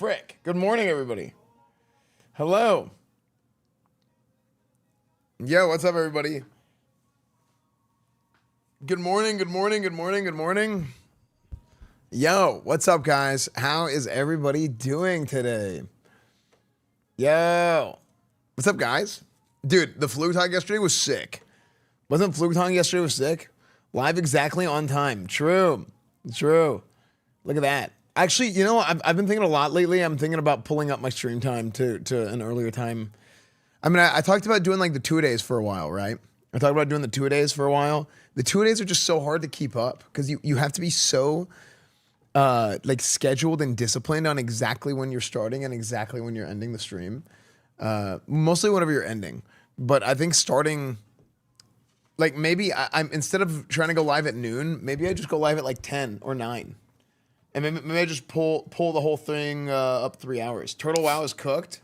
Frick. Good morning, everybody. Hello. Yo, what's up, everybody? Good morning, good morning, good morning, good morning. Yo, what's up, guys? How is everybody doing today? Yo. What's up, guys? Dude, the Flugtag yesterday was sick. Wasn't Flugtag yesterday was sick? Live exactly on time. True. True. Look at that. Actually, you know, I've been thinking a lot lately. I'm thinking about pulling up my stream time to an earlier time. I mean, I talked about doing like the 2-a-days for a while, right? I talked about doing the 2-a-days for a while. The 2-a-days are just so hard to keep up because you have to be so like scheduled and disciplined on exactly when you're starting and exactly when you're ending the stream. Mostly whenever you're ending. But I think starting, like maybe I'm instead of trying to go live at noon, maybe I just go live at like 10 or 9. And maybe I just pull the whole thing up 3 hours. Turtle Wow is cooked.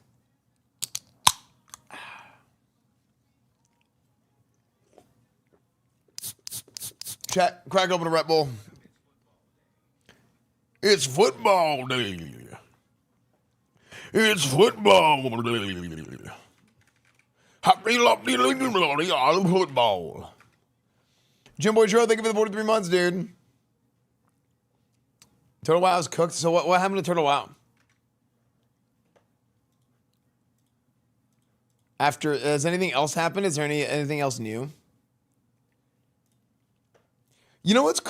Chat, crack open a Red Bull. It's football day. It's football day. Happy football. Jim Boy Joe, thank you for the 43 months, dude. Turtle Wow is cooked. So what happened to Turtle Wow? After, has anything else happened? Is there anything else new? You know what's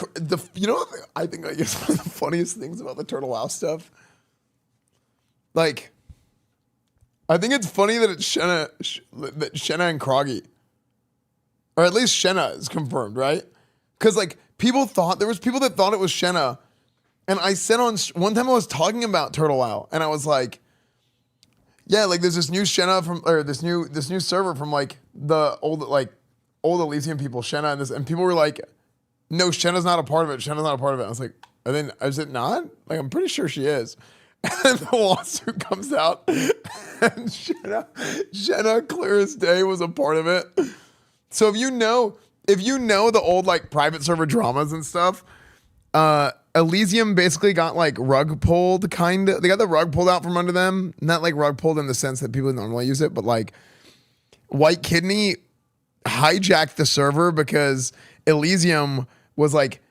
I think like, it's one of the funniest things about the Turtle Wow stuff. Like, I think it's funny that it's Shenna and Kroggy, or at least Shenna is confirmed, right? Because like there was people that thought it was Shenna, and I said on one time I was talking about Turtle Wow, and I was like, yeah, like there's this new Shenna this new server from like the old Elysium people, Shenna, and people were like, no, Shenna's not a part of it. Shenna's not a part of it. I was like, is it not? Like, I'm pretty sure she is. And the lawsuit comes out, and Shenna, clear as day, was a part of it. So if you know the old like private server dramas and stuff, Elysium basically got like rug pulled, kind of. They got the rug pulled out from under them. Not like rug pulled in the sense that people normally use it, but like White Kidney hijacked the server because Elysium was like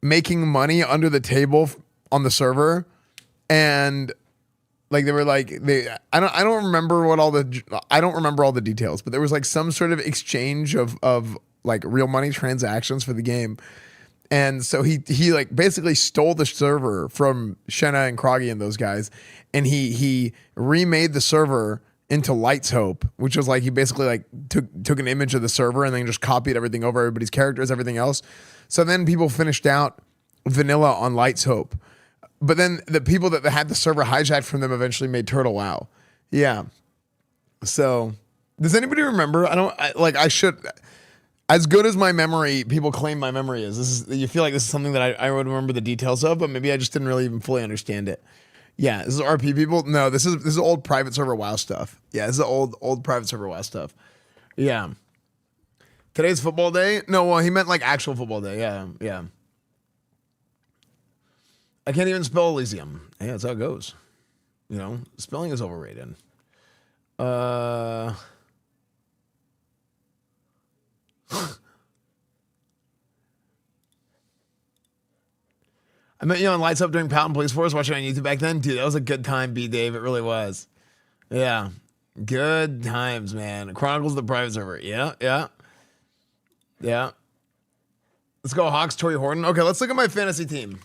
making money under the table on the server, and like they were like I don't remember all the details, but there was like some sort of exchange of like real money transactions for the game, and so he like basically stole the server from Shenna and Kroggy and those guys, and he remade the server into Light's Hope, which was like he basically like took an image of the server and then just copied everything over, everybody's characters, everything else. So then people finished out vanilla on Light's Hope. But then the people that had the server hijacked from them eventually made Turtle Wow. Yeah. So does anybody remember? I should, as good as my memory, people claim my memory is. You feel like this is something that I would remember the details of, but maybe I just didn't really even fully understand it. Yeah, this is RP people. No, this is old private server WoW stuff. Yeah, this is old private server WoW stuff. Yeah. Today's football day? No, well, he meant like actual football day. Yeah. I can't even spell Elysium. Yeah, that's how it goes. You know, spelling is overrated. I met you on Lights Up during Pound Police Force, watching on YouTube back then. Dude, that was a good time, B-Dave. It really was. Yeah. Good times, man. Chronicles of the private server. Yeah. Let's go Hawks, Tory Horton. Okay, let's look at my fantasy team.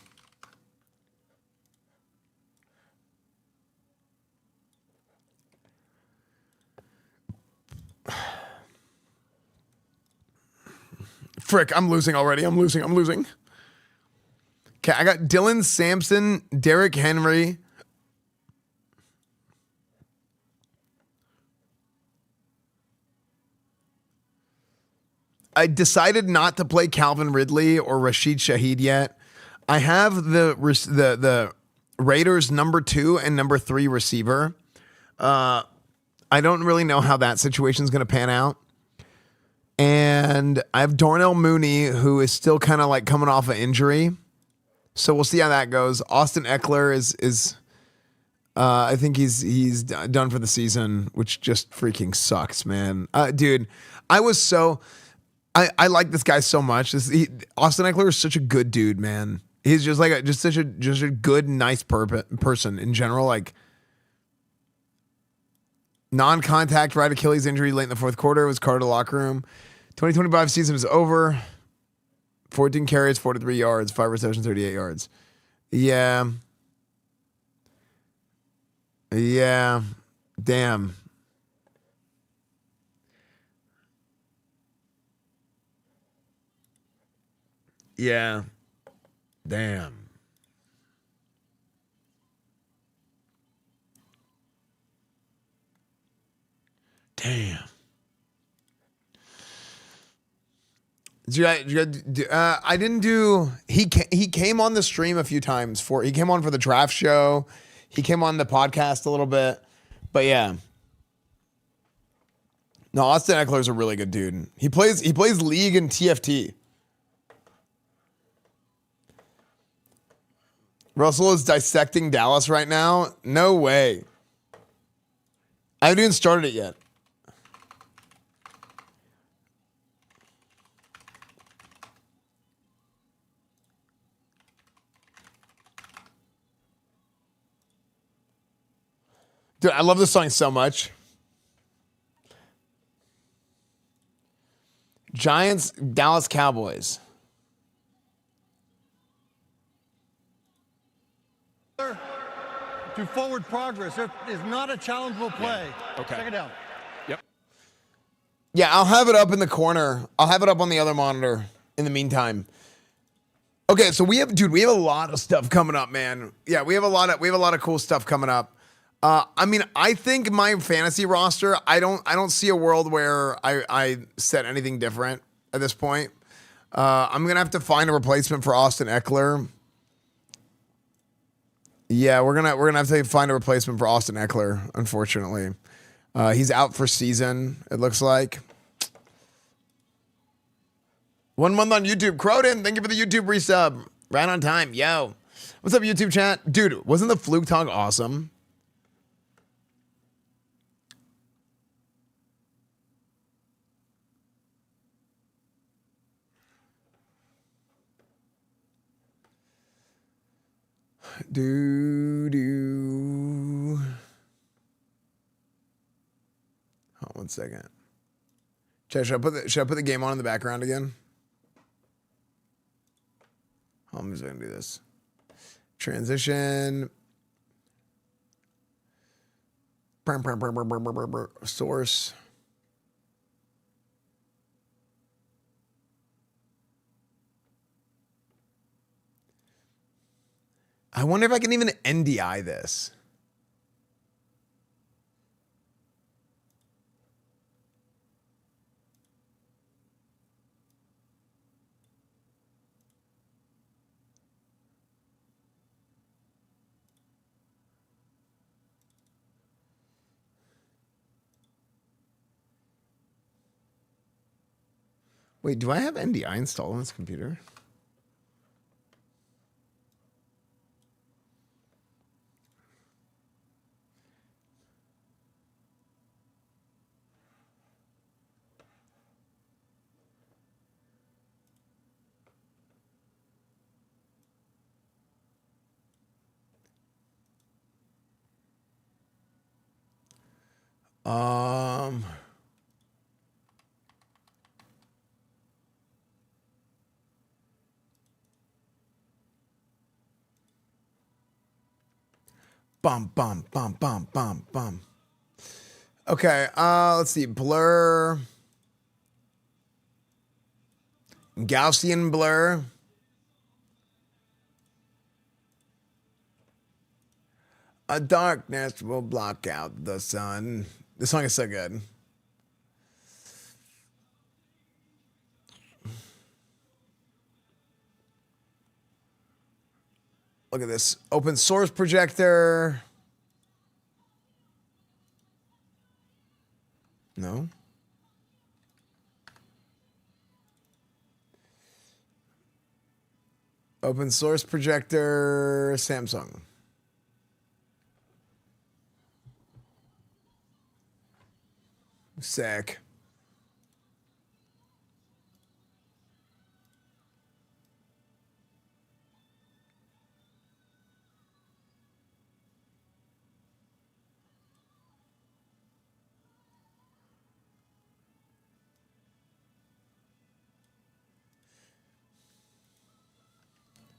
Frick, I'm losing already. I'm losing. Okay, I got Dylan Sampson, Derrick Henry. I decided not to play Calvin Ridley or Rashid Shaheed yet. I have the Raiders number 2 and number 3 receiver. I don't really know how that situation is going to pan out. And I have Darnell Mooney, who is still kind of like coming off an injury. So we'll see how that goes. Austin Eckler is I think he's done for the season, which just freaking sucks, man. Dude, I like this guy so much. Austin Eckler is such a good dude, man. He's just like such a good, nice person in general. Like non-contact right Achilles injury late in the fourth quarter was carted to the locker room. 2025 season is over. 14 carries, 43 yards, 5 receptions, 38 yards. Yeah. Yeah. Damn. Yeah. Damn. Damn. I didn't do. He came on the stream a few times he came on for the draft show. He came on the podcast a little bit, but yeah. No, Austin Eckler's a really good dude. He plays League and TFT. Russell is dissecting Dallas right now. No way. I haven't even started it yet. Dude, I love this song so much. Giants, Dallas Cowboys. To forward progress. There is not a challengeable play. Yeah. Okay. Check it out. Yep. Yeah, I'll have it up in the corner. I'll have it up on the other monitor in the meantime. Okay, so we have a lot of stuff coming up, man. Yeah, we have a lot of cool stuff coming up. I mean, I think my fantasy roster, I don't see a world where I set anything different at this point. I'm gonna have to find a replacement for Austin Eckler. Yeah, we're gonna have to find a replacement for Austin Eckler. Unfortunately, he's out for season. It looks like 1 month on YouTube. Croden, thank you for the YouTube resub. Right on time, yo. What's up, YouTube chat, dude? Wasn't the Flugtag awesome? Do. Hold on 1 second. Should I put the game on in the background again? I'm just gonna do this. Transition. Source. I wonder if I can even NDI this. Wait, do I have NDI installed on this computer? Bum, bum, bum, bum, bum, bum. Okay, let's see. Blur. Gaussian blur. A darkness will block out the sun. This song is so good. Look at this. Open source projector. No. Open source projector, Samsung. Sick.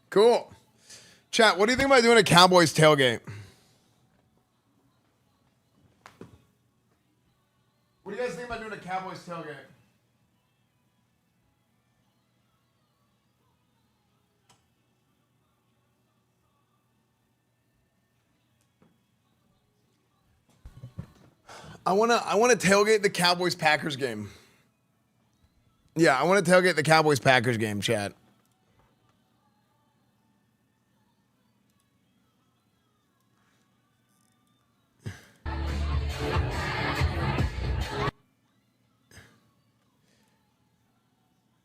Cool. Chat, what do you think about doing a Cowboys tailgate? What do you guys think about doing a Cowboys tailgate? I wanna tailgate the Cowboys Packers game. Yeah, I wanna tailgate the Cowboys Packers game, chat.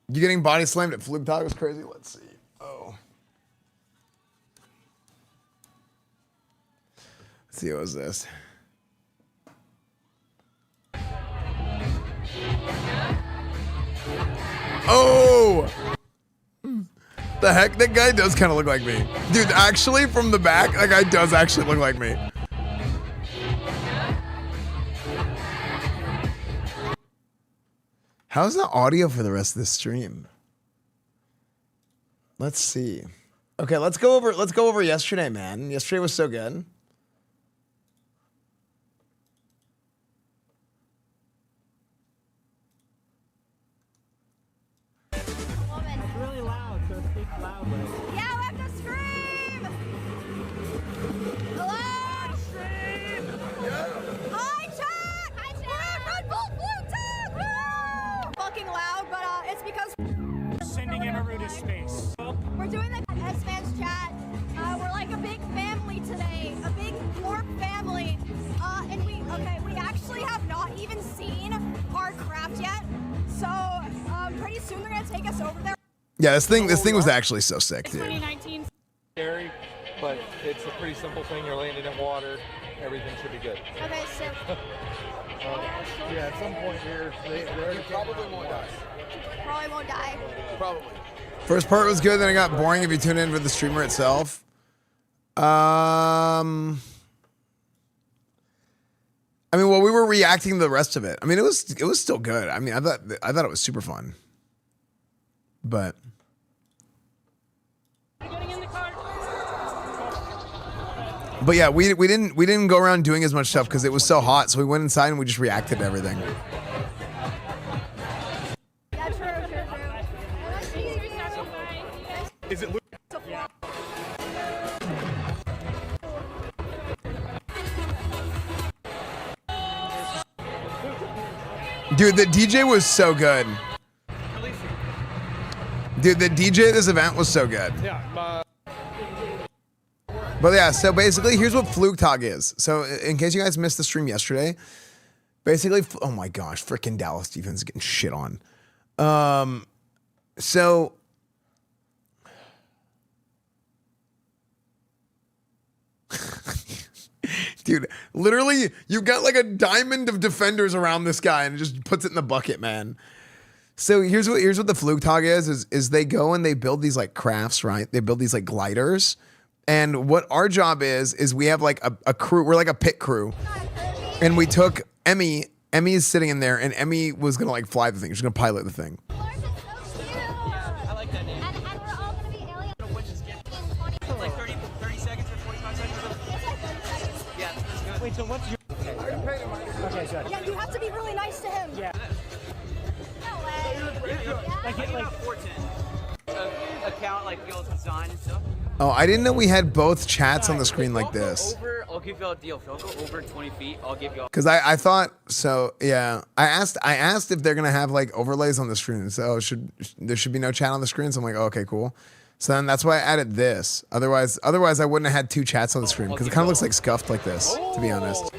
You getting body slammed at Flugtag was crazy? Let's see. Oh. Let's see, what was this? Oh! The heck? That guy does kind of look like me. Dude, actually, from the back, that guy does actually look like me. How's the audio for the rest of this stream? Let's see. Okay, let's go over yesterday, man. Yesterday was so good. It's really loud, so speak loudly. Yeah, we have to scream! Hello? Scream! Hi, chat! Hi, chat! Red Bull Flugtag! Woo! Fucking loud, but it's because Sending Emerald to space. we're doing the Esfand chat. We're like a big family today, a big warp family. And we actually have not even seen our craft yet. So pretty soon they're gonna take us over there. Yeah, this thing was actually so sick, dude. 2019. Scary, but it's a pretty simple thing. You're landing in water. Everything should be good. Okay, sick. Yeah, at some point here, they probably won't die. Probably won't die. Probably. First part was good, then it got boring if you tune in for the streamer itself. I mean, well, we were reacting to the rest of it. I mean, it was still good. I mean, I thought it was super fun. But yeah, we didn't go around doing as much stuff because it was so hot. So we went inside and we just reacted to everything. Yeah, true. Is it? Dude, the DJ was so good. Dude, the DJ at this event was so good. Yeah. But yeah, so basically, here's what Flugtag is. So in case you guys missed the stream yesterday, basically, oh my gosh, freaking Dallas defense is getting shit on. So dude, literally, you've got like a diamond of defenders around this guy and it just puts it in the bucket, man. So here's what the Flugtag is they go and they build these like crafts, right? They build these like gliders. And what our job is we have like a crew, we're like a pit crew. And we took Emmy is sitting in there and Emmy was gonna like fly the thing. She's gonna pilot the thing. I like that name. And we're all gonna be aliens. It's like 30 seconds or 45 seconds. Yeah, that's good. Wait, so what's your... Okay, good. Yeah, you have to be really nice to him. Yeah. No way. Like, I about 410. Account, like, skills design and stuff. Oh, I didn't know we had both chats on the screen like this. I'll give you a deal. If you'll go over 20 feet, I'll give you. Cause I thought so. Yeah, I asked if they're gonna have like overlays on the screen. So there should be no chat on the screen. So I'm like, oh, okay, cool. So then that's why I added this. Otherwise I wouldn't have had two chats on the screen because it kind of looks like scuffed like this, to be honest.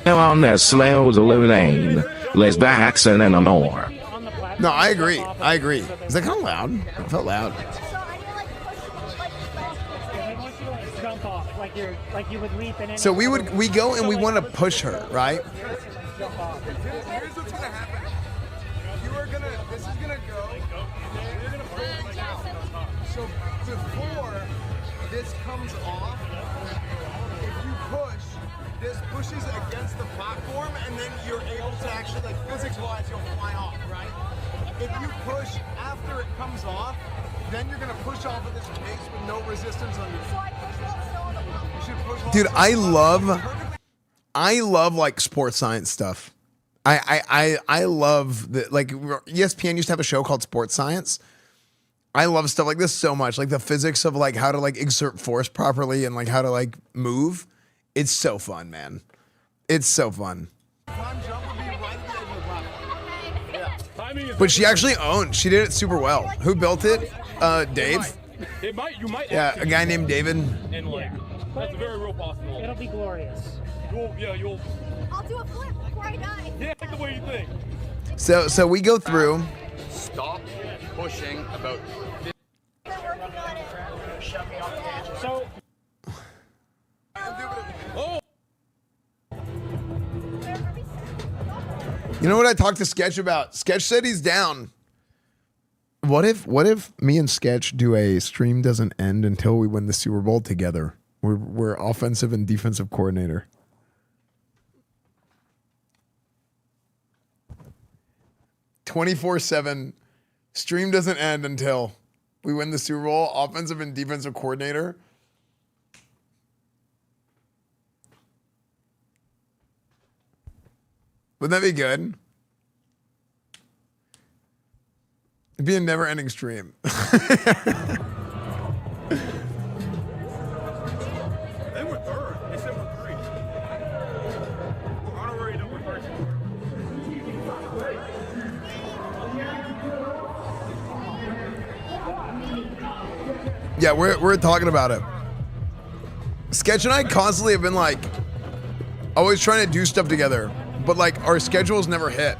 Now on their slaves living, less backs and more. No, I agree. Is that kind of loud? It felt loud. So I need to like push, like They want you to jump off, like you would leap in. So we go and we want to push her, right? jump off. Here's what's gonna happen. This is gonna go. You're gonna pull it out. So before this comes off, if you push, this pushes against the platform, and then you're able to actually, like, physics-wise, you'll fly off, right? If you push after it comes off, then you're gonna push off of this base with no resistance on you. So I push while still on the wall. You should push while Dude, still I on the wall. love like sports science stuff. I love that. Like ESPN used to have a show called Sports Science. I love stuff like this so much, like the physics of like how to like exert force properly and like how to like move. It's so fun, man. It's so fun. But she actually owned. She did it super well. Who built it? Dave. You might. Yeah, a guy named David. And like, that's a very real possibility. It'll be glorious. You'll. I'll do a flip before I die. Yeah, like the way you think. So we go through. Stop pushing about. They're working on it. So, You know what I talked to Sketch about? Sketch said he's down. What if me and Sketch do a stream doesn't end until we win the Super Bowl together? We're offensive and defensive coordinator. "24/7 stream doesn't end until we win the Super Bowl, offensive and defensive coordinator." Wouldn't that be good? It'd be a never-ending stream. They were third. They said we're three. We're honorary number 13. Yeah, we're talking about it. Sketch and I constantly have been like always trying to do stuff together, but like our schedules never hit.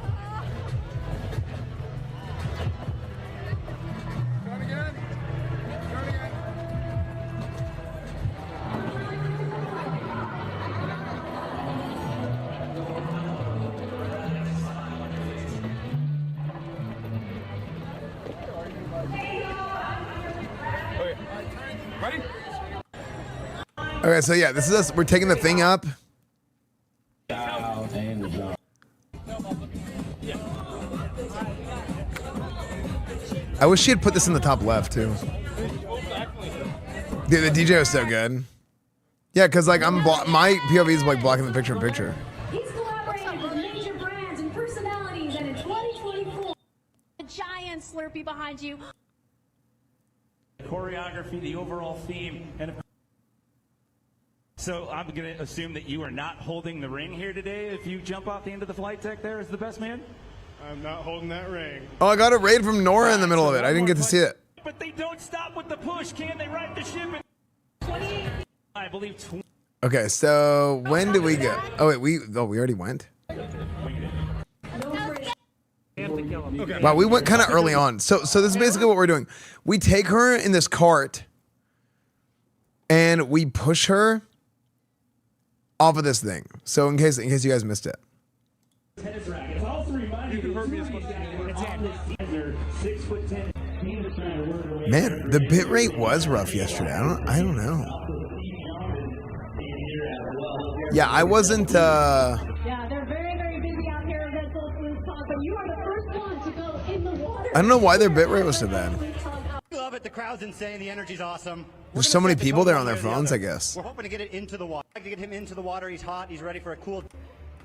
Ready? Okay, so yeah, this is us. We're taking the thing up. I wish she had put this in the top left too. Dude, the DJ was so good. Yeah, because like my POV is like blocking the picture-in-picture. He's collaborated with major brands and personalities, and in 2024, A giant Slurpee behind you. Choreography, the overall theme, and so I'm going to assume that you are not holding the ring here today. If you jump off the end of the flight deck there as the best man. I'm not holding that ring. Oh, I got a raid from Nora in the middle of it. I didn't get to see it. But they don't stop with the push, can they? Right the ship in 28, I believe. Okay, so when do we go? Oh wait, we already went. Wow, we went kind of early on. So this is basically what we're doing. We take her in this cart and we push her off of this thing. So in case you guys missed it. Man, the bit rate was rough yesterday. I don't know. Yeah, I wasn't yeah, they're very, very busy out here at Denzel Flugtag, but you are the first one to go in the water. I don't know why their bit rate was so bad. Love it. The crowd's insane. The energy's awesome. There's so many people there on their phones, I guess. We're hoping to get it into the water. To get him into the water. He's hot. He's ready for a cool.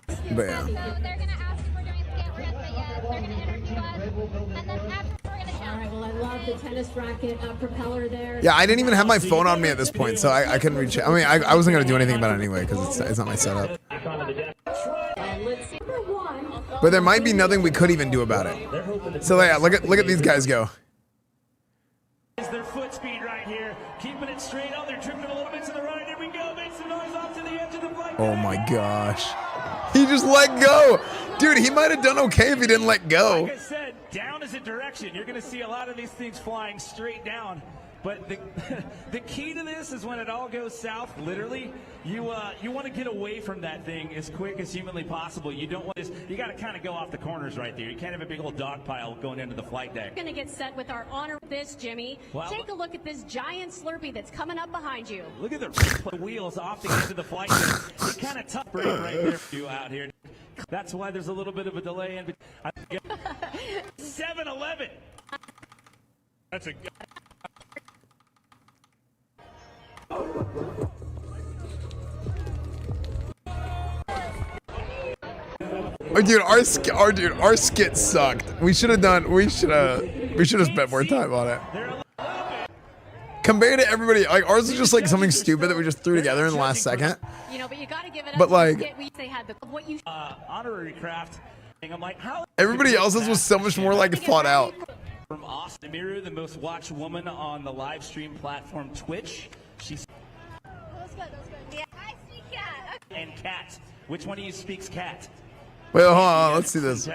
But yeah. So they're gonna ask if we're doing scale. We're gonna say yes. They're gonna interview us, and then after we're gonna jump. All right, well, I love the tennis racket propeller there. Yeah, I didn't even have my phone on me at this point, so I couldn't reach it. I mean, I wasn't gonna do anything about it anyway because it's not my setup. But there might be nothing we could even do about it. So yeah, look at these guys go. Is their foot speed right here, keeping it straight on. They're tripping a little bit to the right. Here we go. Make some noise off to the edge of the flight. Oh my gosh. He just let go. Dude, he might have done okay if he didn't let go. Like I said, down is a direction. You're going to see a lot of these things flying straight down. But the key to this is when it all goes south, literally, you want to get away from that thing as quick as humanly possible. You don't want this. You got to kind of go off the corners right there. You can't have a big old dog pile going into the flight deck. We're going to get set with our honor with this, Jimmy. Well, take a look at this giant Slurpee that's coming up behind you. Look at the wheels off the edge of the flight deck. It's kind of tough break right there for you out here. That's why there's a little bit of a delay in between. 7-Eleven. That's a. Oh, dude, our skit sucked. We should have spent more time on it. Compared to everybody, like ours is just like something stupid that we just threw together in the last second. You know, but you got to give it up. But like, they had the what you honorary craft. I'm like, how? Everybody else's was so much more like thought out. From Austin Miru, the most watched woman on the live stream platform Twitch. She's. That's good. Yeah, I see cat. Okay. And cat. Which one of you speaks cat? Wait, hold on. Let's see this.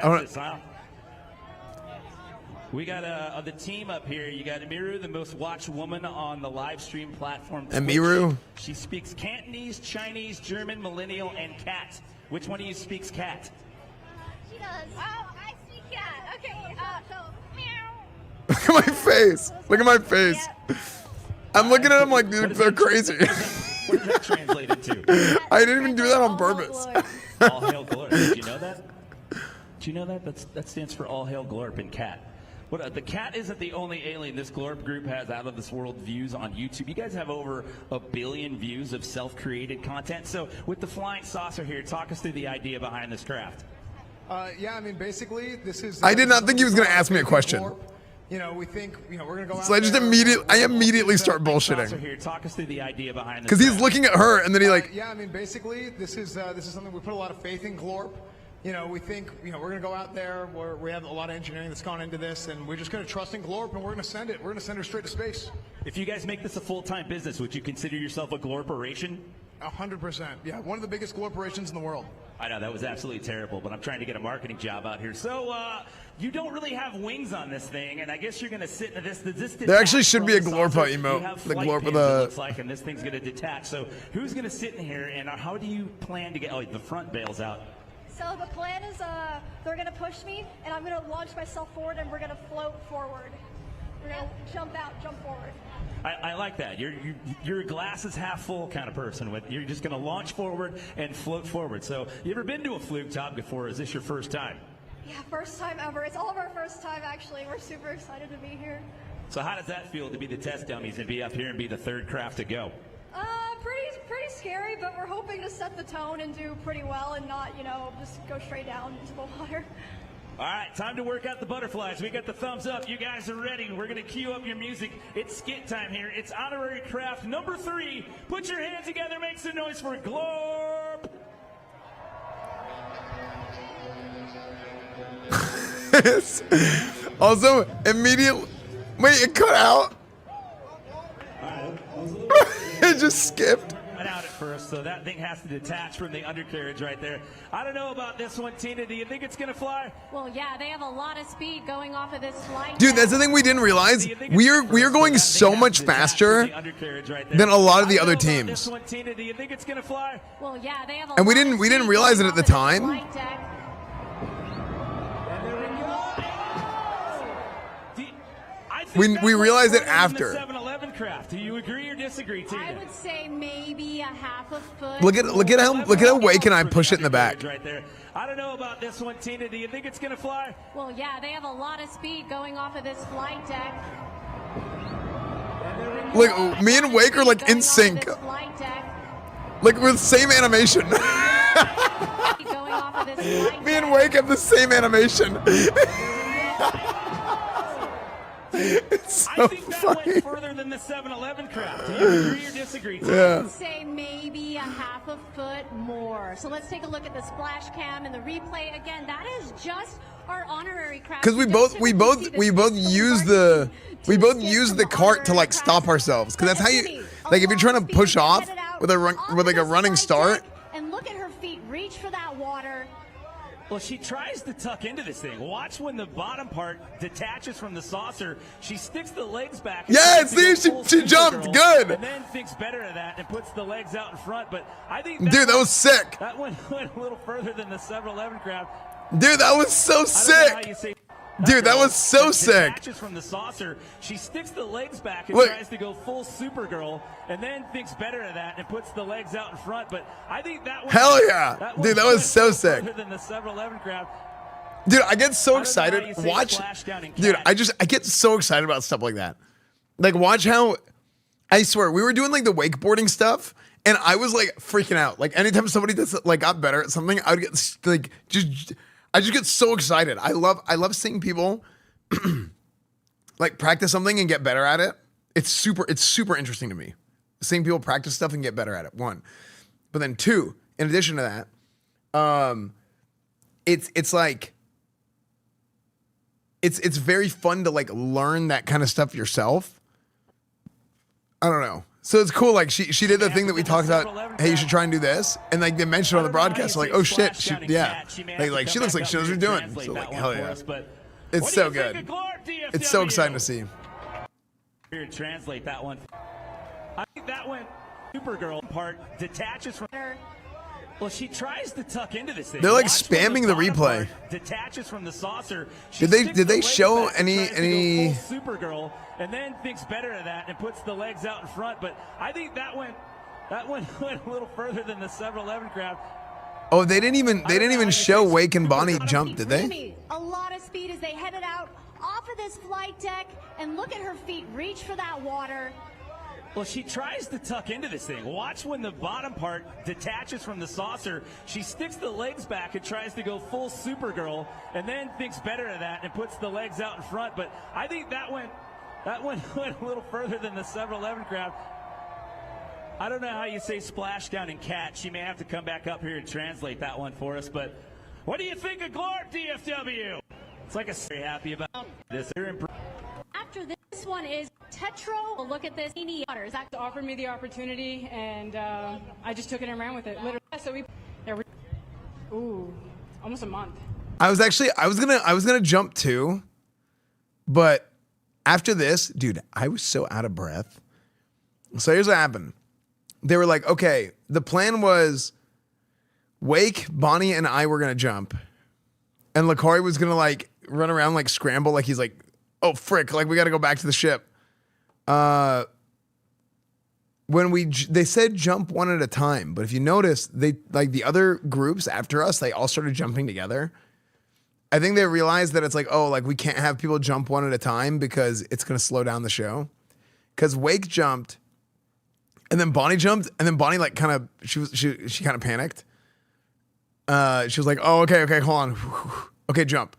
We got the team up here. You got Amiru, the most watched woman on the live stream platform Twitch. Amiru? She speaks Cantonese, Chinese, German, Millennial, and cat. Which one of you speaks cat? She does. Oh, I see cat. Okay, so meow. Look at my face. Look at my face. I'm looking at them like, dude, they're crazy. What does that translate into? I didn't even do that on purpose. All hail Glorp. Did you know that? Did you know that? That stands for All Hail Glorp and cat. What, the cat isn't the only alien this Glorp group has out of this world views on YouTube. You guys have over 1 billion views of self-created content. So with the flying saucer here, talk us through the idea behind this craft. Yeah, I mean, basically, this is. I did not think he was going to ask me a question. You know, we think, you know, we're going to go out. So I immediately start bullshitting. Here, talk us through the idea behind this. Because he's looking at her and then he like. Yeah, I mean, basically, this is something we put a lot of faith in Glorp. You know, we think, you know, we're going to go out there where we have a lot of engineering that's gone into this, and we're just going to trust in Glorp, and we're going to send it. We're going to send her straight to space. If you guys make this a full-time business, would you consider yourself a Glorporation? 100%. Yeah, one of the biggest Glorporations in the world. I know, that was absolutely terrible, but I'm trying to get a marketing job out here. So, you don't really have wings on this thing, and I guess you're going to sit in this. There actually should be a Glorpa emote. The Glorpa, looks like, and this thing's going to detach. So, who's going to sit in here, and how do you plan to get? Oh, the front bails out. So the plan is, they're gonna push me, and I'm gonna launch myself forward, and we're gonna float forward. We're gonna jump forward. I like that. You're a glasses half full kind of person. You're just gonna launch forward and float forward. So, you ever been to a Flugtag before? Is this your first time? Yeah, first time ever. It's all of our first time, actually. We're super excited to be here. So how does that feel to be the test dummies and be up here and be the third craft to go? Pretty scary, but we're hoping to set the tone and do pretty well and not, you know, just go straight down into the water. All right, time to work out the butterflies. We got the thumbs up. You guys are ready. We're going to cue up your music. It's skit time here. It's honorary craft number 3. Put your hands together. Make some noise for Glorp. Also, immediately. Wait, it cut out. It just skipped. Out at first, so that thing has to detach from the undercarriage right there. I don't know about this one, Tina. Do you think it's gonna fly? Well, yeah, they have a lot of speed going off of this flight. Dude, that's the thing we didn't realize. We are going so much faster than a lot of the other teams. This one, Tina. Do you think it's gonna fly? Well, yeah, they have a and we didn't realize it at the time. We realized it after. 7-Eleven craft. Do you agree or disagree, Tina? I would say maybe a half a foot. Look at how way can I push it in the back? Right there. I don't know about this one, Tina. Do you think it's gonna fly? Well, yeah, they have a lot of speed going off of this flight deck. Look, me and Wake are like in sync. Like with the same animation. Me and Wake have the same animation. It's so I think that funny. went further than the 7-Eleven craft. Do you agree or disagree? Yeah. I would say maybe a half a foot more. So let's take a look at the splash cam and the replay again. That is just our honorary craft. Because we both use the cart to like stop ourselves. Because that's how you like if you're trying to push off with a running start. And look at her feet reach for that water. Well, she tries to tuck into this thing. Watch when the bottom part detaches from the saucer. She sticks the legs back. Yeah, see, she jumped. Good. And then thinks better of that and puts the legs out in front. But I think dude, that was sick. That went a little further than the Several 11 crowd. Dude, that was so sick. Dude, that was so sick. Detaches from the saucer. She sticks the legs back and tries to go full Supergirl, and then thinks better of that and puts the legs out in front. But I think that was hell yeah, dude, that was so sick. Than the Several 11 crowd. Dude, I get so excited. Watch, dude, I get so excited about stuff like that. Like, watch how, I swear, we were doing like the wakeboarding stuff, and I was like freaking out. Like, anytime somebody that's like got better at something, I would get like I just get so excited. I love seeing people like practice something and get better at it. It's super interesting to me. Seeing people practice stuff and get better at it. One, but then two, in addition to that, it's like it's very fun to like learn that kind of stuff yourself. I don't know. So it's cool. Like she did the thing that we talked about. Hey, you should try and do this. And like they mentioned on the broadcast, so like, oh shit, she looks like she knows what she's doing. So like, hell yeah, it's so good. It's so exciting to see. Here, translate that one. I think that went Supergirl part detaches from her. Well, she tries to tuck into this thing. They're like spamming the replay. Detaches from the saucer. Did they show any Supergirl, and then thinks better of that and puts the legs out in front. But I think that went a little further than the Several 11 crowd. Oh, they didn't even show Wake and Bonnie jump, did they? A lot of speed as they headed out off of this flight deck, and look at her feet reach for that water. Well, she tries to tuck into this thing. Watch when the bottom part detaches from the saucer. She sticks the legs back and tries to go full Supergirl, and then thinks better of that and puts the legs out in front. But I think that went a little further than the Several 11 crowd. I don't know how you say splashdown in cat. She may have to come back up here and translate that one for us. But what do you think of Glorp, DFW? It's like a very happy about this. After this one is Tetro. Look at this. Waters. That offered me the opportunity, and I just took it and ran with it. Literally. So almost a month. I was gonna jump too, but after this, dude, I was so out of breath. So here's what happened. They were like, okay, the plan was Wake, Bonnie, and I were gonna jump, and Lakari was gonna like run around like scramble, like he's like, oh frick, like we got to go back to the ship. When they said jump one at a time, but if you notice, they like the other groups after us, they all started jumping together. I think they realized that it's like, oh, like we can't have people jump one at a time because it's going to slow down the show. Because Wake jumped, and then Bonnie jumped, and then Bonnie like kind of she kind of panicked. She was like, oh, okay, hold on, okay, jump.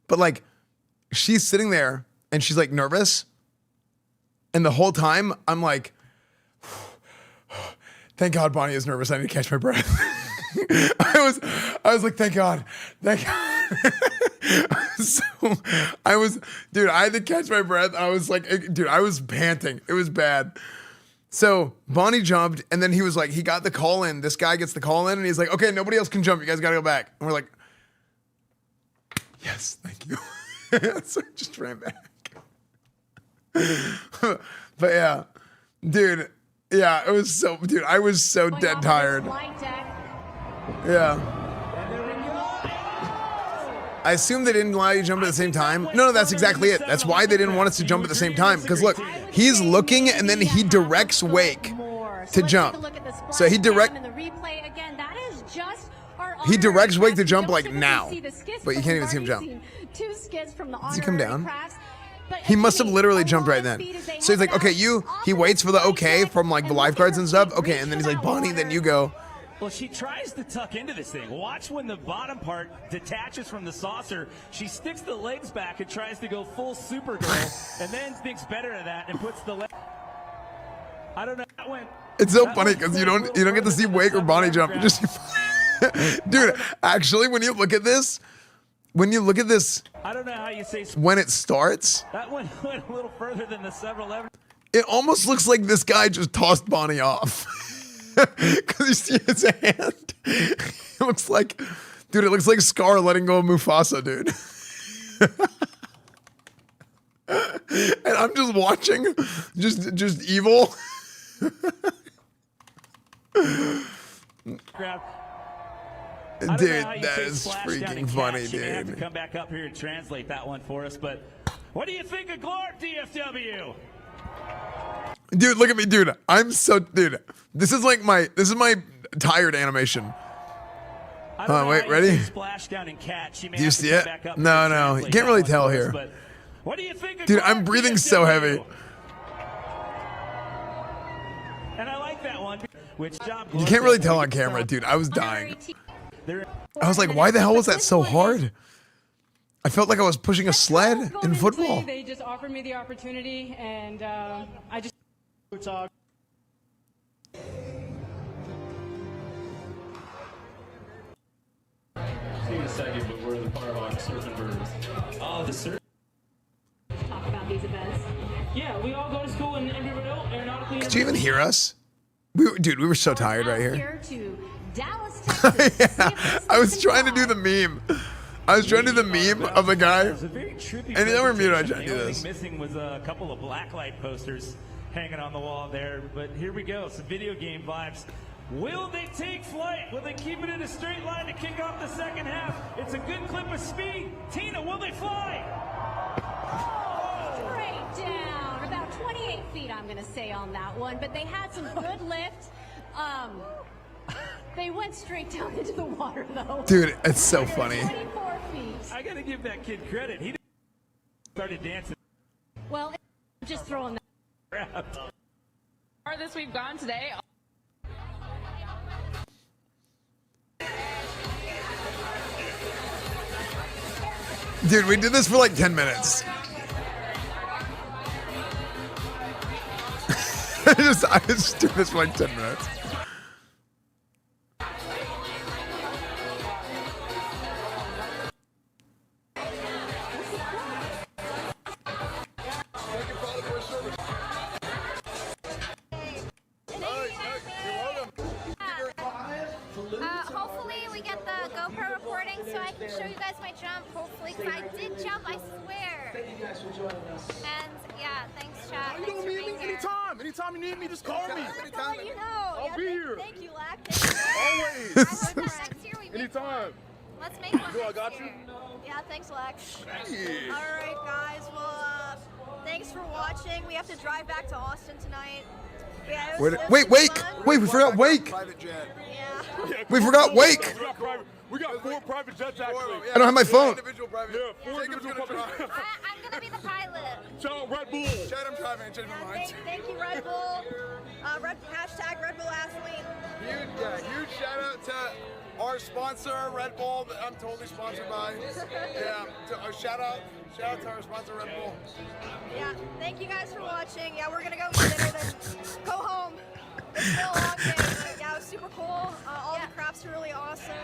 But like she's sitting there and she's like nervous, and the whole time I'm like, thank God Bonnie is nervous. I need to catch my breath. I was like, thank God. Dude, I had to catch my breath. I was like, dude, I was panting. It was bad. So Bonnie jumped, and then he was like, he got the call in. This guy gets the call in, and he's like, okay, nobody else can jump. You guys got to go back. And we're like, yes, thank you. So I just ran back. But yeah, dude. Yeah, it was so, dude, I was so dead tired. Yeah. I assume they didn't allow you to jump at the same time. No, that's exactly it. That's why they didn't want us to jump at the same time. Because look, he's looking and then he directs Wake to jump. So he directs Wake to jump like now. But you can't even see him jump. Does he come down? He must have literally jumped right then. So he's like, okay, he waits for the okay from like the lifeguards and stuff. Okay, and then he's like, Bonnie, then you go. Well, she tries to tuck into this thing. Watch when the bottom part detaches from the saucer. She sticks the legs back and tries to go full Supergirl, and then thinks better of that and puts the leg. I don't know. It's so funny because you don't get to see Wake or Bonnie jump. You just dude, actually, when you look at this, I don't know how you say when it starts. That went a little further than the Several 11. It almost looks like this guy just tossed Bonnie off. Because you see his hand. It looks like Dude, it looks like Scar letting go of Mufasa, dude. And I'm just watching, just evil. Dude, that is freaking funny, You may have to dude. come back up here and translate that one for us, but what do you think of Glorp, DFW? Dude, look at me, dude. Dude, this is my tired animation. Hold on, wait, ready? Do you see it? No, you can't really tell here. What do you think of Dude, Glorp, I'm breathing so DFW? heavy. And I like that one. Which job You can't really tell on camera, dude. I was dying. I was like, why the hell was that so hard? I felt like I was pushing a sled in football. They just offered me the opportunity, and I just. Flugtag. See a second, but we're the Firehawk surfing birds. Oh, the surf. Talk about these events. Yeah, we all go to school in Embry-Riddle, aeronautical. Did you even hear us? Dude, we were so tired right here. Here to Dallas, Texas. Yeah, I was trying to do the meme. I was trying to do the meme of the guy. And then we're muted. I tried to do this. Missing was a couple of blacklight posters hanging on the wall there. But here we go. Some video game vibes. Will they take flight? Will they keep it in a straight line to kick off the second half? It's a good clip of speed. Tina, will they fly? Straight down, about 28 feet, I'm going to say on that one. But they had some good lift. They went straight down into the water, though. Dude, it's so funny. 24 feet. I got to give that kid credit. He started dancing. Well, just throwing that. Farthest we've gone today. Dude, we did this for like 10 minutes. I just did this for like 10 minutes. Hopefully we get the GoPro recording so I can show you guys my jump. Hopefully, because I did jump, I swear. Thank you guys for joining us. And yeah, thanks, chat. You don't need me anytime. Anytime you need me, just call me. I'm gonna let you know. I'll be here. Thank you, Lack. Always. I hope that next year we make Anytime. Let's make one. Do I next got year. you? Yeah, thanks, Lex. Yeah. All right, guys. Well, thanks for watching. We have to drive back to Austin tonight. Yeah, it was Wait, fun. Wake! We forgot Wake! Yeah. We forgot Wake! We got 4 private jets, actually. I don't have my phone. Yeah, 4 individual private jets. I'm gonna be the pilot. Shout out Red Bull. Chad, I'm driving. Change my mind. Thank you, Red Bull. Hashtag Red Bull athlete. Huge shout out to our sponsor, Red Bull, that I'm totally sponsored by. Yeah, shout out to our sponsor, Red Bull. Yeah, thank you guys for watching. Yeah, we're gonna go eat dinner, then go home. It's been a long day, but yeah, it was super cool. All the crafts were really awesome.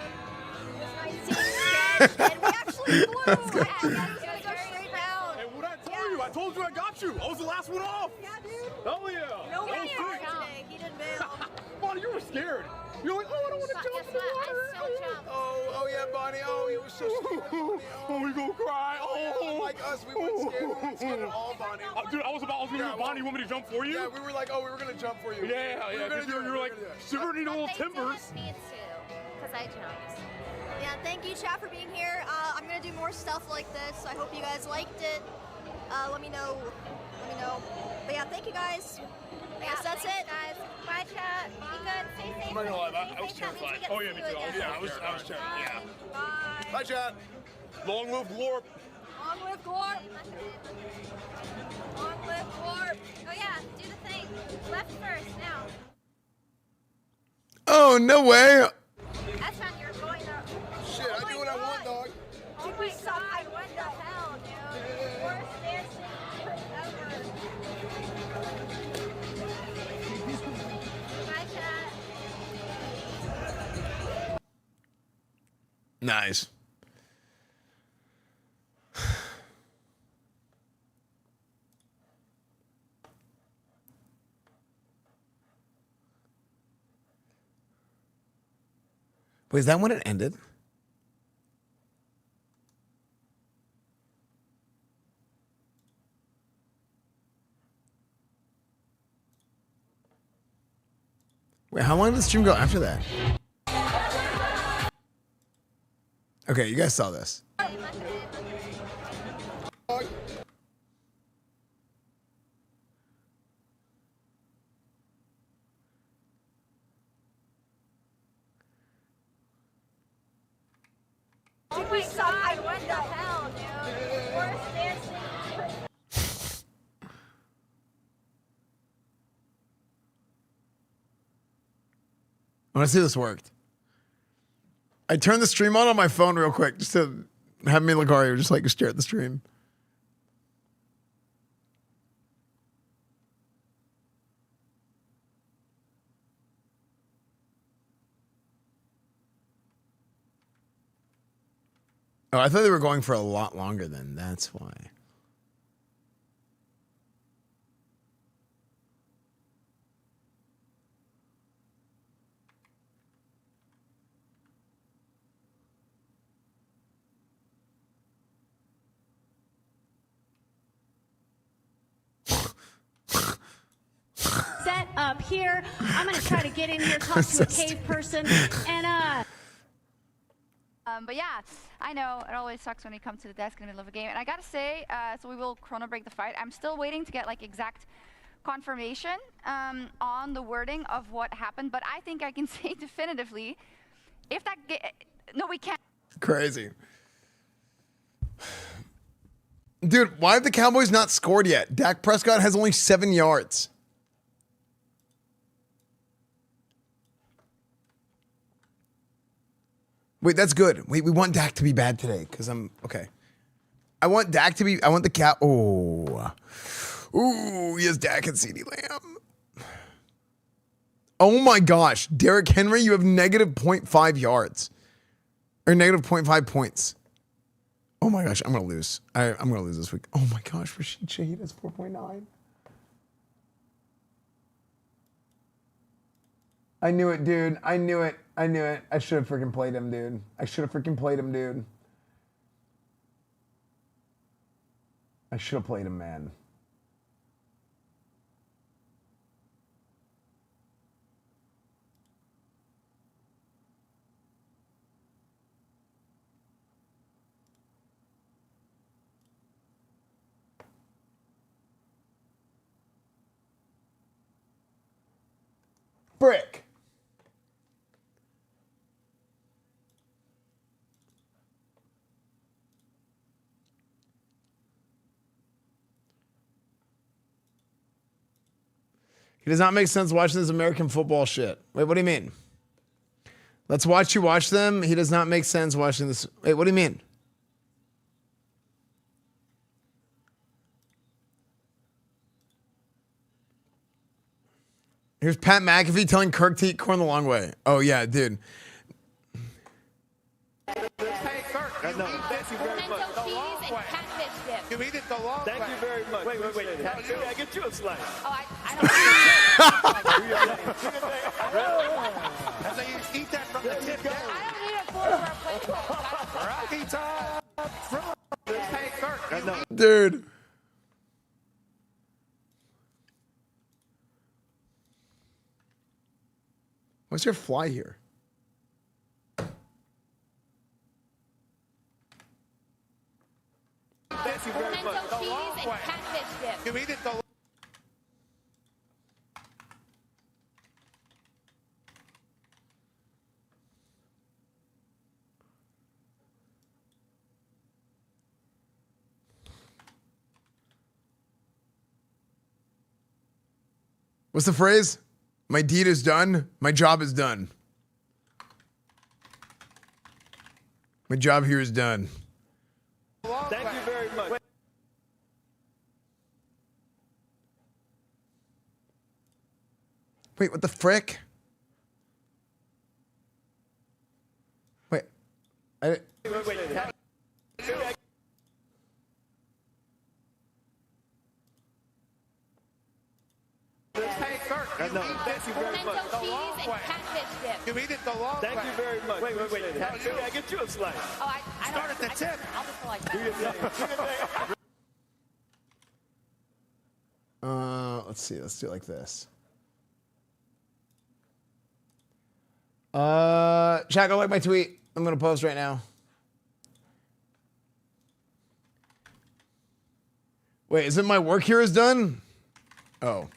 It was nice seeing sketch, and we actually flew. Yeah, we was gonna go straight down. And what I told you, I told you I got you. I was the last one off. Yeah, dude. Hell yeah. No That way was sick. today. He did bail. Bonnie, you were scared. You're like, oh, I don't want to jump in the water. Oh yeah, Bonnie. Oh, you were so scared. Oh, we gonna cry. Oh, like us, we weren't scared. We weren't scared at all, Bonnie. Dude, I was gonna Bonnie, you want me to jump for you? Yeah, we were like, we were gonna jump for you. Yeah, because you were like, shiver need a little timbers. Me too, because I jumped. Yeah, thank you, chat, for being here. I'm gonna do more stuff like this. I hope you guys liked it. Let me know. But yeah, thank you guys. I guess that's it. Guys, bye, chat. Be good. Stay safe. I'm not gonna lie, I was Safe. That means we terrified. get Oh to yeah, see me you too. again. I was terrified. Yeah. Bye. Bye, Chad. Long live Glorp. Long live Glorp. Long live Glorp. Oh yeah, do the thing. Left first now. Oh, no way! Esfand, you're going up. Shit, I do what I want, dog. Oh my god, what the hell, dude? Worst dancing ever. Bye, chat. Nice. Wait, is that when it ended? Wait, how long did the stream go after that? Okay, you guys saw this. Oh my god, what the hell, dude? Worst dancing. I want to see if this worked. I turned the stream on my phone real quick just to have me and Lucario just like stare at the stream. Oh, I thought they were going for a lot longer then. That's why. Set up here. I'm gonna try to get in here, talk to a cave person, and But yeah, I know it always sucks when you come to the desk in the middle of a game. And I gotta say, so we will chrono break the fight. I'm still waiting to get like exact confirmation on the wording of what happened. But I think I can say definitively, if that no, we can't. Crazy. Dude, why have the Cowboys not scored yet? Dak Prescott has only 7 yards. Wait, that's good. Wait, we want Dak to be bad today because I'm okay. I want Dak to be. I want the cow. Oh, ooh, yes, Dak and CeeDee Lamb. Oh my gosh, Derrick Henry, you have negative 0.5 yards or negative 0.5 points. Oh my gosh, I'm gonna lose. I'm gonna lose this week. Oh my gosh, Rashid Shaheed has 4.9. I knew it, dude. I knew it. I knew it. I should have freaking played him, dude. I should have freaking played him, dude. I should have played him, man. Brick. It does not make sense watching this American football shit. Wait, what do you mean? Let's watch you watch them. He does not make sense watching this. Wait, what do you mean? Here's Pat McAfee telling Kirk to eat corn the long way. Oh, yeah, dude. Hey, Kirk, you eat this very much the long way. You eat it the long way. Thank you very much. Wait. Can I get you a slice? Oh, I And so you eat that from the tip down. don't need a fork or a plate. Rocky top. Hey, Kirk, you eat Dude. What's your fly here? Thank you very much the long way. You eat it the long What's the phrase? My deed is done. My job is done. My job here is done. Thank you very much. Wait, what the frick? Wait. Wait. Hey, Kirk, you eat this very much the long way. You eat it the long way. Thank you very much. Wait. Can I get you a slice? Oh, I Start at the tip. I'll just go like that. Let's see. Let's do it like this. Chat, go like my tweet. I'm gonna post right now. Wait, isn't my work here is done? Oh.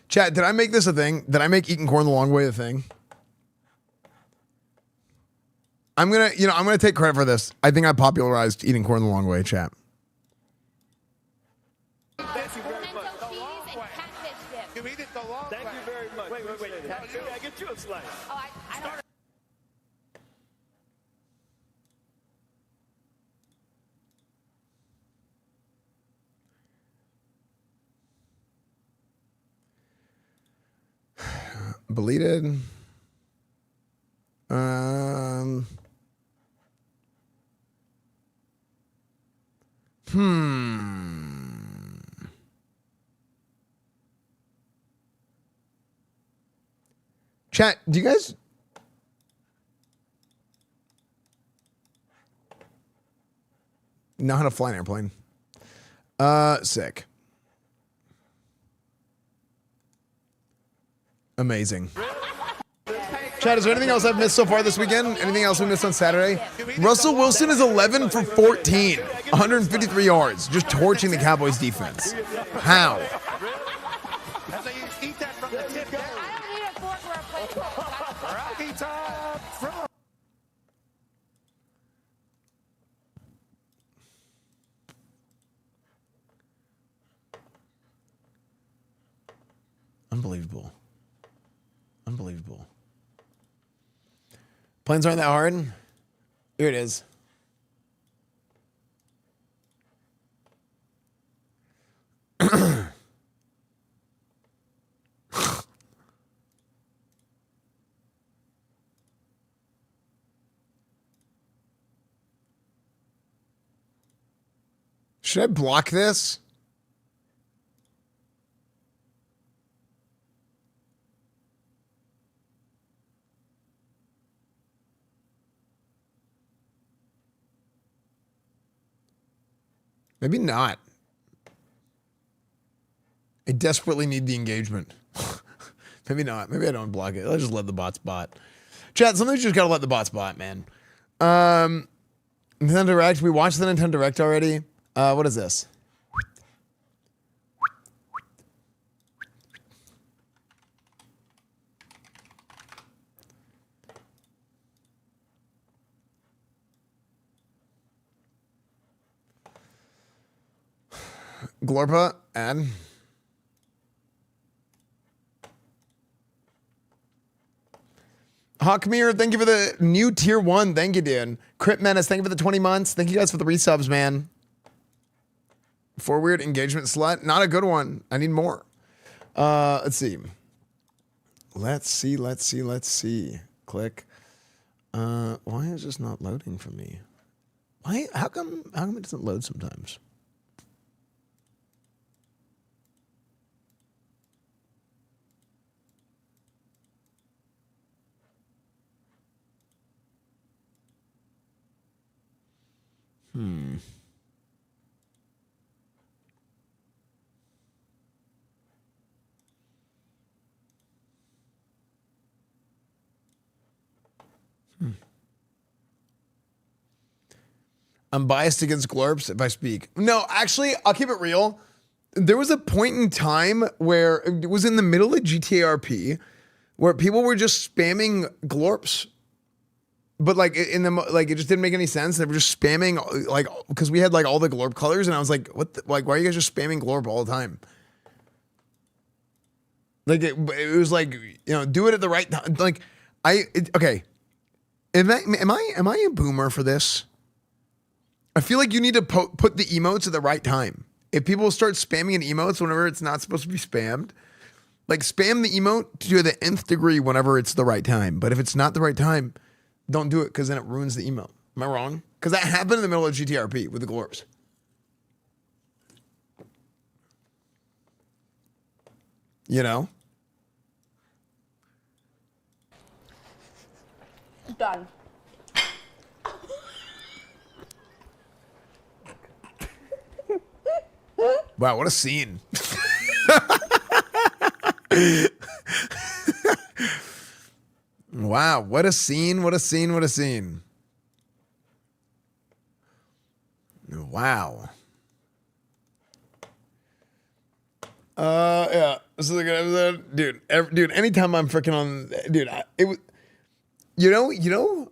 Chat, did I make this a thing? Did I make eating corn the long way a thing? I'm gonna take credit for this. I think I popularized eating corn the long way, chat. Thank you very much. The long way. You eat it the long way. Thank you very much. Wait. I get you a slice. Oh, I don't. Bleated. Chat, do you guys know how to fly an airplane? Sick. Amazing. Chat, is there anything else I've missed so far this weekend? Anything else we missed on Saturday? Russell Wilson is 11 for 14, 153 yards, just torching the Cowboys defense. How? Eat that from the tip down. I don't need a fork or a plate. Rocky Top. Unbelievable. Unbelievable. Planes aren't that hard. Here it is. Should I block this? Maybe not. I desperately need the engagement. Maybe not. Maybe I don't block it. I'll just let the bots bot. Chat, sometimes you just gotta let the bots bot, man. Nintendo Direct. We watched the Nintendo Direct already. What is this? Glorpa, ad. Hawkmere, thank you for the new tier 1. Thank you, dude. Crypt Menace, thank you for the 20 months. Thank you guys for the resubs, man. For weird engagement slut. Not a good one. I need more. Let's see. Let's see. Click. Why is this not loading for me? Why? How come it doesn't load sometimes? I'm biased against glorps if I speak. No, actually, I'll keep it real. There was a point in time where it was in the middle of GTA RP where people were just spamming glorps. But like in the like it just didn't make any sense. They were just spamming like because we had like all the glorp colors and I was like, what the, like why are you guys just spamming glorp all the time? Like it was like, you know, do it at the right time. Like okay. Am I a boomer for this? I feel like you need to put the emotes at the right time. If people start spamming an emotes whenever it's not supposed to be spammed, like spam the emote to the nth degree whenever it's the right time. But if it's not the right time, don't do it because then it ruins the emote. Am I wrong? Because that happened in the middle of GTRP with the glorps. You know? Done. Wow, what a scene. Wow, what a scene, what a scene, what a scene. Wow. Yeah, this is a good episode. Dude, anytime I'm freaking on, dude, it was, you know,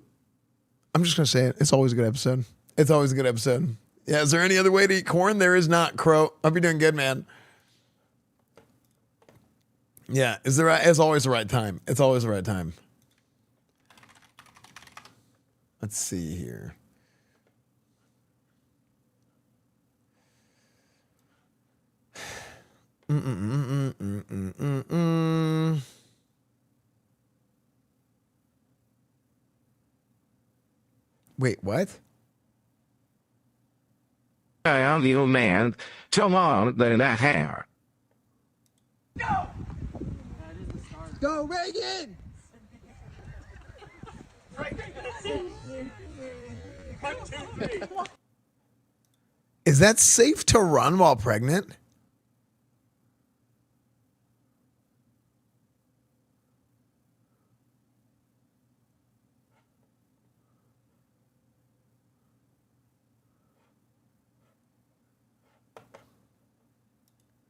I'm just gonna say it. It's always a good episode. It's always a good episode. Yeah, is there any other way to eat corn? There is not, Crow. Hope you're doing good, man. Yeah, it's always the right time. It's always the right time. Let's see here. Wait, what? I am the old man. Tell on that hair. Go, Reagan! Is that safe to run while pregnant?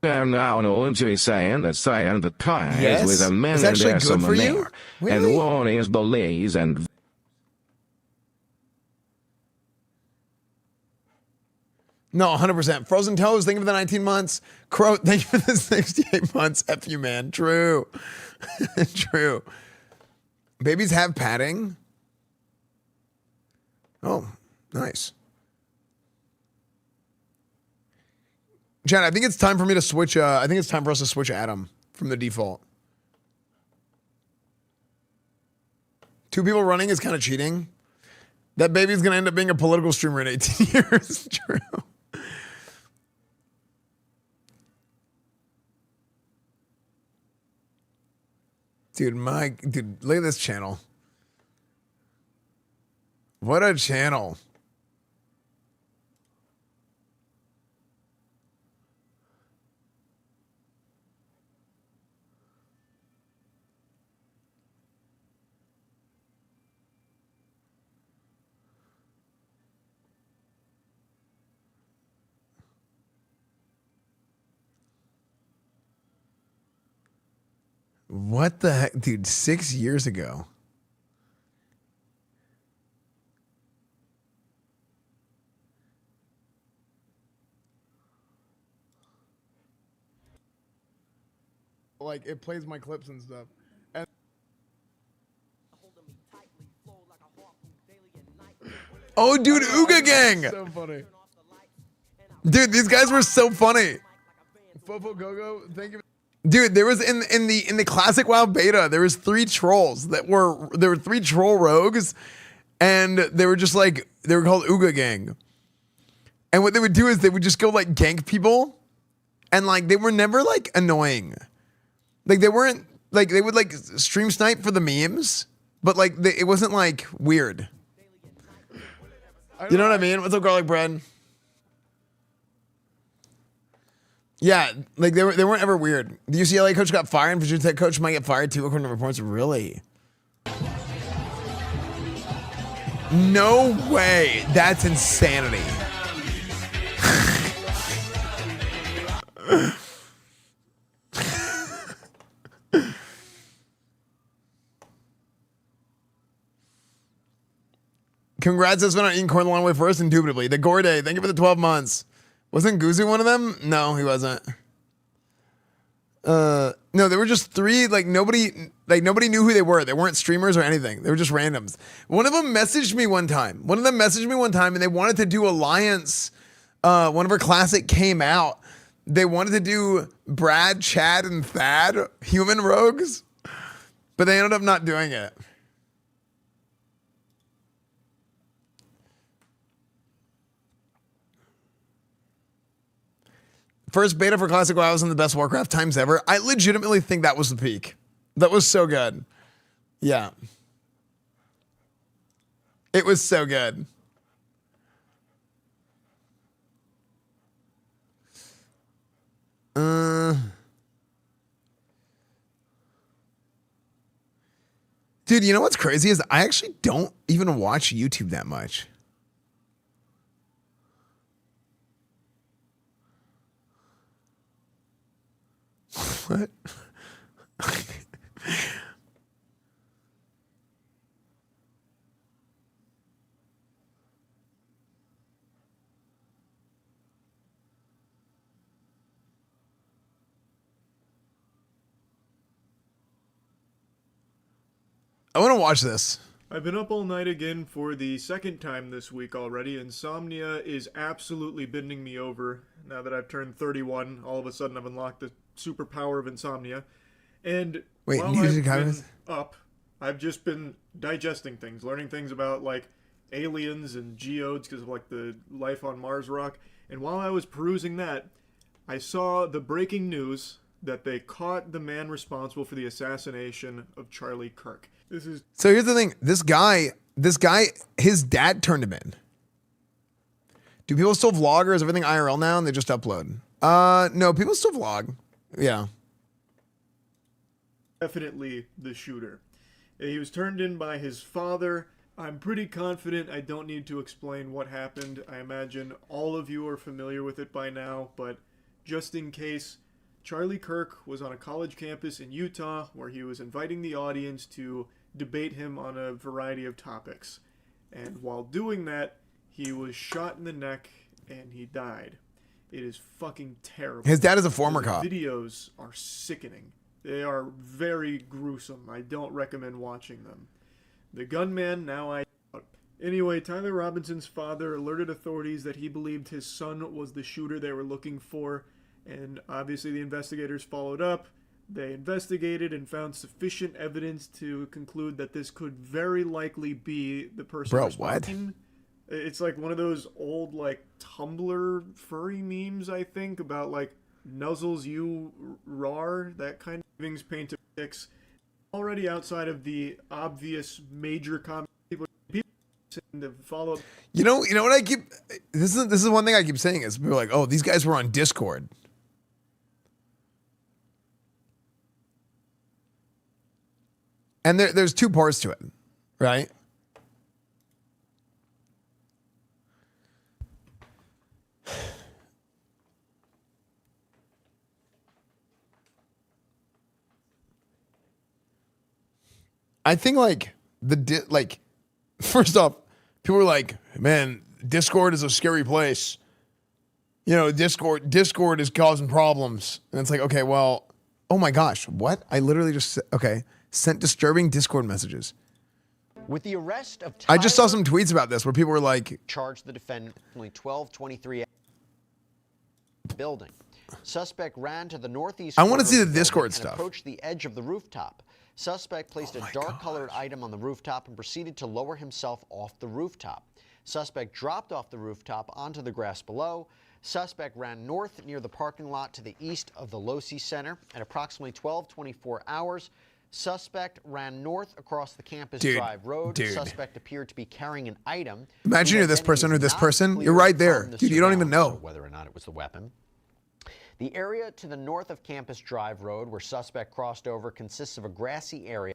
I'm now known to be saying that pie Yes? with a man It's and actually there's good some for you? there. Really? And one is Belize and No, 100%. Frozen Toes, thank you for the 19 months. Crow, thank you for the 68 months. F you, man. True. True. Babies have padding? Oh, nice. Chad, I think it's time for me to switch. I think it's time for us to switch Adam from the default. 2 people running is kind of cheating. That baby's going to end up being a political streamer in 18 years. True. Dude, look at this channel. What a channel. What the heck? Dude, 6 years ago. Like, it plays my clips and stuff. And oh, dude, Ooga Gang! So funny. Dude, these guys were so funny. Fofo Gogo, thank you. Dude, there was in the classic WoW beta, there was 3 trolls there were 3 troll rogues, and they were just like, they were called Ooga Gang. And what they would do is they would just go like gank people, and like they were never like annoying. Like they weren't like, they would like stream snipe for the memes, but like it wasn't like weird. You know what I mean? What's up, garlic bread? Yeah, like they weren't ever weird. The UCLA coach got fired, and Virginia Tech coach might get fired too, according to reports. Really? No way. That's insanity. Congrats, Esfand, on eating corn the long way first, indubitably. The Gore Day, thank you for the 12 months. Wasn't Guzu one of them? No, he wasn't. No, there were just 3, like nobody knew who they were. They weren't streamers or anything. They were just randoms. One of them messaged me one time. And they wanted to do Alliance. One of her classic came out. They wanted to do Brad, Chad, and Thad, human rogues, but they ended up not doing it. First beta for Classic WoW was in the best Warcraft times ever. I legitimately think that was the peak. That was so good. Yeah. It was so good. Dude, you know what's crazy is I actually don't even watch YouTube that much. What? I want to watch this. I've been up all night again for the second time this week already. Insomnia is absolutely bending me over. Now that I've turned 31, all of a sudden I've unlocked the superpower of insomnia. And wait, while I've been up, I've just been digesting things, learning things about like aliens and geodes because of like the life on Mars rock. And while I was perusing that, I saw the breaking news that they caught the man responsible for the assassination of Charlie Kirk. So here's the thing. This guy, his dad turned him in. Do people still vlog, or is everything IRL now and they just upload? No, people still vlog. Yeah. Definitely the shooter. He was turned in by his father. I'm pretty confident I don't need to explain what happened. I imagine all of you are familiar with it by now, but just in case, Charlie Kirk was on a college campus in Utah where he was inviting the audience to debate him on a variety of topics. And while doing that, he was shot in the neck and he died. It is fucking terrible. His dad is a former cop. The videos are sickening. They are very gruesome. I don't recommend watching them. The gunman, Anyway, Tyler Robinson's father alerted authorities that he believed his son was the shooter they were looking for, and obviously the investigators followed up. They investigated and found sufficient evidence to conclude that this could very likely be the person responding. It's like one of those old like Tumblr furry memes, I think, about like nuzzles you rar, that kind of things painted pics. Already outside of the obvious major comments, people to follow up. You know what I keep. This is one thing I keep saying is people are like, oh, these guys were on Discord. And there's two parts to it, right? I think first off, people were like, man, Discord is a scary place. You know, Discord is causing problems. And it's like, okay, well, oh my gosh, what? I literally just sent disturbing Discord messages. With the arrest of I just saw some tweets about this where people were like, charged the defendant only 1223 building. Suspect ran to the northeast. I want to see the Discord stuff. Approached the edge of the rooftop. Suspect placed a dark-colored item on the rooftop and proceeded to lower himself off the rooftop. Suspect dropped off the rooftop onto the grass below. Suspect ran north near the parking lot to the east of the Losi Center. At approximately 12:24 hours, suspect ran north across the Campus Drive Road. Suspect appeared to be carrying an item. Imagine you're this person or this person. You're right there. Dude, you don't even know whether or not it was the weapon. The area to the north of Campus Drive Road where suspect crossed over consists of a grassy area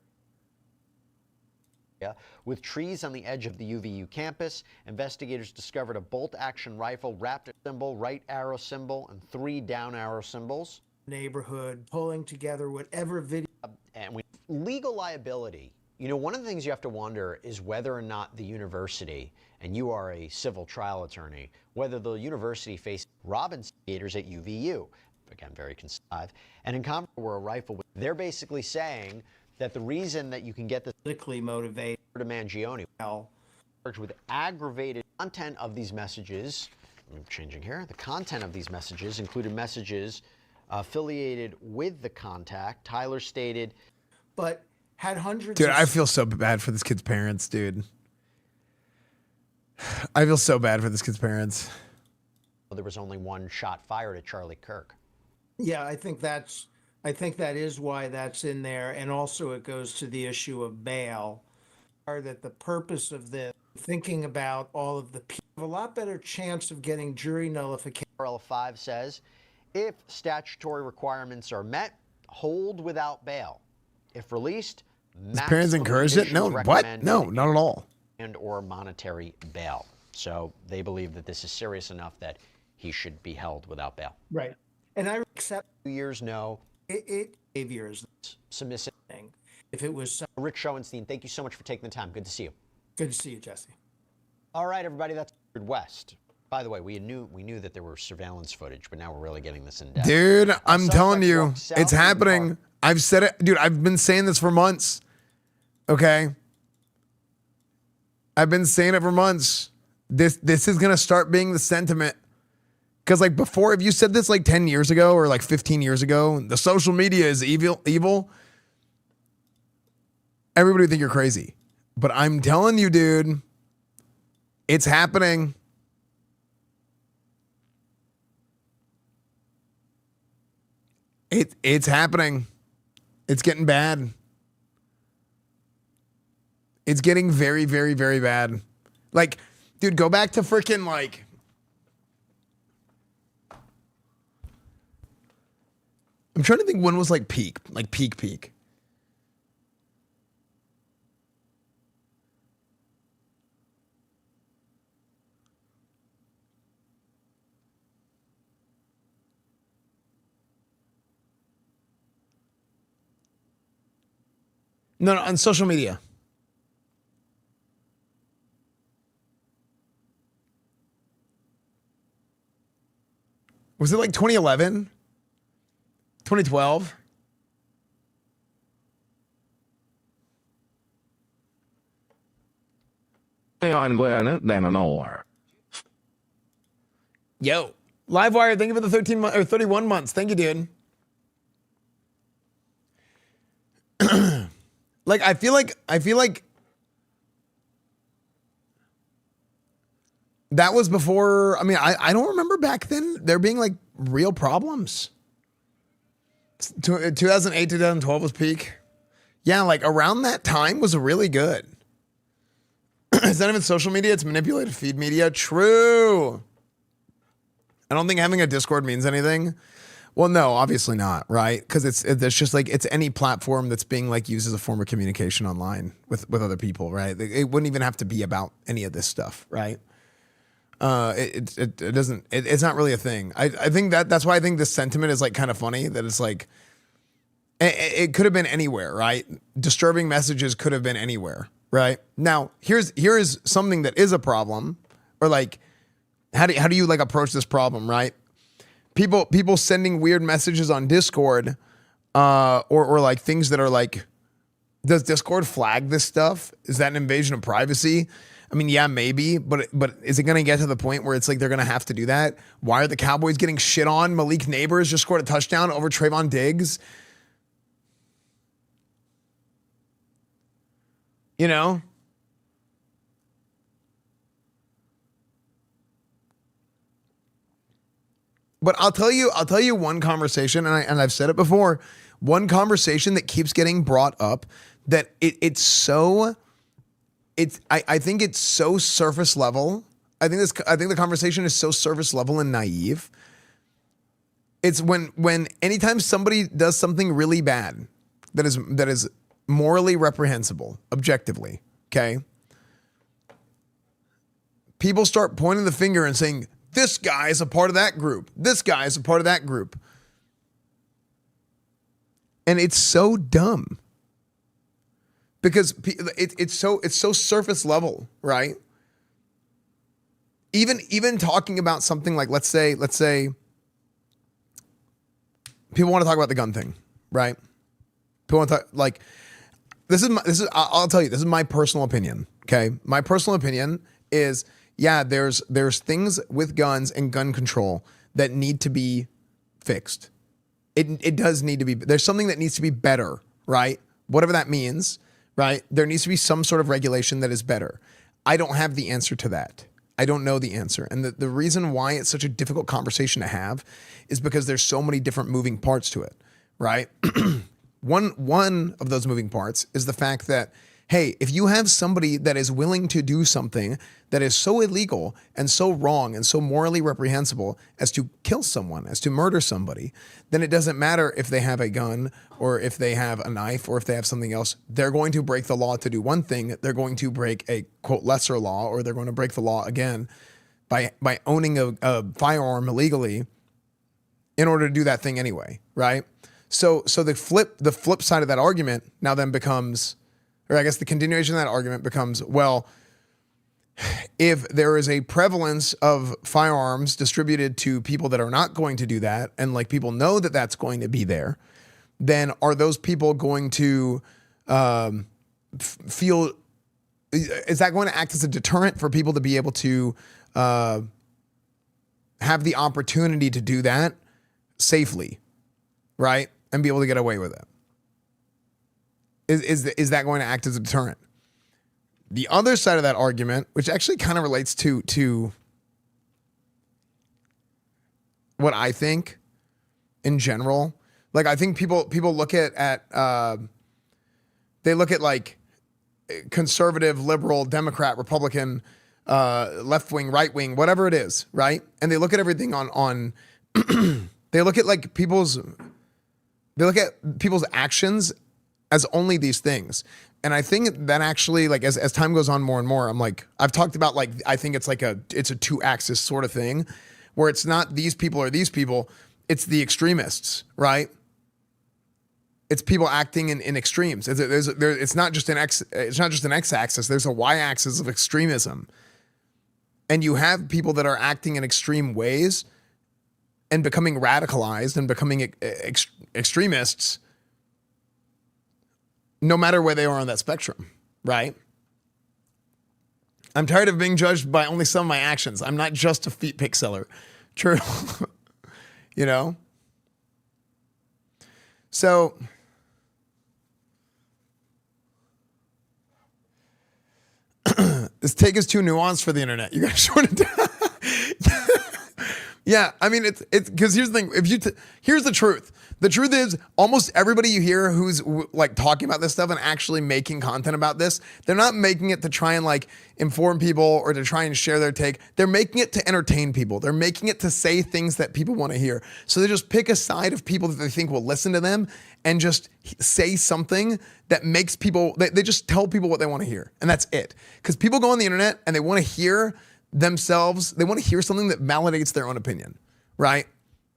with trees on the edge of the UVU campus. Investigators discovered a bolt-action rifle wrapped symbol, right arrow symbol, and 3 down arrow symbols. Neighborhood, pulling together whatever video. And legal liability. You know, one of the things you have to wonder is whether or not the university, and you are a civil trial attorney, whether the university faced Robinson gators at UVU, again, very conservative, and in Congress where a rifle, they're basically saying that the reason that you can get this politically motivated to Mangione charged with aggravated content of these messages. I'm changing here. The content of these messages included messages affiliated with the contact. Tyler stated, but had hundreds. Dude, I feel so bad for this kid's parents, dude. I feel so bad for this kid's parents. There was only one shot fired at Charlie Kirk. Yeah, I think that is why that's in there, and also it goes to the issue of bail. are that the purpose of this, thinking about all of the people, have a lot better chance of getting jury nullification. Article 5 says, if statutory requirements are met, hold without bail. If released, His parents encouraged it? No, what? No, not at all. And or monetary bail. So they believe that this is serious enough that he should be held without bail. Right. And I accept 2 years, no. it behaviors Submissive. thing. If it was Rich Schoenstein, thank you so much for taking the time. Good to see you. good to see you, Jesse. All right, everybody, that's West. By the way, we knew that there were surveillance footage, but now we're really getting this in depth. Dude, I'm telling you, it's happening. I've said it, dude. I've been saying this for months. Okay. I've been saying it for months. This is gonna start being the sentiment. Because like before, if you said this like 10 years ago or like 15 years ago, the social media is evil. Everybody would think you're crazy. But I'm telling you, dude, it's happening. It's happening. It's getting bad. It's getting very, very, very bad. Like, dude, go back to freaking like. I'm trying to think when was like peak. No, on social media. Was it like 2011? 2012? Yo, Livewire, thank you for the 13 or 31 months. Thank you, dude. Like I feel like that was before. I mean, I don't remember back then there being like real problems. 2008, 2012 was peak. Yeah, like around that time was really good. It's not even social media, it's manipulated feed media. True. I don't think having a Discord means anything. Well, no, obviously not, right? Because it's just like it's any platform that's being like used as a form of communication online with other people, right? It wouldn't even have to be about any of this stuff, right? It doesn't. It's not really a thing. I think that's why I think this sentiment is like kind of funny. That it's like it could have been anywhere, right? Disturbing messages could have been anywhere, right? Now here is something that is a problem, or like how do you like approach this problem, right? People sending weird messages on Discord, or like things that are like, does Discord flag this stuff? Is that an invasion of privacy? I mean, yeah, maybe, but is it going to get to the point where it's like they're going to have to do that? Why are the Cowboys getting shit on? Malik Neighbors just scored a touchdown over Trayvon Diggs. You know? But I'll tell you one conversation, and I've said it before, one conversation that keeps getting brought up that I think it's so surface level. I think the conversation is so surface level and naive. It's when anytime somebody does something really bad that is morally reprehensible, objectively, okay? People start pointing the finger and saying, this guy is a part of that group. This guy is a part of that group. And it's so dumb. Because it's so surface level, right? Even talking about something like let's say people want to talk about the gun thing, right? People want to talk, like I'll tell you, this is my personal opinion, okay? My personal opinion is, yeah, there's things with guns and gun control that need to be fixed. It does need to be. There's something that needs to be better, right? Whatever that means, right? There needs to be some sort of regulation that is better. I don't have the answer to that. I don't know the answer. And the reason why it's such a difficult conversation to have is because there's so many different moving parts to it, right? One of those moving parts is the fact that hey, if you have somebody that is willing to do something that is so illegal and so wrong and so morally reprehensible as to kill someone, as to murder somebody, then it doesn't matter if they have a gun or if they have a knife or if they have something else. They're going to break the law to do one thing. They're going to break a, quote, lesser law, or they're going to break the law again by owning a firearm illegally in order to do that thing anyway, right? So the flip side of that argument now then becomes, or I guess the continuation of that argument becomes, well, if there is a prevalence of firearms distributed to people that are not going to do that, and like people know that that's going to be there, then are those people going to feel, is that going to act as a deterrent for people to be able to have the opportunity to do that safely, right? And be able to get away with it? Is that going to act as a deterrent? The other side of that argument, which actually kind of relates to what I think in general, like I think people look at they look at like conservative, liberal, Democrat, Republican, left wing, right wing, whatever it is, right? And they look at everything on they look at people's actions as only these things. And I think that actually, like, as time goes on more and more, I'm like, I've talked about, like, I think it's a two-axis sort of thing where it's not these people or these people, it's the extremists, right? It's people acting in extremes. It's not just an x-axis, there's a y-axis of extremism. And you have people that are acting in extreme ways and becoming radicalized and becoming extremists no matter where they are on that spectrum, right? I'm tired of being judged by only some of my actions. I'm not just a feet pick seller. True. You know? So this take is too nuanced for the internet. You guys short it down. Yeah, I mean, it's because here's the thing. Here's the truth. The truth is, almost everybody you hear who's like talking about this stuff and actually making content about this, they're not making it to try and like inform people or to try and share their take. They're making it to entertain people. They're making it to say things that people want to hear. So they just pick a side of people that they think will listen to them and just say something that makes people, they just tell people what they want to hear. And that's it. Because people go on the internet and they want to hear themselves, they want to hear something that validates their own opinion, right?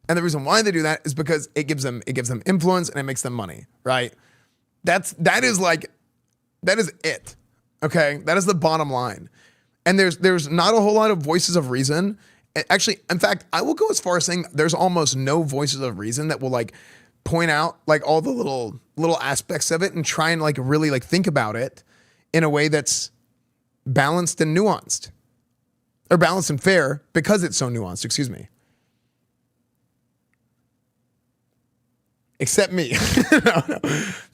And the reason why they do that is because it gives them influence and it makes them money, right? That is it. Okay? That is the bottom line. And there's not a whole lot of voices of reason. Actually, in fact, I will go as far as saying there's almost no voices of reason that will like point out like all the little aspects of it and try and like really like think about it in a way that's balanced and nuanced. Or balanced and fair because it's so nuanced, excuse me. Except me.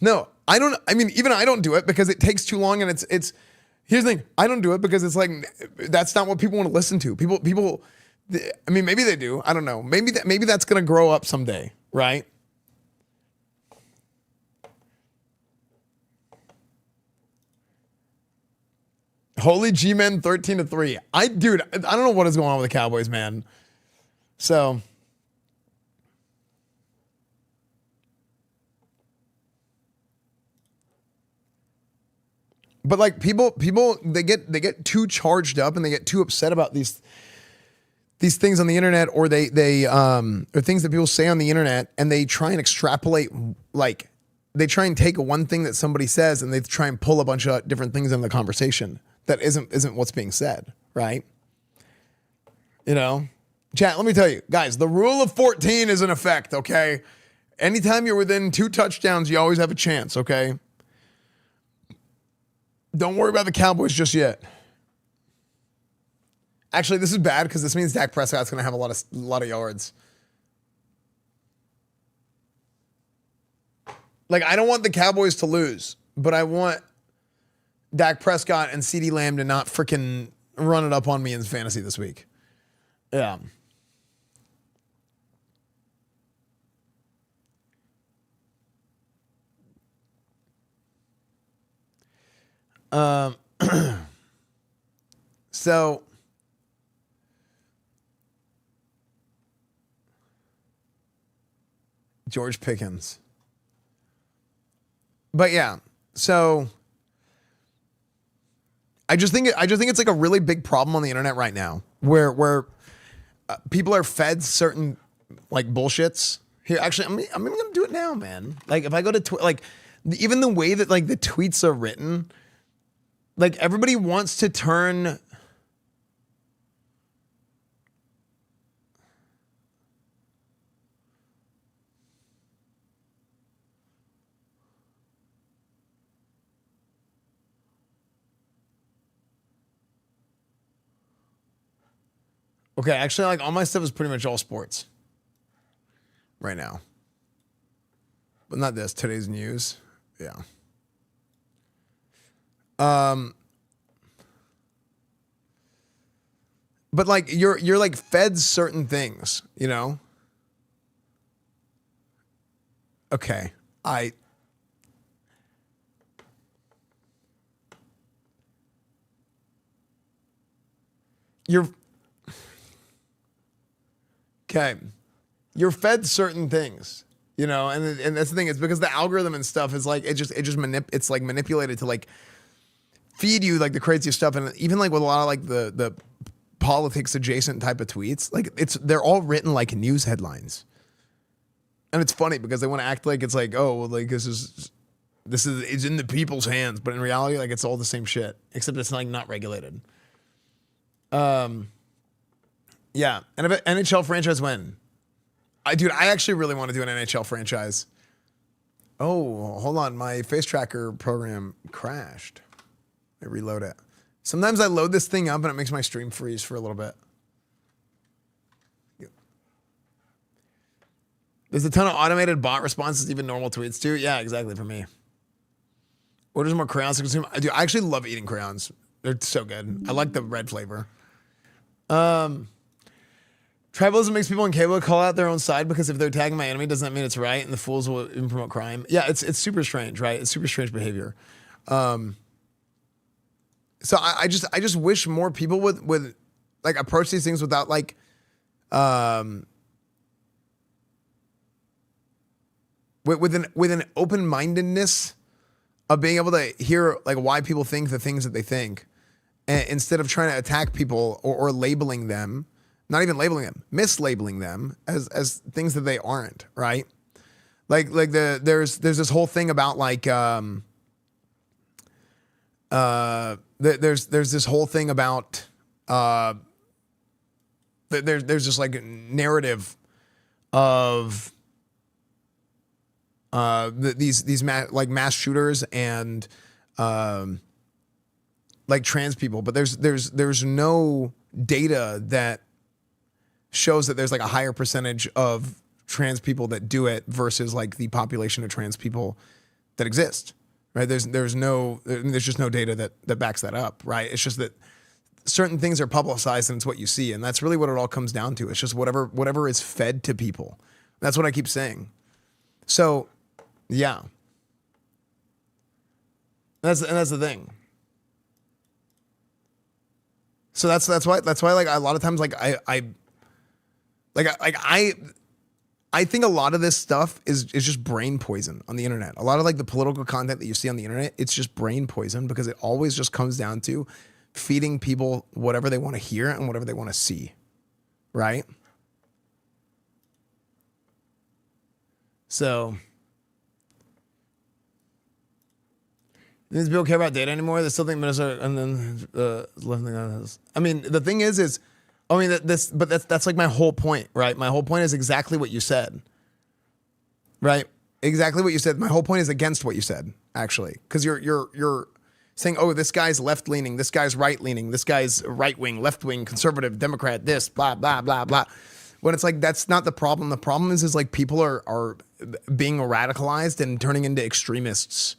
No, I don't, I mean, even I don't do it because it takes too long and it's, here's the thing, I don't do it because it's like, that's not what people want to listen to. People, I mean, maybe they do, I don't know. Maybe that's going to grow up someday, right? Holy G-Men 13-3. Dude, I don't know what is going on with the Cowboys, man. So. But like people, they get too charged up and they get too upset about these things on the internet, or they or things that people say on the internet, and they try and extrapolate, like they try and take one thing that somebody says and they try and pull a bunch of different things in the conversation that isn't what's being said, right? You know? Chat, let me tell you, guys, the rule of 14 is in effect, okay? Anytime you're within 2 touchdowns, you always have a chance, okay? Don't worry about the Cowboys just yet. Actually, this is bad because this means Dak Prescott's going to have a lot of yards. Like, I don't want the Cowboys to lose, but I want Dak Prescott and CeeDee Lamb to not freaking run it up on me in fantasy this week. Yeah. So George Pickens. But yeah, so I just think it's like a really big problem on the internet right now, where people are fed certain like bullshits. Here, actually, I'm even gonna do it now, man. Like if I go to like even the way that like the tweets are written, like everybody wants to turn. Okay, actually, like all my stuff is pretty much all sports right now. But not this, today's news. Yeah. But like you're like fed certain things, you know? Okay. You're okay. You're fed certain things, you know, and that's the thing. It's because the algorithm and stuff is like it's like manipulated to like feed you like the craziest stuff, and even like with a lot of like the politics adjacent type of tweets, like they're all written like news headlines, and it's funny because they want to act like it's like, oh well, like this is it's in the people's hands, but in reality, like it's all the same shit except it's like not regulated. Yeah, and if an NHL franchise win, I actually really want to do an NHL franchise. Oh, hold on, my face tracker program crashed. I reload it. Sometimes I load this thing up and it makes my stream freeze for a little bit. There's a ton of automated bot responses, even normal tweets too. Yeah, exactly for me. Orders more crayons to consume. I actually love eating crayons. They're so good. I like the red flavor. Tribalism makes people incapable to call out their own side because if they're tagging my enemy, doesn't that mean it's right? And the fools will even promote crime. Yeah, it's super strange, right? It's super strange behavior. So I just wish more people would like approach these things without like with an open-mindedness of being able to hear like why people think the things that they think, and instead of trying to attack people or labeling them. Not even labeling them, mislabeling them as things that they aren't, right? Like there's this whole thing about like there's this whole thing about there's just like narrative of these mass shooters and like trans people, but there's no data that shows that there's like a higher percentage of trans people that do it versus like the population of trans people that exist, right? There's just no data that backs that up, right? It's just that certain things are publicized and it's what you see, and that's really what it all comes down to. It's just whatever is fed to people. That's what I keep saying. So, yeah, that's the thing. So that's why like a lot of times like I think a lot of this stuff is just brain poison on the internet. A lot of like the political content that you see on the internet, it's just brain poison because it always just comes down to feeding people whatever they want to hear and whatever they want to see, right? So, these people care about data anymore. They still think Minnesota, and then left thing on this. I mean, the thing is. I mean, that's like my whole point, right? My whole point is exactly what you said, right? Exactly what you said. My whole point is against what you said, actually, because you're saying, oh, this guy's left leaning, this guy's right leaning, this guy's right wing, left wing, conservative, Democrat, this, blah blah blah blah. When it's like that's not the problem. The problem is like people are being radicalized and turning into extremists.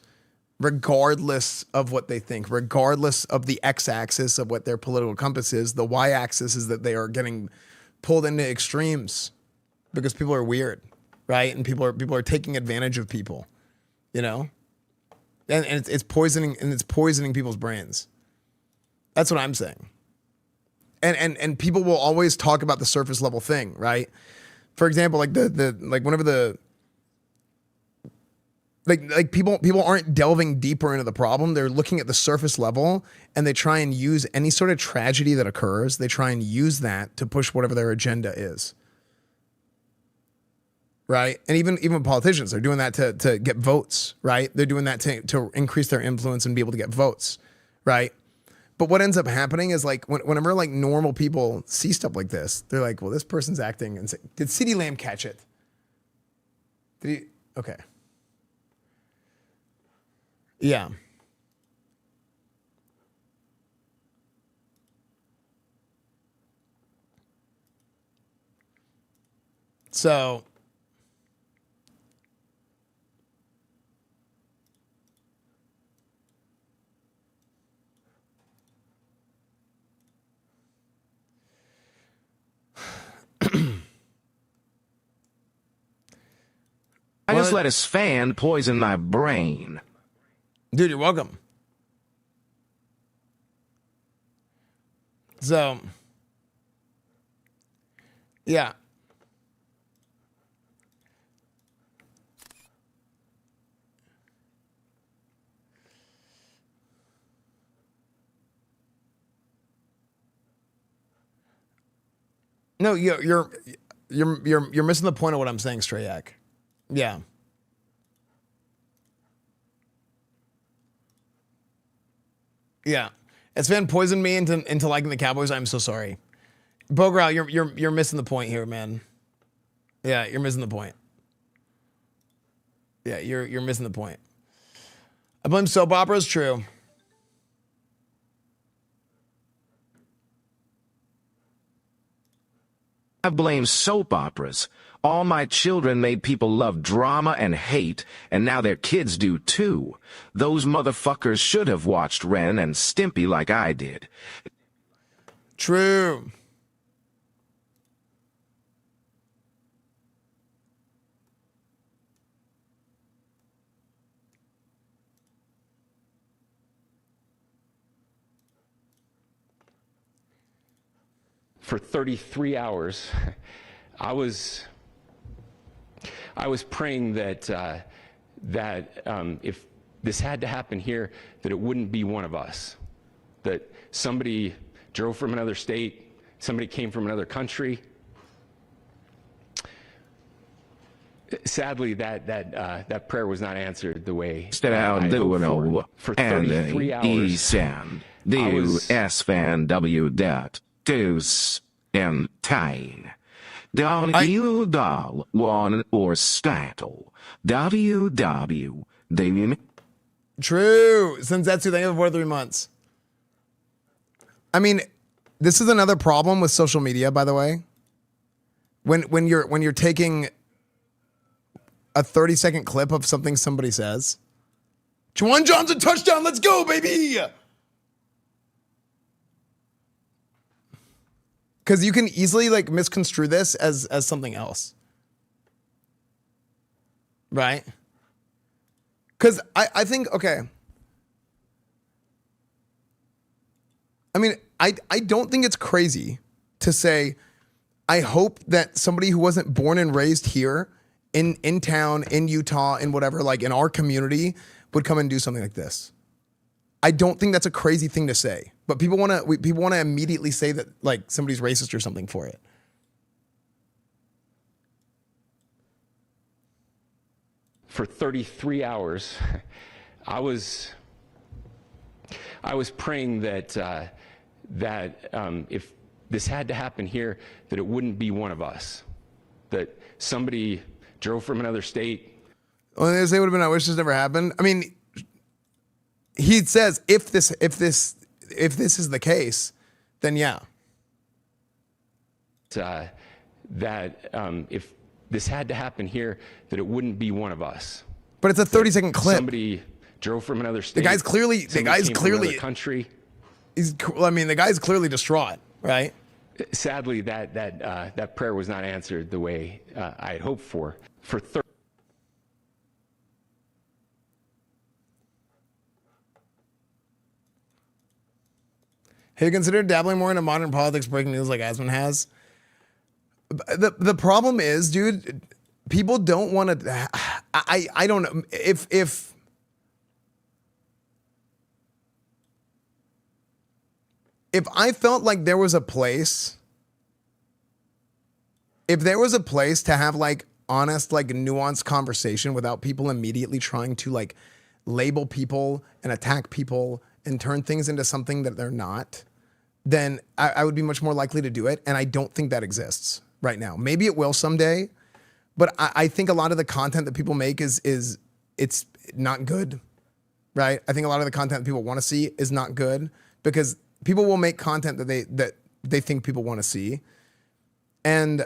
Regardless of what they think, regardless of the x-axis of what their political compass is, the y-axis is that they are getting pulled into extremes because people are weird, right? And people are taking advantage of people, you know? and it's poisoning people's brains. That's what I'm saying. And people will always talk about the surface level thing, right? For example, like whenever the like people aren't delving deeper into the problem. They're looking at the surface level and they try and use any sort of tragedy that occurs. They try and use that to push whatever their agenda is. Right? And even politicians, they're doing that to get votes, right? They're doing that to increase their influence and be able to get votes, right? But what ends up happening is like whenever like normal people see stuff like this, they're like, well, this person's acting and did CD Lamb catch it? Did he? Okay. Yeah. So I just let Esfand poison my brain. Dude, you're welcome. So, yeah. No, you're missing the point of what I'm saying, Strayak. Yeah. Yeah. Esfand poisoned me into liking the Cowboys. I'm so sorry. Bogrel, you're missing the point here, man. Yeah, you're missing the point. Yeah, you're missing the point. I blame soap operas, true. I blame soap operas. All my children made people love drama and hate, and now their kids do too. Those motherfuckers should have watched Ren and Stimpy like I did. True. For 33 hours, I was praying that if this had to happen here, that it wouldn't be one of us. That somebody drove from another state, somebody came from another country. Sadly, that prayer was not answered the way I hoped for. For 33 hours, True. Senzetsu, thank you for 3 months. I mean, this is another problem with social media, by the way. When you're taking a 30-second clip of something somebody says. Juwan Johnson touchdown, let's go, baby! Because you can easily like misconstrue this as something else. Right? Because I think, okay. I mean, I don't think it's crazy to say, I hope that somebody who wasn't born and raised here in town, in Utah, in whatever, like in our community, would come and do something like this. I don't think that's a crazy thing to say, but people want to immediately say that like somebody's racist or something for it. For 33 hours, I was praying that if this had to happen here, that it wouldn't be one of us. That somebody drove from another state. Well, they say would have been, I wish this never happened. I mean, he says if this is the case, then yeah. If this had to happen here, that it wouldn't be one of us. But it's a 30-second clip. Somebody drove from another state. The guy's clearly country. The guy's clearly distraught, right? Sadly, that prayer was not answered the way I had hoped for. Have you considered dabbling more into modern politics, breaking news like Esfand has? The problem is, dude, people don't want to. I don't know if I felt like there was a place, if there was a place to have like honest, like nuanced conversation without people immediately trying to like label people and attack people and turn things into something that they're not, then I would be much more likely to do it. And I don't think that exists right now. Maybe it will someday, but I think a lot of the content that people make is it's not good, right? I think a lot of the content that people want to see is not good because people will make content that they think people want to see. And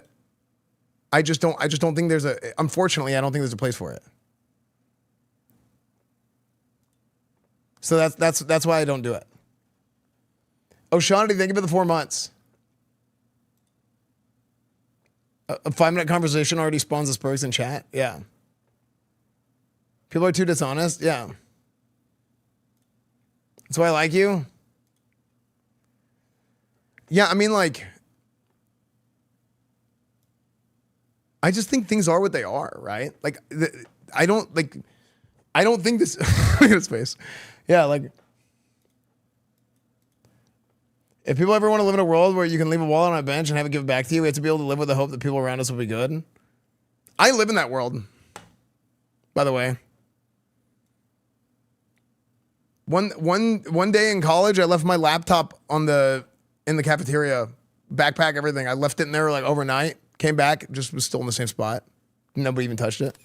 I just don't think unfortunately, I don't think there's a place for it. So that's why I don't do it. O'Shaughnessy, thank you for the 4 months. A 5-minute conversation already spawns the Spurs in chat. Yeah. People are too dishonest. Yeah. That's why I like you. Yeah, I mean, like, I just think things are what they are, right? Like, I don't think this. Look at his face. Yeah, like, if people ever want to live in a world where you can leave a wallet on a bench and have it give back to you, we have to be able to live with the hope that people around us will be good. I live in that world, by the way. One day in college, I left my laptop in the cafeteria, backpack, everything. I left it in there like overnight. Came back, just was still in the same spot. Nobody even touched it.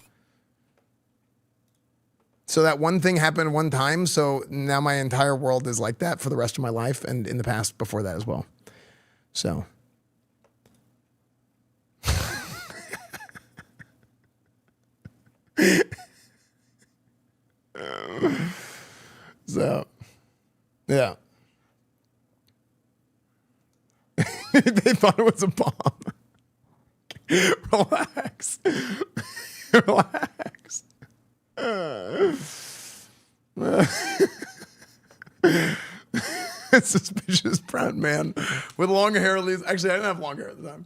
So that one thing happened one time, so now my entire world is like that for the rest of my life and in the past before that as well. So. So, yeah. They thought it was a bomb. Relax. Relax. Suspicious brown man with long hair. At least, actually, I didn't have long hair at the time.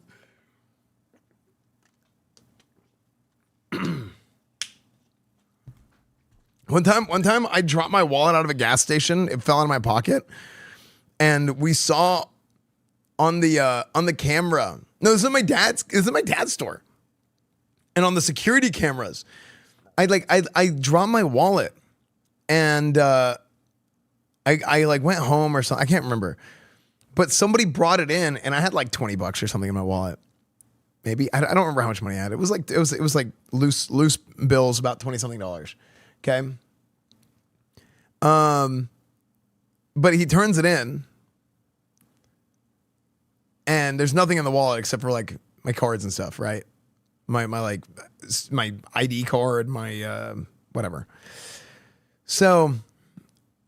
One time, I dropped my wallet out of a gas station. It fell out of my pocket, and we saw on the camera. No, this is my dad's. This is my dad's store, and on the security cameras, I dropped my wallet, and I like went home or something. I can't remember, but somebody brought it in, and I had like $20 or something in my wallet. Maybe I don't remember how much money I had. It was like loose bills, about $20-something. Okay. But he turns it in, and there's nothing in the wallet except for like my cards and stuff, right? My ID card, my whatever. So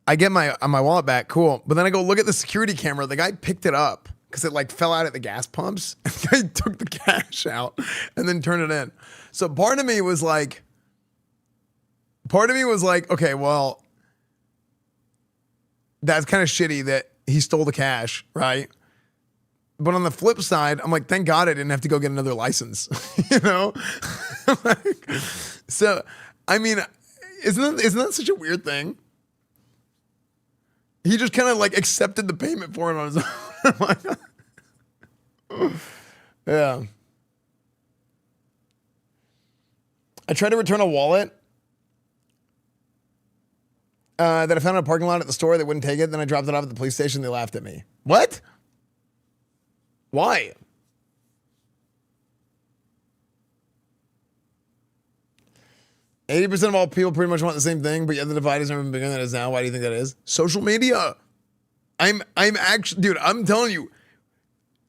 I get my wallet back, cool. But then I go look at the security camera. The guy picked it up because it like fell out at the gas pumps. The guy took the cash out and then turned it in. So part of me was like, okay, well, that's kind of shitty that he stole the cash, right? But on the flip side, I'm like, thank God I didn't have to go get another license, you know? So, I mean, isn't that such a weird thing? He just kind of like accepted the payment for it on his own. Yeah. I tried to return a wallet that I found in a parking lot at the store. They wouldn't take it. Then I dropped it off at the police station. They laughed at me. What? Why? %% of all people pretty much want the same thing, but yet the divide is never been bigger than it is now. Why do you think that is? Social media. I'm actually, dude, I'm telling you,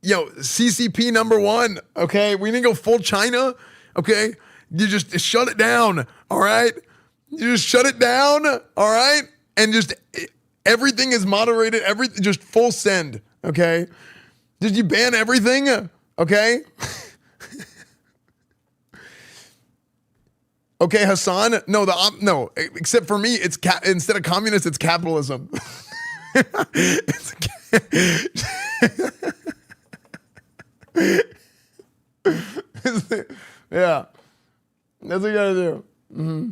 yo, CCP #1. Okay, we didn't go full China. Okay, you just shut it down. All right. You just shut it down, all right? And just everything is moderated, everything just full send, okay? Did you ban everything? Okay? Okay, Hassan? No, except for me, it's instead of communist, it's capitalism. Yeah. That's what you gotta do. Mm-hmm.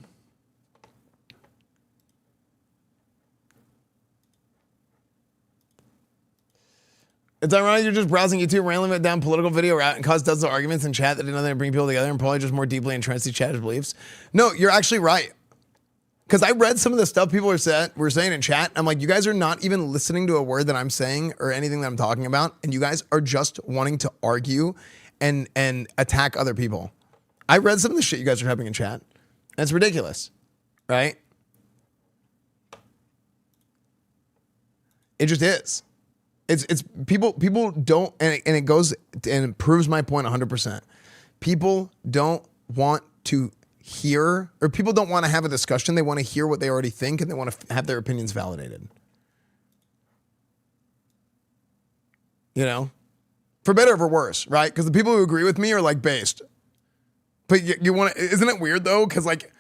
It's ironic you're just browsing YouTube, randomly went down political video route and caused dozens of arguments in chat that did nothing to bring people together and probably just more deeply entrenched each chatter's beliefs. No, you're actually right. Because I read some of the stuff people were saying in chat. I'm like, you guys are not even listening to a word that I'm saying or anything that I'm talking about. And you guys are just wanting to argue and attack other people. I read some of the shit you guys are typing in chat. And it's ridiculous. Right? It just is. It's people don't, and it goes and it proves my point 100%. People don't want to hear, or people don't want to have a discussion. They want to hear what they already think, and they want to have their opinions validated. You know, for better or for worse, right? Because the people who agree with me are like based. But you want to, isn't it weird though? Because like,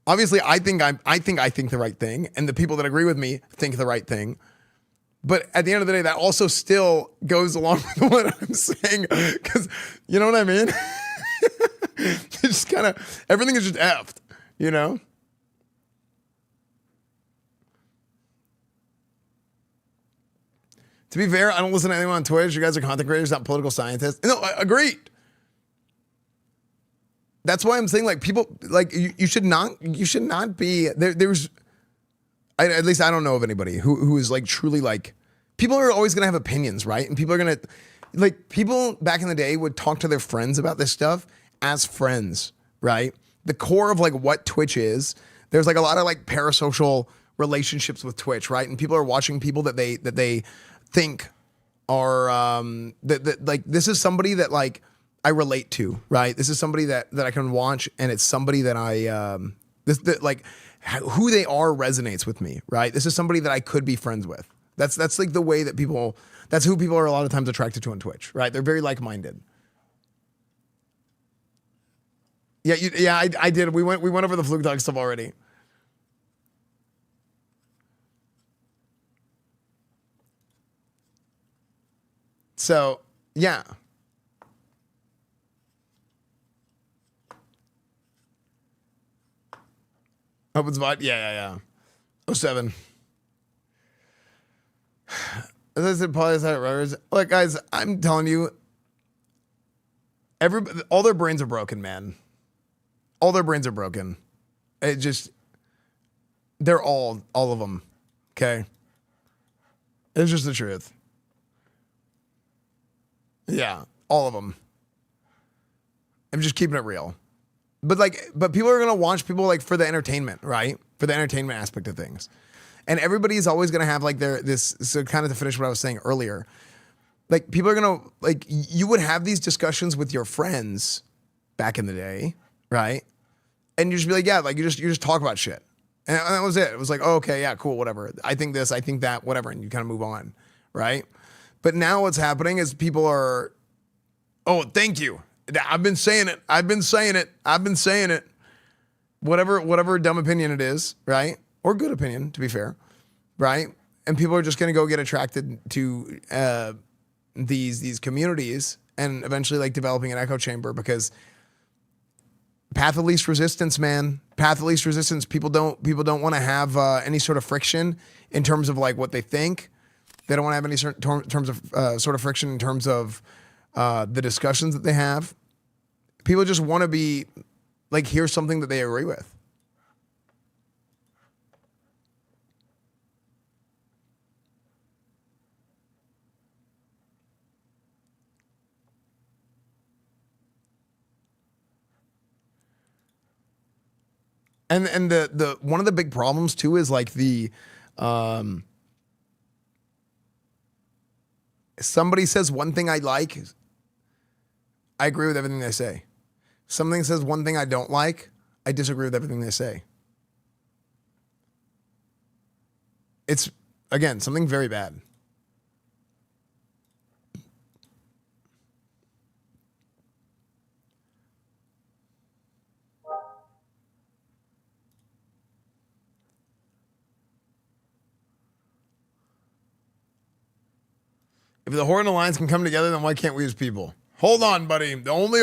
obviously, I think I think the right thing, and the people that agree with me think the right thing. But at the end of the day, that also still goes along with what I'm saying, because you know what I mean? It's just kind of, everything is just effed, you know? To be fair, I don't listen to anyone on Twitch. You guys are content creators, not political scientists. No, agreed. That's why I'm saying, like, people, like, you should not be, there's, at least I don't know of anybody who is like truly like, people are always going to have opinions, right? And people are going to, like, people back in the day would talk to their friends about this stuff as friends, right? The core of like what Twitch is, there's like a lot of like parasocial relationships with Twitch, right? And people are watching people that they think are, that like, this is somebody that like I relate to, right? This is somebody that I can watch, and it's somebody that like, who they are resonates with me, right? This is somebody that I could be friends with. That's like the way that people, that's who people are a lot of times attracted to on Twitch, right? They're very like-minded. Yeah, I did. We went over the Flugtag stuff already. So, yeah. Open spot? Yeah. 07. As I said, probably how it runs. Look, guys, I'm telling you, all their brains are broken, man. All their brains are broken. It just, they're all of them. Okay? It's just the truth. Yeah, all of them. I'm just keeping it real. But people are gonna watch people like for the entertainment, right? For the entertainment aspect of things. And everybody is always gonna have like so kind of to finish what I was saying earlier. Like, people are gonna, like, you would have these discussions with your friends back in the day, right? And you just be like, yeah, like you just talk about shit. And that was it. It was like, oh, okay, yeah, cool, whatever. I think this, I think that, whatever, and you kind of move on, right? But now what's happening is people are, oh, thank you. I've been saying it. Whatever dumb opinion it is, right? Or good opinion, to be fair, right? And people are just going to go get attracted to these communities and eventually like developing an echo chamber, because path of least resistance, man. Path of least resistance. People don't want to have any sort of friction in terms of like what they think. They don't want to have any certain terms of sort of friction in terms of the discussions that they have. People just want to be like, hear something that they agree with. And the one of the big problems too is like somebody says one thing I like, I agree with everything they say. Something says one thing I don't like, I disagree with everything they say. It's, again, something very bad. If the Horde and Alliance can come together, then why can't we as people? Hold on, buddy. The only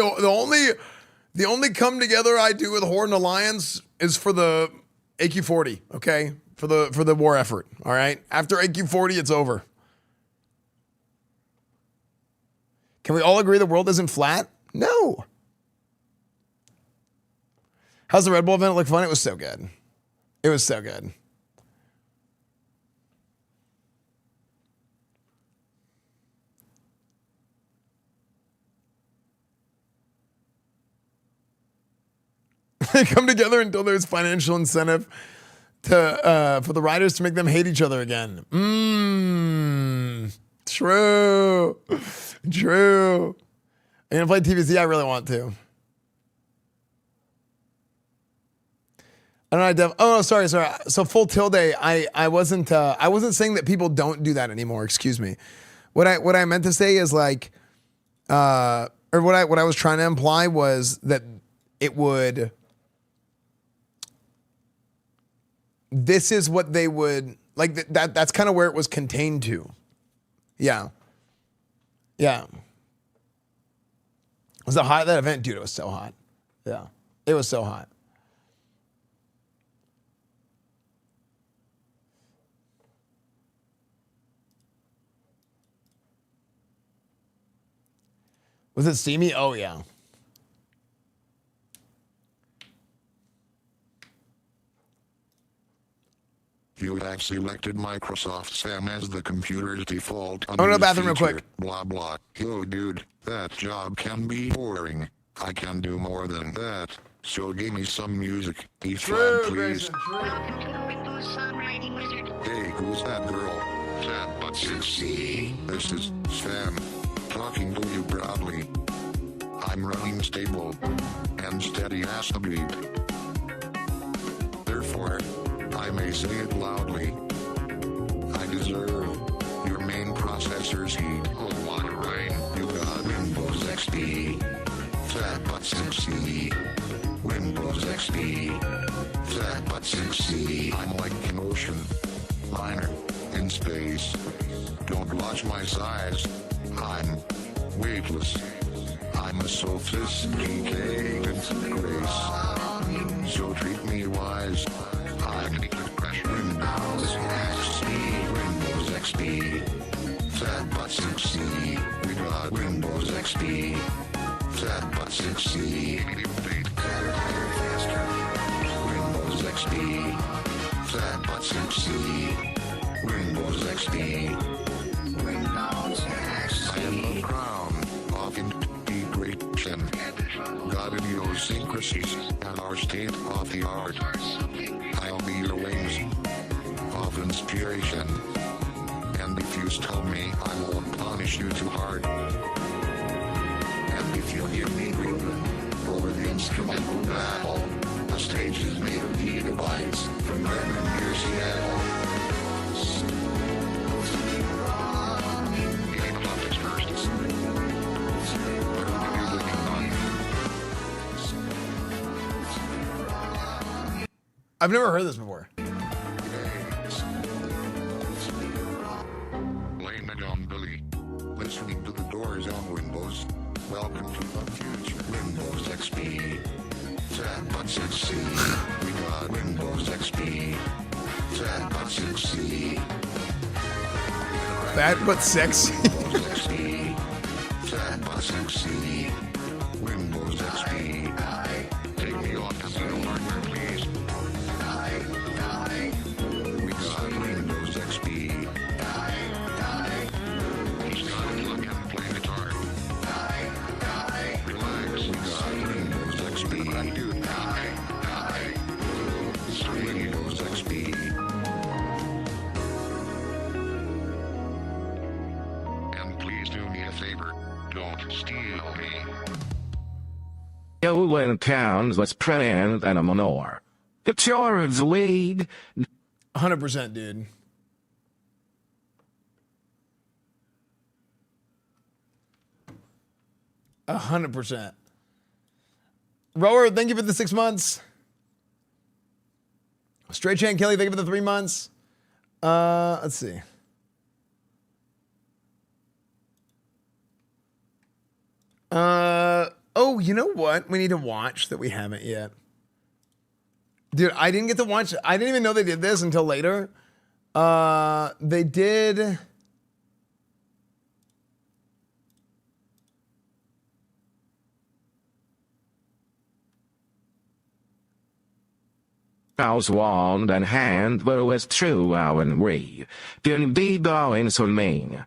come together I do with Horde and Alliance is for the AQ-40, okay? For the war effort, all right? After AQ-40, it's over. Can we all agree the world isn't flat? No. How's the Red Bull event look fun? It was so good. It was so good. They come together until there's financial incentive to for the riders to make them hate each other again. True. True. I'm gonna play TVZ. I really want to. I don't know. Oh, no, sorry. So full tilde. I wasn't saying that people don't do that anymore. Excuse me. What I meant to say is like, or what I was trying to imply was that it would. This is what they would like. That's kind of where it was contained to. Yeah. Yeah. Was it hot, that event? Dude, it was so hot. Yeah. It was so hot. Was it steamy? Oh, yeah. You have selected Microsoft Sam as the computer's default. I'm going to the bathroom real quick. Blah, blah. Yo, dude, that job can be boring. I can do more than that. So give me some music. Esfand, please. Hey, who's that girl? Fat but sexy. This is Sam. Talking to you proudly. I'm running stable and steady as a beat. Therefore, I may say it loudly. I deserve your main processor's heat. Oh, what a rain. You got Windows XP. Fat but sexy. Windows XP. Fat but sexy. I'm like an ocean liner in space. Don't watch my size. I'm weightless. I'm a sophisticated grace. So treat me wise. I'm Windows XP. Windows XP. Fat but sexy. We got Windows XP. Fat but sexy. Windows XP. Fat but sexy. Windows XP. Windows XP. I am the crown of integration. Got idiosyncrasies and our state of the art. I'll be your wings of inspiration. And if you stop me, I won't punish you too hard. And if you give me grooving over the instrumental battle, the stage is made of gigabytes from Redmond near Seattle. I've never heard this before. Blame it on Billy. Listening to the Doors on Windows. Welcome to the future. Windows XP. Fat but sexy. We got Windows XP. Fat but sexy. Fat but sexy. Windows XP. Fat but sexy. Windows XP. Take me off as your partner, please. We got Windows XP. He's got it, look and play guitar. Relax, we got Windows XP. I do. Windows XP. And please do me a favor. Don't steal me. Yo, when counts, let's pretend and a manor. It's yours, league. 100%, dude. A 100%. Rower, thank you for the 6 months. Straight Chain Kelly, thank you for the 3 months. Let's see. Oh, you know what? We need to watch that we haven't yet. Dude, I didn't get to watch. I didn't even know they did this until later. They did. Oswald and hand but was true and we didn't be going so mean.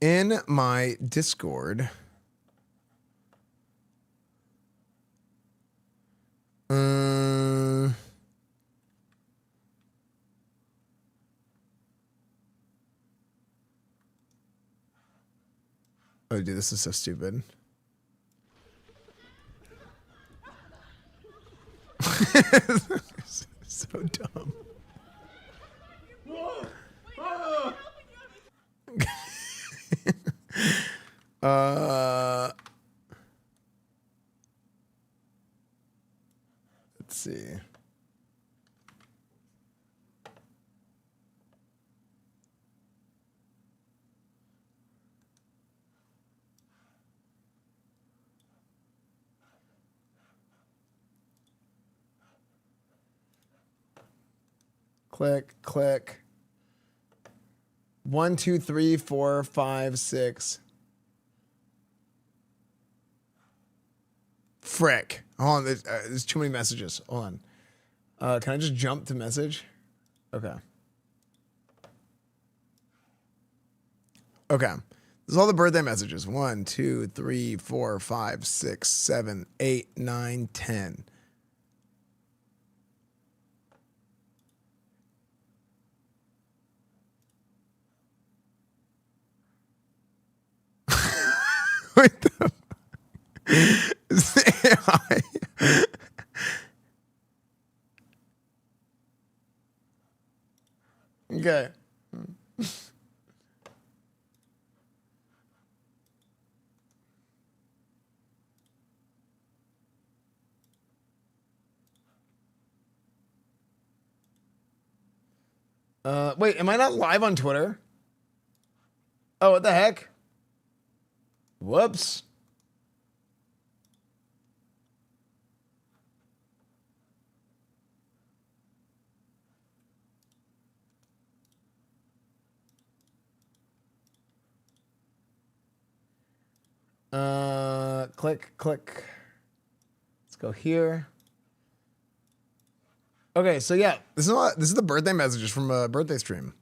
In my Discord. Oh, dude, this is so stupid. So dumb. Let's see. Click, click. 1, 2, 3, 4, 5, 6. Frick. Hold on, there's too many messages. Hold on. Can I just jump to message? Okay. Okay. This is all the birthday messages. 1, 2, 3, 4, 5, 6, 7, 8, 9, 10. What the AI? Okay. Wait, am I not live on Twitter? Oh, what the heck? Whoops. Click, click. Let's go here. Okay, so yeah, this is the birthday messages from a birthday stream.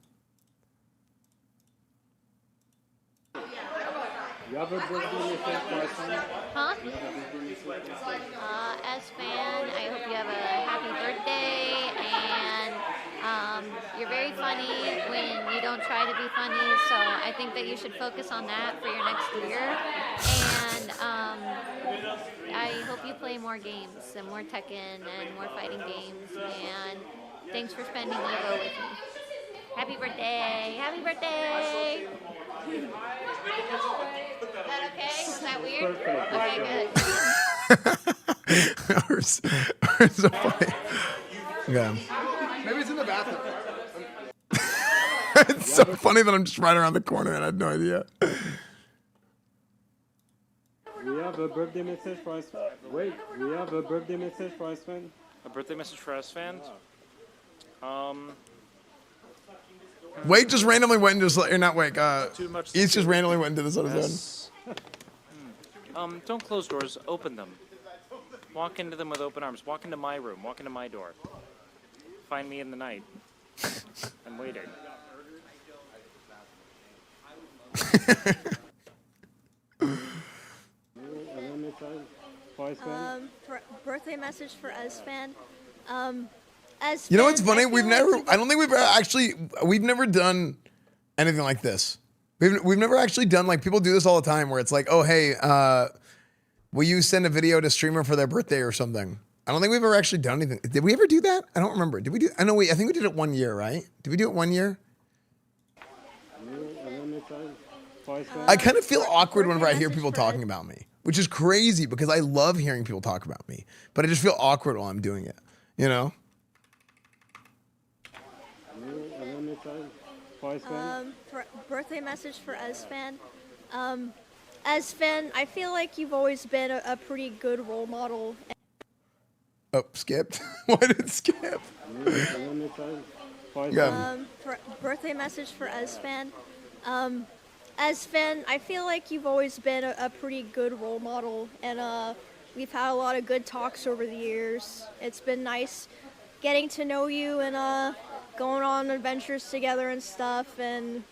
You have a birthday message for Esfand? Huh? Esfand, I hope you have a happy birthday, and you're very funny when you don't try to be funny, so I think that you should focus on that for your next year. And I hope you play more games and more Tekken and more fighting games, and thanks for spending Evo with me. Happy birthday! Happy birthday! Is that okay? Was that weird? Okay, good. Ours so funny. Yeah. Maybe it's in the bathroom. It's so funny that I'm just right around the corner and I had no idea. We have a birthday message for Esfand. Wait, we have a birthday message for Esfand. A birthday message for Esfand? Wake just randomly went into or not Wake. He's just randomly went into this on his own. Don't close doors. Open them. Walk into them with open arms. Walk into my room. Walk into my door. Find me in the night. I'm waiting. Birthday message for Esfand. You know what's funny? I don't think we've never done anything like this. We've never actually done, like, people do this all the time where it's like, oh, hey, will you send a video to streamer for their birthday or something? I don't think we've ever actually done anything. Did we ever do that? I don't remember. Did we do? I think we did it 1 year, right? Did we do it 1 year? I kind of feel awkward whenever I hear people talking about me, which is crazy because I love hearing people talk about me, but I just feel awkward while I'm doing it, you know? Birthday message for Esfand. Esfand, I feel like you've always been a pretty good role model. Oh, skipped. Why did it skip? Birthday message for Esfand. Esfand, I feel like you've always been a pretty good role model, and we've had a lot of good talks over the years. It's been nice getting to know you and going on adventures together and stuff, and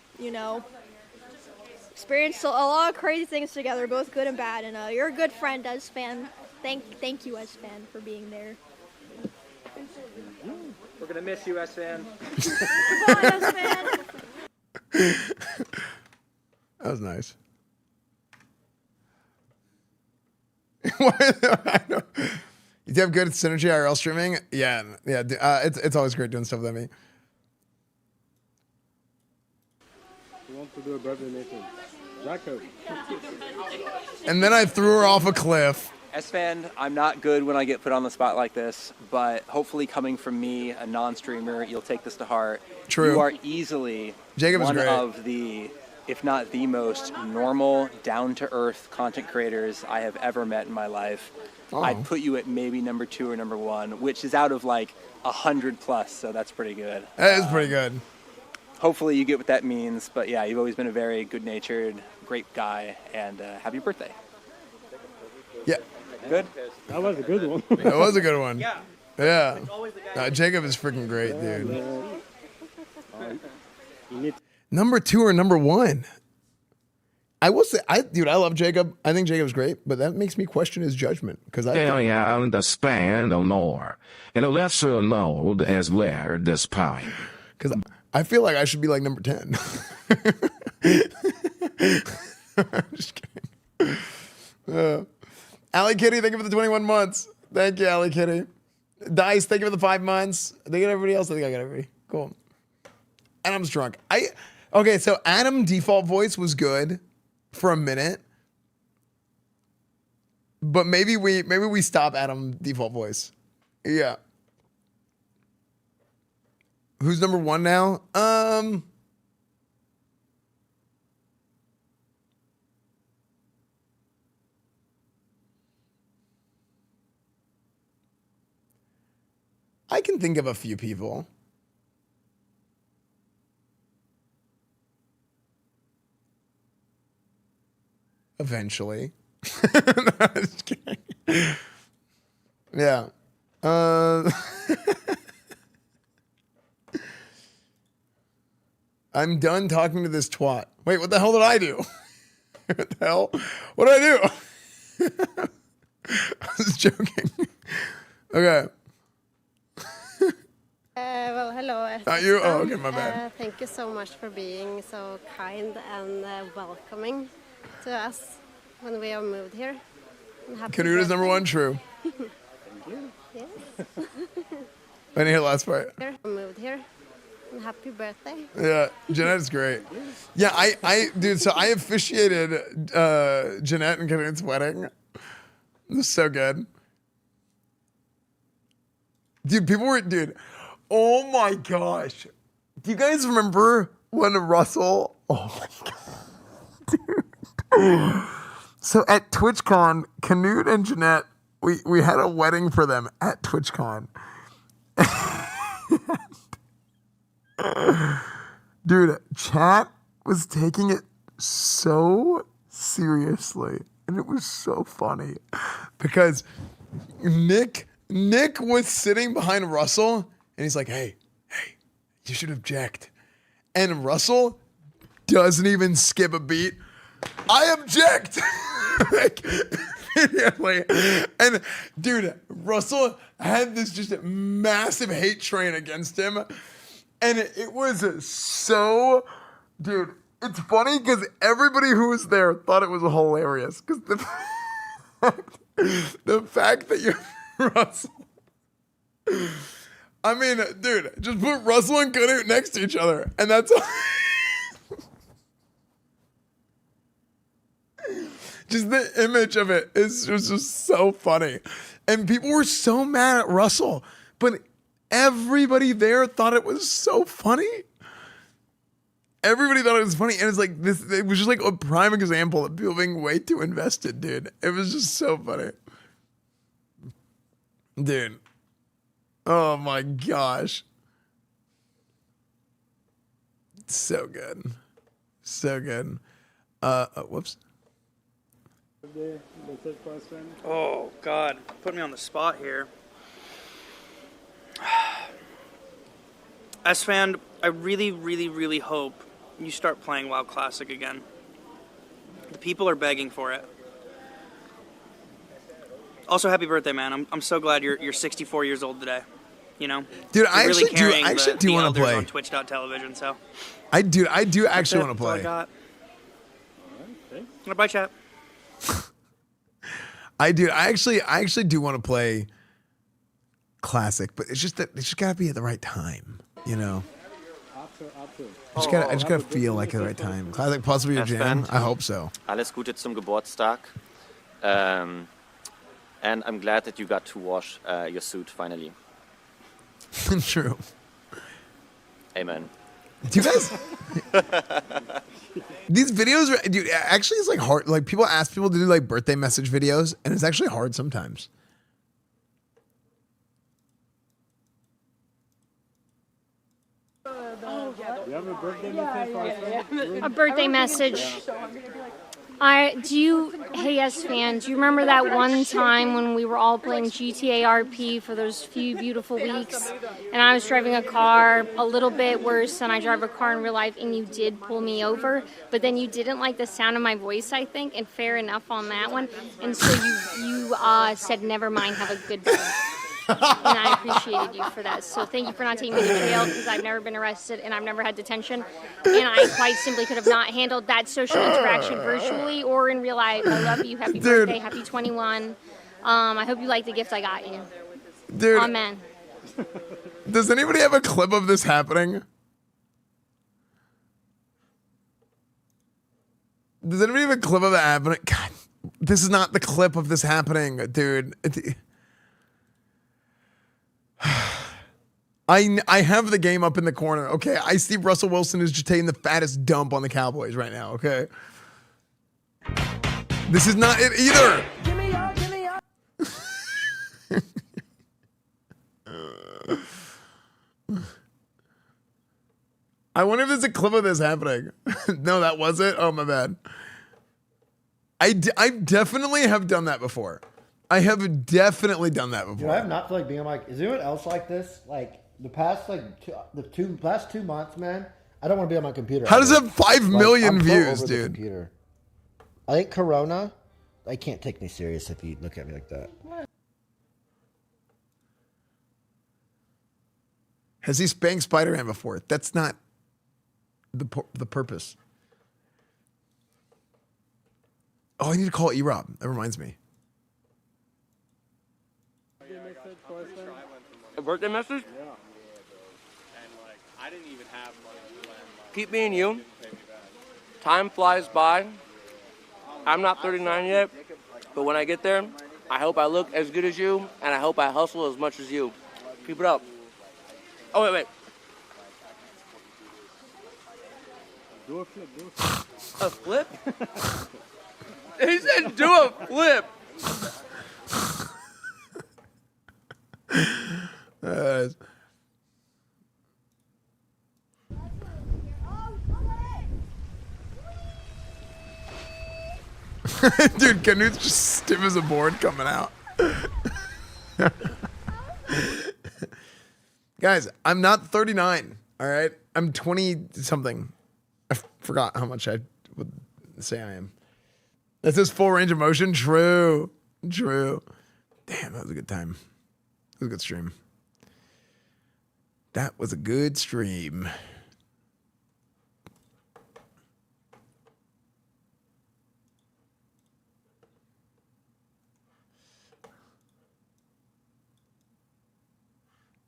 experienced a lot of crazy things together, both good and bad. And you're a good friend, Esfand. Thank you, Esfand, for being there. We're gonna miss you, Esfand. Goodbye, Esfand. That was nice. You have good synergy IRL streaming? Yeah. It's always great doing stuff with me. We want to do a birthday mission. Jacob. And then I threw her off a cliff. Esfand, I'm not good when I get put on the spot like this, but hopefully coming from me, a non-streamer, you'll take this to heart. True. You are easily Jacob is one great. of the, if not the most normal, down-to-earth content creators I have ever met in my life. Oh. I'd put you at maybe number 2 or number 1, which is out of like 100 plus, so that's pretty good. That is pretty good. Hopefully you get what that means, but yeah, you've always been a very good-natured, great guy, and happy birthday. Yeah. Good? That was a good one. That was a good one. Yeah. Yeah. Jacob is freaking great, dude. Number 2 or number 1? I will say, I love Jacob. I think Jacob's great, but that makes me question his judgment because I understand more, and a lesser known as where this pine. Because I feel like I should be like number 10. I'm just kidding. Allie Kitty, thank you for the 21 months. Thank you, Allie Kitty. Dice, thank you for the 5 months. They get everybody else. I think I got everybody. Cool. Adam's drunk. Okay, so Adam default voice was good for a minute, but maybe we stop Adam default voice. Yeah. Who's number 1 now? I can think of a few people. Eventually. No, just kidding. Yeah. I'm done talking to this twat. Wait, what the hell did I do? What the hell? What did I do? I was joking. Okay. Well, hello. You? Oh, okay, my bad. Thank you so much for being so kind and welcoming to us when we have moved here. Canuda's number 1, true. Thank you. Yes. I didn't hear the last part. Moved here. And happy birthday. Yeah, Jeanette's great. Yeah, dude, so I officiated Jeanette and Canuda's wedding. It was so good. Dude, oh my gosh. Do you guys remember when Russell, oh my God, dude. So at TwitchCon, Canute and Jeanette, we had a wedding for them at TwitchCon. Dude, chat was taking it so seriously. And it was so funny because Nick was sitting behind Russell and he's like, hey, you should object. And Russell doesn't even skip a beat. I object. Like, immediately. And dude, Russell had this just massive hate train against him. And it was so, dude, it's funny because everybody who was there thought it was hilarious. Because the fact that you're Russell. I mean, dude, just put Russell and Canute next to each other. And that's all. Just the image of it is just so funny. And people were so mad at Russell. But everybody there thought it was so funny. everybody thought it was funny, and it's like this. It was just like a prime example of people being way too invested, dude. It was just so funny, dude. Oh my gosh, so good, so good. Whoops. Oh God, put me on the spot here. Esfand, I really, really, really hope you start playing WoW Classic again. The people are begging for it. Also, happy birthday, man! I'm so glad you're 64 years old today. You know, dude, you're I really actually do want to play on Twitch.television. So, I do actually want to play. That's all I got. Bye, chat. I actually do want to play Classic, but it's just gotta be at the right time, you know. I just gotta feel like at the right time. Classic possibly your jam. I hope so. Alles Gute zum Geburtstag. And I'm glad that you got to wash your suit finally. True. Amen. Do you guys? These videos, dude, actually it's like hard. Like people ask people to do like birthday message videos, and it's actually hard sometimes. A birthday message. Hey Esfand, do you remember that one time when we were all playing GTA RP for those few beautiful weeks, and I was driving a car a little bit worse than I drive a car in real life, and you did pull me over, but then you didn't like the sound of my voice, I think, and fair enough on that one, and so you said never mind, have a good day. And I appreciated you for that. So thank you for not taking me to jail, because I've never been arrested and I've never had detention. And I quite simply could have not handled that social interaction virtually or in real life. I love you. Happy birthday. Happy 21. I hope you like the gift I got you. Dude. Amen. Does anybody have a clip of this happening? Does anybody have a clip of that happening? God, this is not the clip of this happening, dude. I have the game up in the corner, okay? I see Russell Wilson is just taking the fattest dump on the Cowboys right now, okay? This is not it either. Give me your. I wonder if there's a clip of this happening. No, that was it? Oh, my bad. I definitely have done that before. I have definitely done that before. Dude, I have not feel like being like, is anyone else like this? Like the past last 2 months, man. I don't want to be on my computer. How does it have 5 million views, dude? Computer. I think Corona. I can't take me serious if you look at me like that. Has he spanked Spider-Man before? That's not the purpose. Oh, I need to call E-Rob. That reminds me. A birthday message? Yeah. And like, I didn't even have money. Keep being you. Time flies by. I'm not 39 yet, but when I get there, I hope I look as good as you, and I hope I hustle as much as you. Keep it up. Oh, wait. Do a flip. A flip? He said do a flip. Dude, Canute's just stiff as a board coming out. Guys, I'm not 39, all right? I'm 20-something. I forgot how much I would say I am. That says full range of motion? True. Damn, that was a good time. It was a good stream. That was a good stream.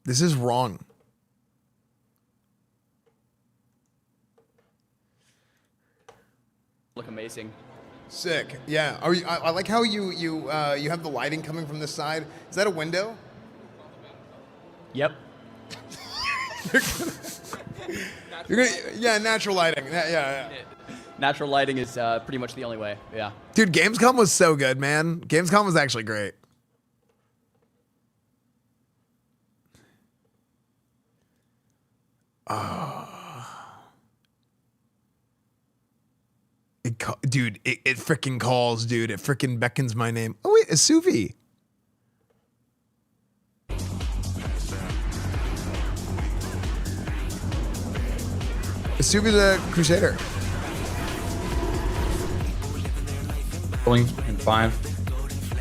This is wrong. Look amazing. Sick. Yeah. Are you? I like how you have the lighting coming from this side. Is that a window? Yep. You're gonna, yeah, natural lighting. Yeah. Natural lighting is pretty much the only way. Yeah. Dude, Gamescom was so good, man. Gamescom was actually great. Dude, it freaking calls, dude. It freaking beckons my name. Oh wait, it's Suvi. Suvi's a Crusader. Rolling in 5,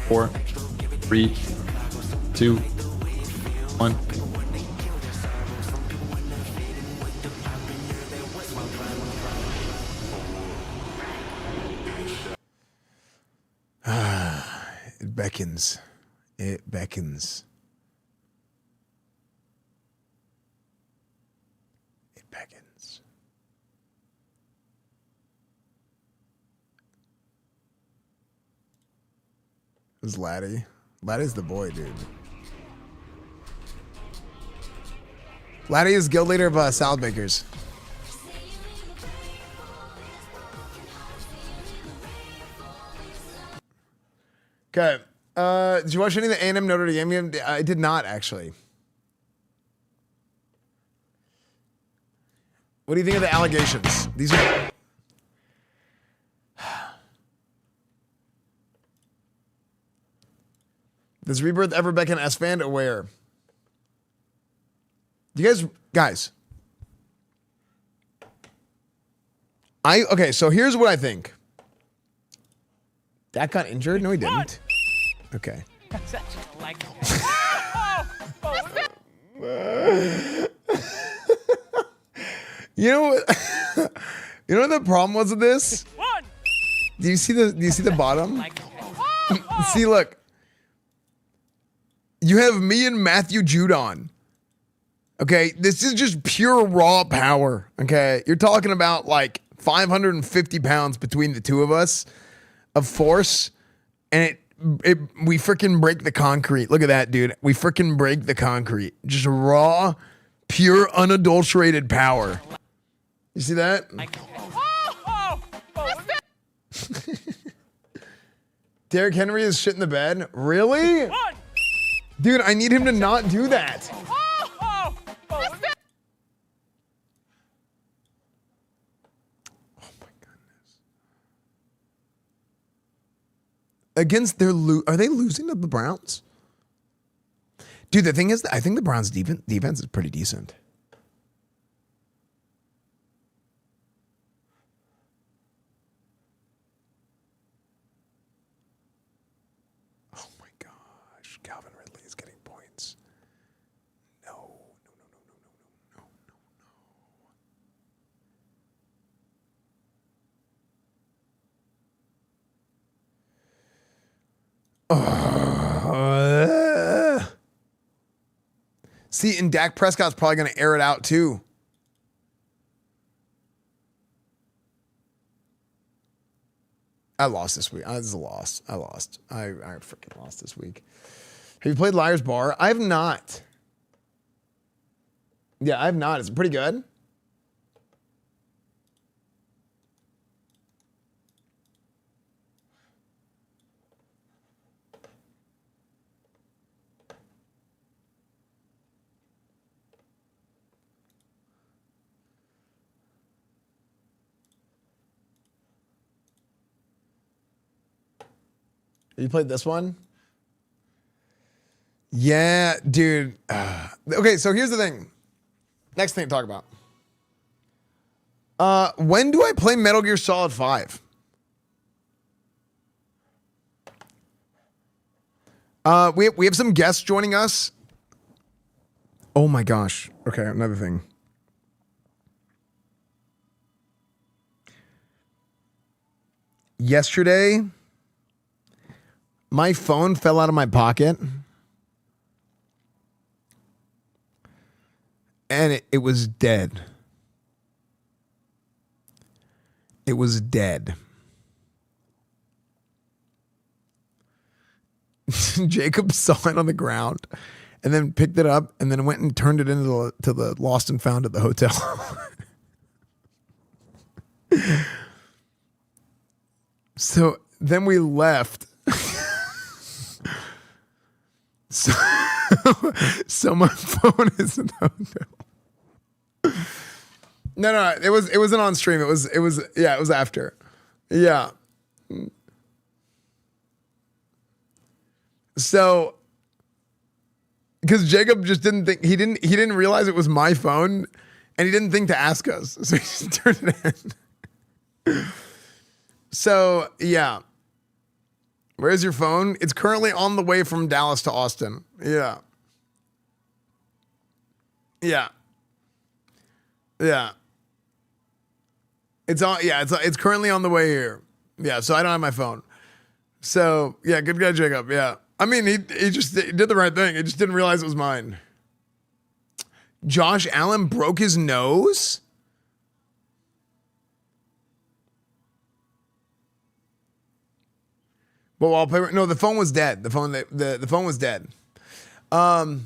4, 3, 2, 1. It beckons. It beckons. It beckons. Who's Laddie? Laddie's the boy, dude. Laddie is guild leader of salad bakers. Okay. Did you watch any of the A&M Notre Dame game? I did not, actually. What do you think of the allegations? These are... Does Rebirth ever beckon Esfand aware? You guys. Okay, so here's what I think. Dak got injured? No, he didn't. Okay. You know what? You know what the problem was with this? Do you see the bottom? See, look. You have me and Matthew Judon. Okay, this is just pure raw power. Okay, you're talking about like 550 pounds between the two of us of force, and we freaking break the concrete. Look at that, dude. We freaking break the concrete. Just raw, pure, unadulterated power. You see that? Derrick Henry is shit in the bed. Really? Dude, I need him to not do that. Against are they losing to the Browns? Dude, the thing is, I think the Browns' defense is pretty decent. Oh my gosh, Calvin Ridley is getting points. No. See, and Dak Prescott's probably going to air it out too. I lost this week. This is a loss. I lost. I freaking lost this week. Have you played Liar's Bar? I have not. Yeah, I have not. Is it pretty good? You played this one? Yeah, dude. Okay, so here's the thing. Next thing to talk about. When do I play Metal Gear Solid 5? We have some guests joining us. Oh my gosh. Okay, another thing. Yesterday, my phone fell out of my pocket. And it was dead. It was dead. Jacob saw it on the ground and then picked it up and then went and turned it into the lost and found at the hotel. So then we left. So my phone is in the hotel. No, it wasn't on stream. It was after. Yeah. So because Jacob just didn't think he didn't realize it was my phone, and he didn't think to ask us. So he just turned it in. So yeah. Where's your phone? It's currently on the way from Dallas to Austin. Yeah. Yeah. Yeah. It's currently on the way here. Yeah, so I don't have my phone. So, yeah, good guy, Jacob. Yeah. I mean, he did the right thing. He just didn't realize it was mine. Josh Allen broke his nose? Well, wallpaper. No, the phone was dead. The phone was dead. I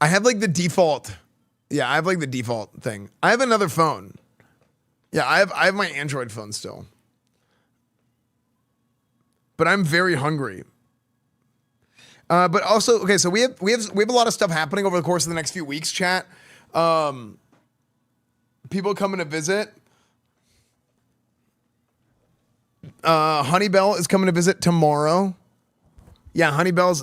have like the default. Yeah, I have like the default thing. I have another phone. Yeah, I have my Android phone still. But I'm very hungry. But also, okay, so we have a lot of stuff happening over the course of the next few weeks, chat. People coming to visit. Honeybell is coming to visit tomorrow. Yeah, Honeybell's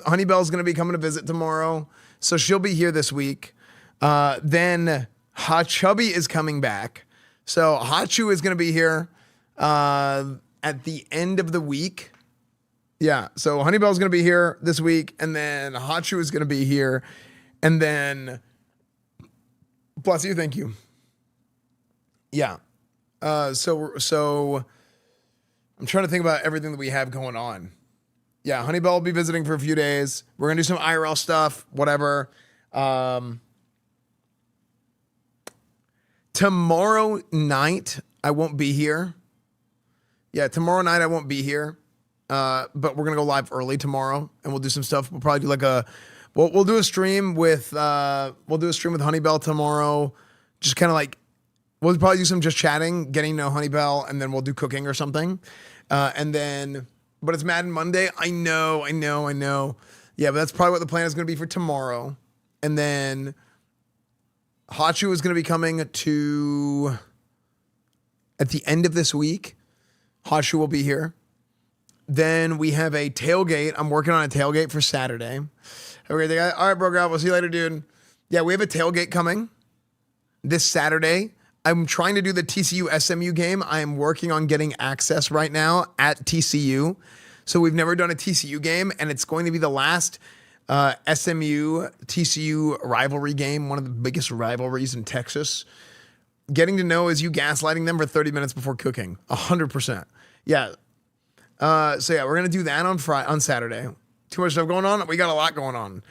going to be coming to visit tomorrow. So she'll be here this week. Then Hot Chubby is coming back. So Hot Chew is going to be here at the end of the week. Yeah, so Honeybell's going to be here this week, and then Hot Chew is going to be here, and then bless you, thank you. Yeah. So I'm trying to think about everything that we have going on. Yeah, Honeybell will be visiting for a few days. We're going to do some IRL stuff, whatever. Tomorrow night, I won't be here. Yeah, tomorrow night, I won't be here. But we're going to go live early tomorrow, and we'll do some stuff. We'll probably do we'll do a stream with Honeybell tomorrow. Just kind of like, we'll probably do some just chatting, getting to know Honeybell, and then we'll do cooking or something. But it's Madden Monday. I know. Yeah, but that's probably what the plan is going to be for tomorrow. And then Hot Chew is going to be coming at the end of this week. Hot Chew will be here. Then we have a tailgate. I'm working on a tailgate for Saturday. All right, bro, God, we'll see you later, dude. Yeah, we have a tailgate coming this Saturday. I'm trying to do the TCU SMU game. I am working on getting access right now at TCU. So we've never done a TCU game, and it's going to be the last SMU TCU rivalry game, one of the biggest rivalries in Texas. Getting to know is you gaslighting them for 30 minutes before cooking. 100%. Yeah. So yeah, we're going to do that on Saturday. Too much stuff going on. We got a lot going on.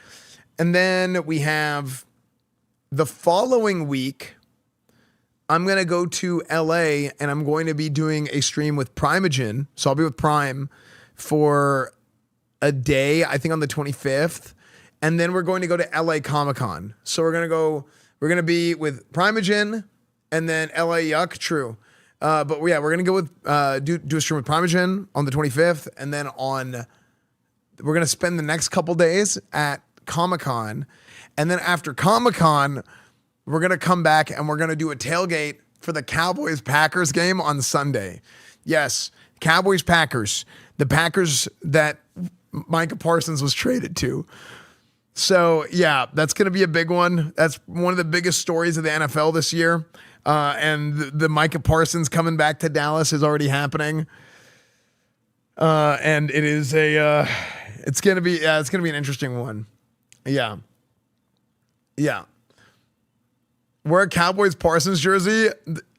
And then we have the following week, I'm going to go to LA and I'm going to be doing a stream with Primogen. So I'll be with Prime for a day, I think on the 25th. And then we're going to go to LA Comic-Con. So we're going to be with Primogen and then LA Yuck. True. But yeah, we're going to go with, do a stream with Primogen on the 25th. And then we're going to spend the next couple days at Comic-Con. And then after Comic-Con, we're going to come back and we're going to do a tailgate for the Cowboys-Packers game on Sunday. Yes, Cowboys-Packers. The Packers that Micah Parsons was traded to. So, yeah, that's going to be a big one. That's one of the biggest stories of the NFL this year. And the Micah Parsons coming back to Dallas is already happening. And it is it's going to be an interesting one. Yeah. Yeah. Wear a Cowboys Parsons jersey.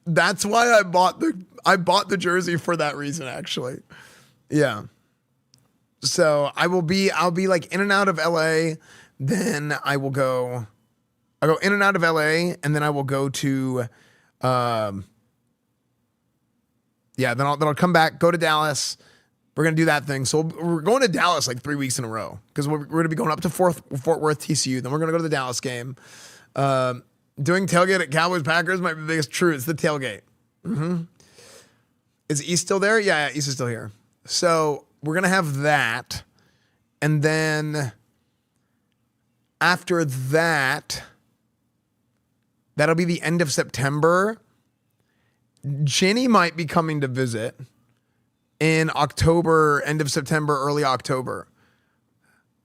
That's why I bought the jersey for that reason, actually. Yeah. So I'll be like in and out of LA. Then I'll go in and out of LA, and then I will go to then I'll come back, go to Dallas, We're going to do that thing. So we're going to Dallas like 3 weeks in a row because we're going to be going up to Fort Worth, TCU. Then we're going to go to the Dallas game. Doing tailgate at Cowboys Packers might be the biggest true. It's the tailgate. Is East still there? Yeah, East is still here. So we're going to have that. And then after that, that'll be the end of September. Jenny might be coming to visit in October, end of September, early October.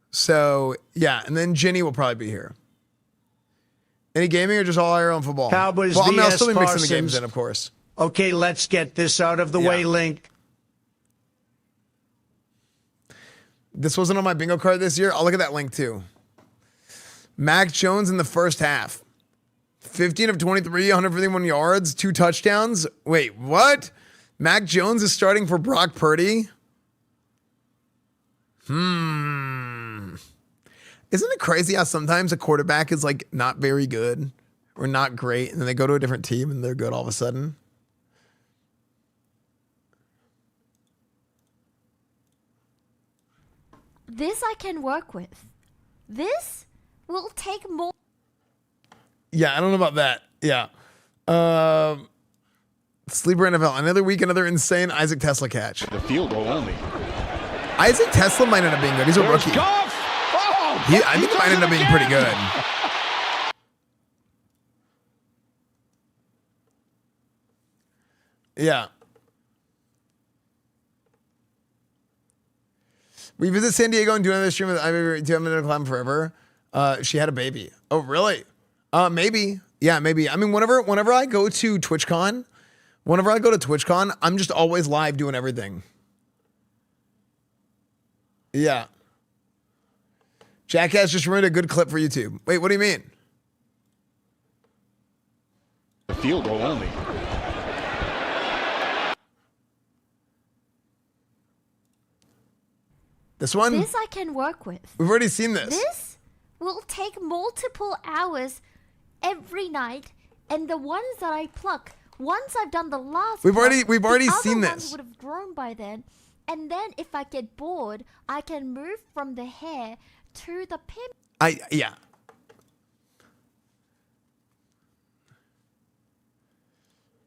So, yeah, and then Jenny will probably be here. Any gaming or just all our own football? Cowboys well, I'll still be mixing Parsons. the games in, of course. Okay, let's get this out of the way, Link. This wasn't on my bingo card this year. I'll look at that link too. Mac Jones in the first half. 15 of 23, 151 yards, 2 touchdowns. Wait, what? Mac Jones is starting for Brock Purdy? Isn't it crazy how sometimes a quarterback is like not very good or not great, and then they go to a different team and they're good all of a sudden? This I can work with. This will take more. Yeah, I don't know about that. Yeah. Sleeper NFL. Another week, another insane Isaac Tesla catch. The field goal only. Isaac Tesla might end up being good. He's a rookie. I think he might end up being pretty good. Yeah. We visit San Diego and do another stream with Ivy. Do you have another climb forever? She had a baby. Oh, really? Maybe. Yeah, maybe. I mean, whenever I go to TwitchCon, I'm just always live doing everything. Yeah. Jackass just ruined a good clip for YouTube. Wait, what do you mean? The field goal only. This one? This I can work with. We've already seen this. This will take multiple hours every night, and the ones that I pluck, once I've done the last, We've already the seen other ones this. would have grown by then, and then if I get bored, I can move from the hair to the pin. Yeah.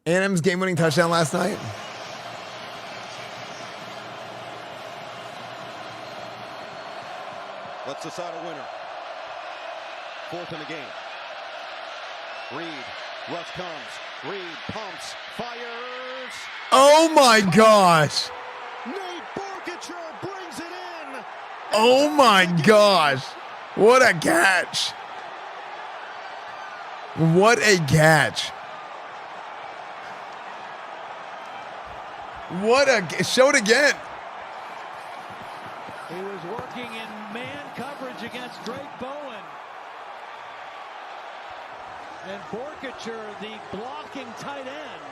A&M's game-winning touchdown last night. Let's decide a winner. 4th in the game. Reed. Rush comes. Reed pumps. Fires. Oh my gosh. Nate Borkacher brings it in. Oh my gosh. What a catch. What a catch. Show it again. He was working in man coverage against Drake Bowen. And Borkacher, the blocking tight end,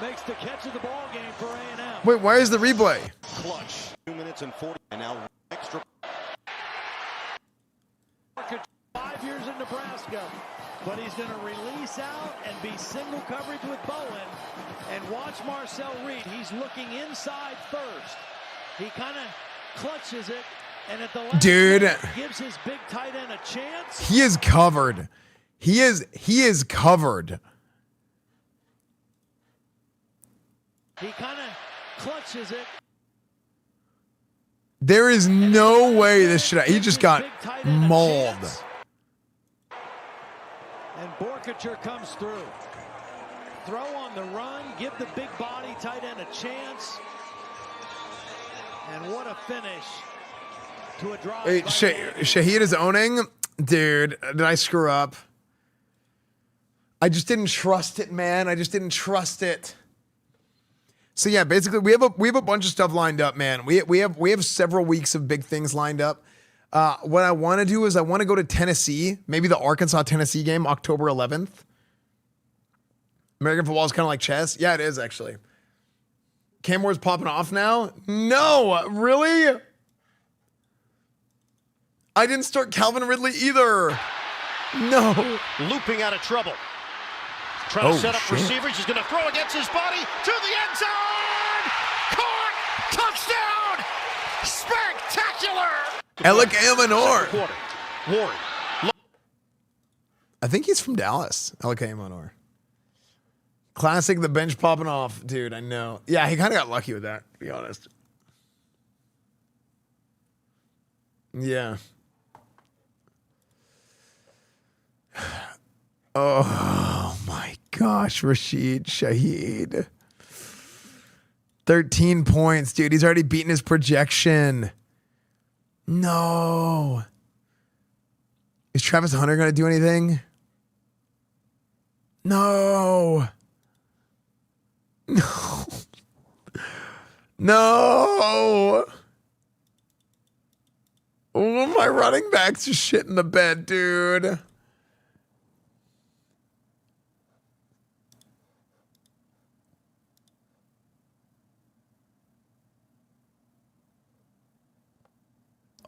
makes the catch of the ball game for A&M. Wait, why is the replay? Clutch. 2 minutes and 40. And now extra. 5 years in Nebraska. But he's going to release out and be single coverage with Bowen. And watch Marcel Reed. He's looking inside first. He kind of clutches it, and at the last minute gives his big tight end a chance. He is covered. He is covered. He kind of clutches it. There is no way this should. He just got mauled. And Borkacher comes through. Throw on the run, give the big body tight end a chance. And what a finish to a drive. Wait, Shaheed is owning? Dude, did I screw up? I just didn't trust it, man. I just didn't trust it. So yeah, basically we have a bunch of stuff lined up, man. We have several weeks of big things lined up. What I want to do is I want to go to Tennessee, maybe the Arkansas-Tennessee game, October 11th. American football is kind of like chess. Yeah, it is actually. Cam Moore's popping off now? No, really? I didn't start Calvin Ridley either. No. Looping out of trouble. Trying to set up receivers. He's going to throw against his body to the end zone. Caught Touchdown! Spectacular! Elika Manor. Quarter. Warren. I think he's from Dallas. Elika Manor. Classic, the bench popping off. Dude, I know. Yeah, he kind of got lucky with that, to be honest. Yeah. Oh my gosh, Rashid Shaheed. 13 points, dude. He's already beaten his projection. No. Is Travis Hunter going to do anything? No. No. No. Oh, my running backs are shit in the bed, dude.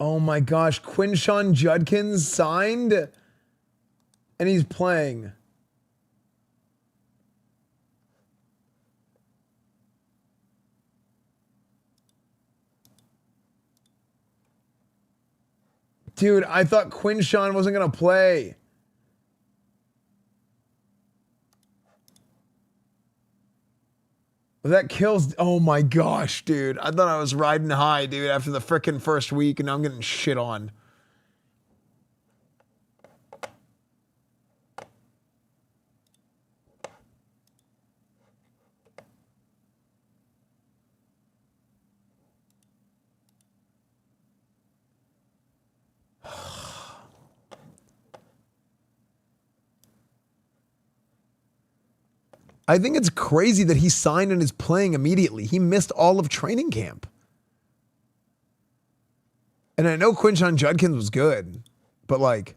Oh my gosh, Quinshon Judkins signed and he's playing. Dude, I thought Quinshon wasn't going to play. That kills. Oh my gosh, dude. I thought I was riding high, dude, after the frickin' first week, and now I'm getting shit on. I think it's crazy that he signed and is playing immediately. He missed all of training camp. And I know Quinshon Judkins was good, but like,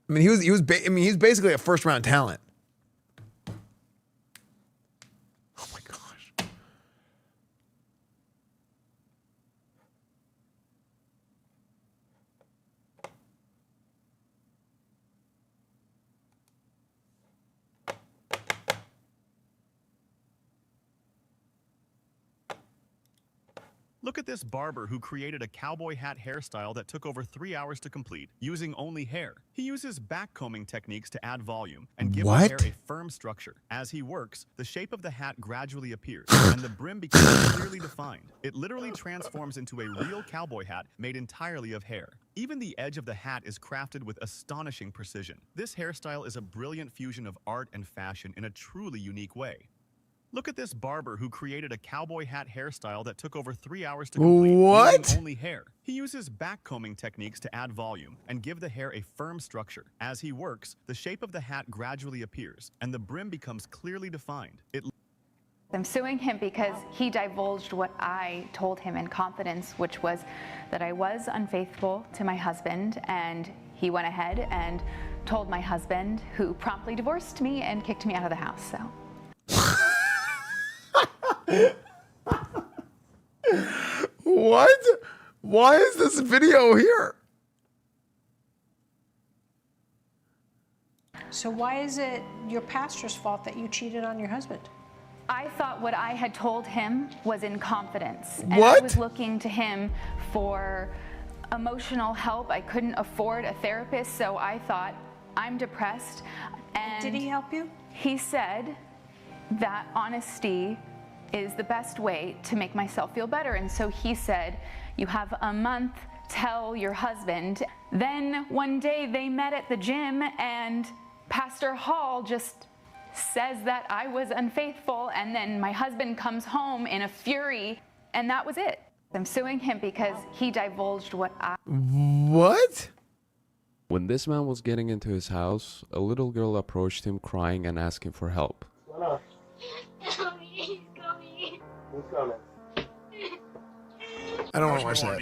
I mean, he's basically a first round talent. Oh my gosh. Look at this barber who created a cowboy hat hairstyle that took over 3 hours to complete, using only hair. He uses backcombing techniques to add volume and give the hair a firm structure. As he works, the shape of the hat gradually appears, and the brim becomes clearly defined. It literally transforms into a real cowboy hat made entirely of hair. Even the edge of the hat is crafted with astonishing precision. This hairstyle is a brilliant fusion of art and fashion in a truly unique way. Look at this barber who created a cowboy hat hairstyle that took over 3 hours to complete, using only hair. He uses backcombing techniques to add volume and give the hair a firm structure. As he works, the shape of the hat gradually appears, and the brim becomes clearly defined. I'm suing him because he divulged what I told him in confidence, which was that I was unfaithful to my husband, and he went ahead and told my husband, who promptly divorced me and kicked me out of the house. So. What? Why is this video here? So why is it your pastor's fault that you cheated on your husband? I thought what I had told him was in confidence. And What? I was looking to him for emotional help. I couldn't afford a therapist, so I thought, I'm depressed. And did he help you? He said that honesty is the best way to make myself feel better. And so he said, you have a month, tell your husband. Then one day they met at the gym and Pastor Hall just says that I was unfaithful, and then my husband comes home in a fury, and that was it. I'm suing him because he divulged what I... What? When this man was getting into his house, a little girl approached him crying and asking for help. Who's coming? I don't want to watch that.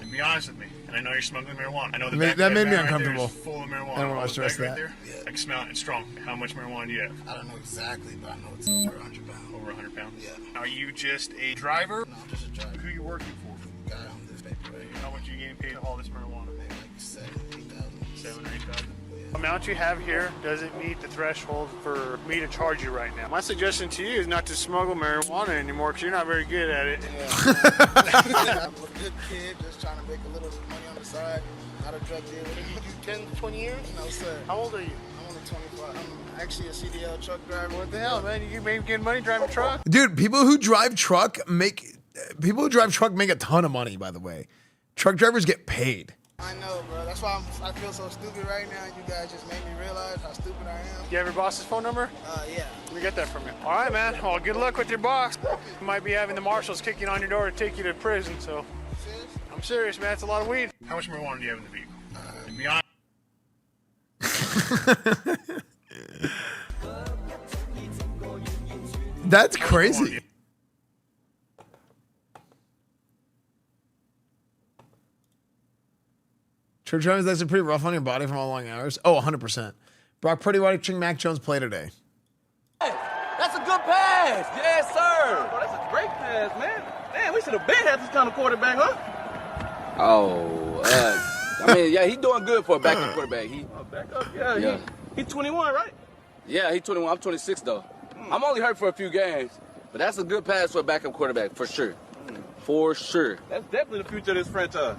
Be honest with me, and I know you're smuggling marijuana. I know That made me uncomfortable. Right, full of marijuana. I don't want to watch the rest of that. Right there. I can smell it. It's strong. How much marijuana do you have? I don't know exactly, but I know it's over 100 pounds. Over 100 pounds? Yeah. Are you just a driver? No, I'm just a driver. Who are you working for? The guy on this paper right here. How much are you getting paid to haul this marijuana? Maybe like 7,000, 8,000. 7 or 8,000? Yeah. The amount you have here doesn't meet the threshold for me to charge you right now. My suggestion to you is not to smuggle marijuana anymore because you're not very good at it. I'm a good kid, just trying to make a little money on the side. Not a drug dealer. You do 10, 20 years? No, sir. How old are you? I'm only 25. I'm actually a CDL truck driver. What the hell, man? You may be getting money driving a truck? Dude, people who drive truck make a ton of money, by the way. Truck drivers get paid. I know, bro. That's why I feel so stupid right now. You guys just made me realize how stupid I am. You have your boss's phone number? Yeah. Let me get that from you. All right, man. Well, good luck with your boss. You might be having the marshals kicking on your door to take you to prison, so. Serious? I'm serious, man. It's a lot of weed. How much marijuana do you have in the vehicle? To be honest. That's crazy. Truck driving is actually pretty rough on your body from all long hours. Oh, 100%. Brock Purdy watching Mac Jones play today. That's a good pass. Yes, sir. Oh, that's a great pass, man. Damn, we should have been had this kind of quarterback, huh? Oh, I mean, yeah, he's doing good for a backup quarterback. Backup? Yeah. He's 21, right? Yeah, he's 21. I'm 26, though. I'm only hurt for a few games, but that's a good pass for a backup quarterback, for sure. For sure. That's definitely the future of this franchise.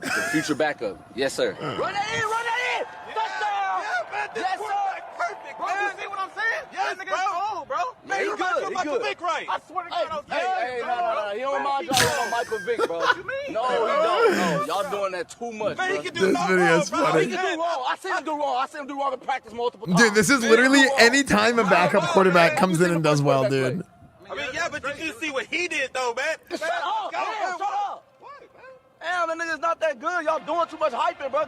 The future backup. Yes, sir. Run that in! Run that in! Touchdown! Yeah, man, this quarterback perfect, bro. You see what I'm saying? Yes, that nigga's cold, bro. Man, he good. He good. Vick, right? I swear to God, I was Hey, no. He don't mind y'all on Michael Vick, bro. What you mean? No, he don't. No, y'all doing that too much, man, bro. he can do no wrong, bro. He can do wrong. I see him do wrong. I see him do wrong in practice multiple times. Dude, this is literally any time a backup quarterback comes in and does well, dude. I mean, yeah, but you didn't see what he did, though, man. Shut up. Shut up. Damn, that nigga's not that good. Y'all doing too much hyping, bro.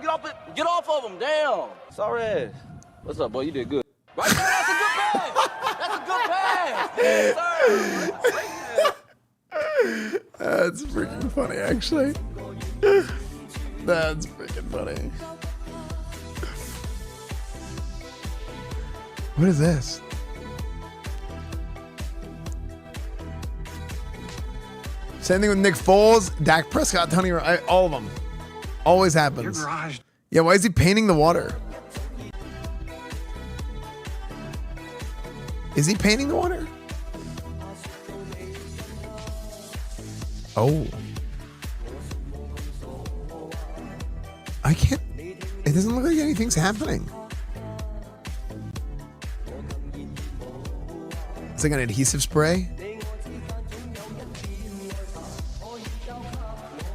Get off of him. Damn. Sorry ass. What's up, boy? You did good. Right there, that's a good pass. That's a good pass. Yes, sir. That's freaking funny, actually. That's freaking funny. What is this? Same thing with Nick Foles, Dak Prescott, Tony, all of them. Always happens. Yeah, why is he painting the water? Is he painting the water? Oh. I can't. It doesn't look like anything's happening. It's like an adhesive spray.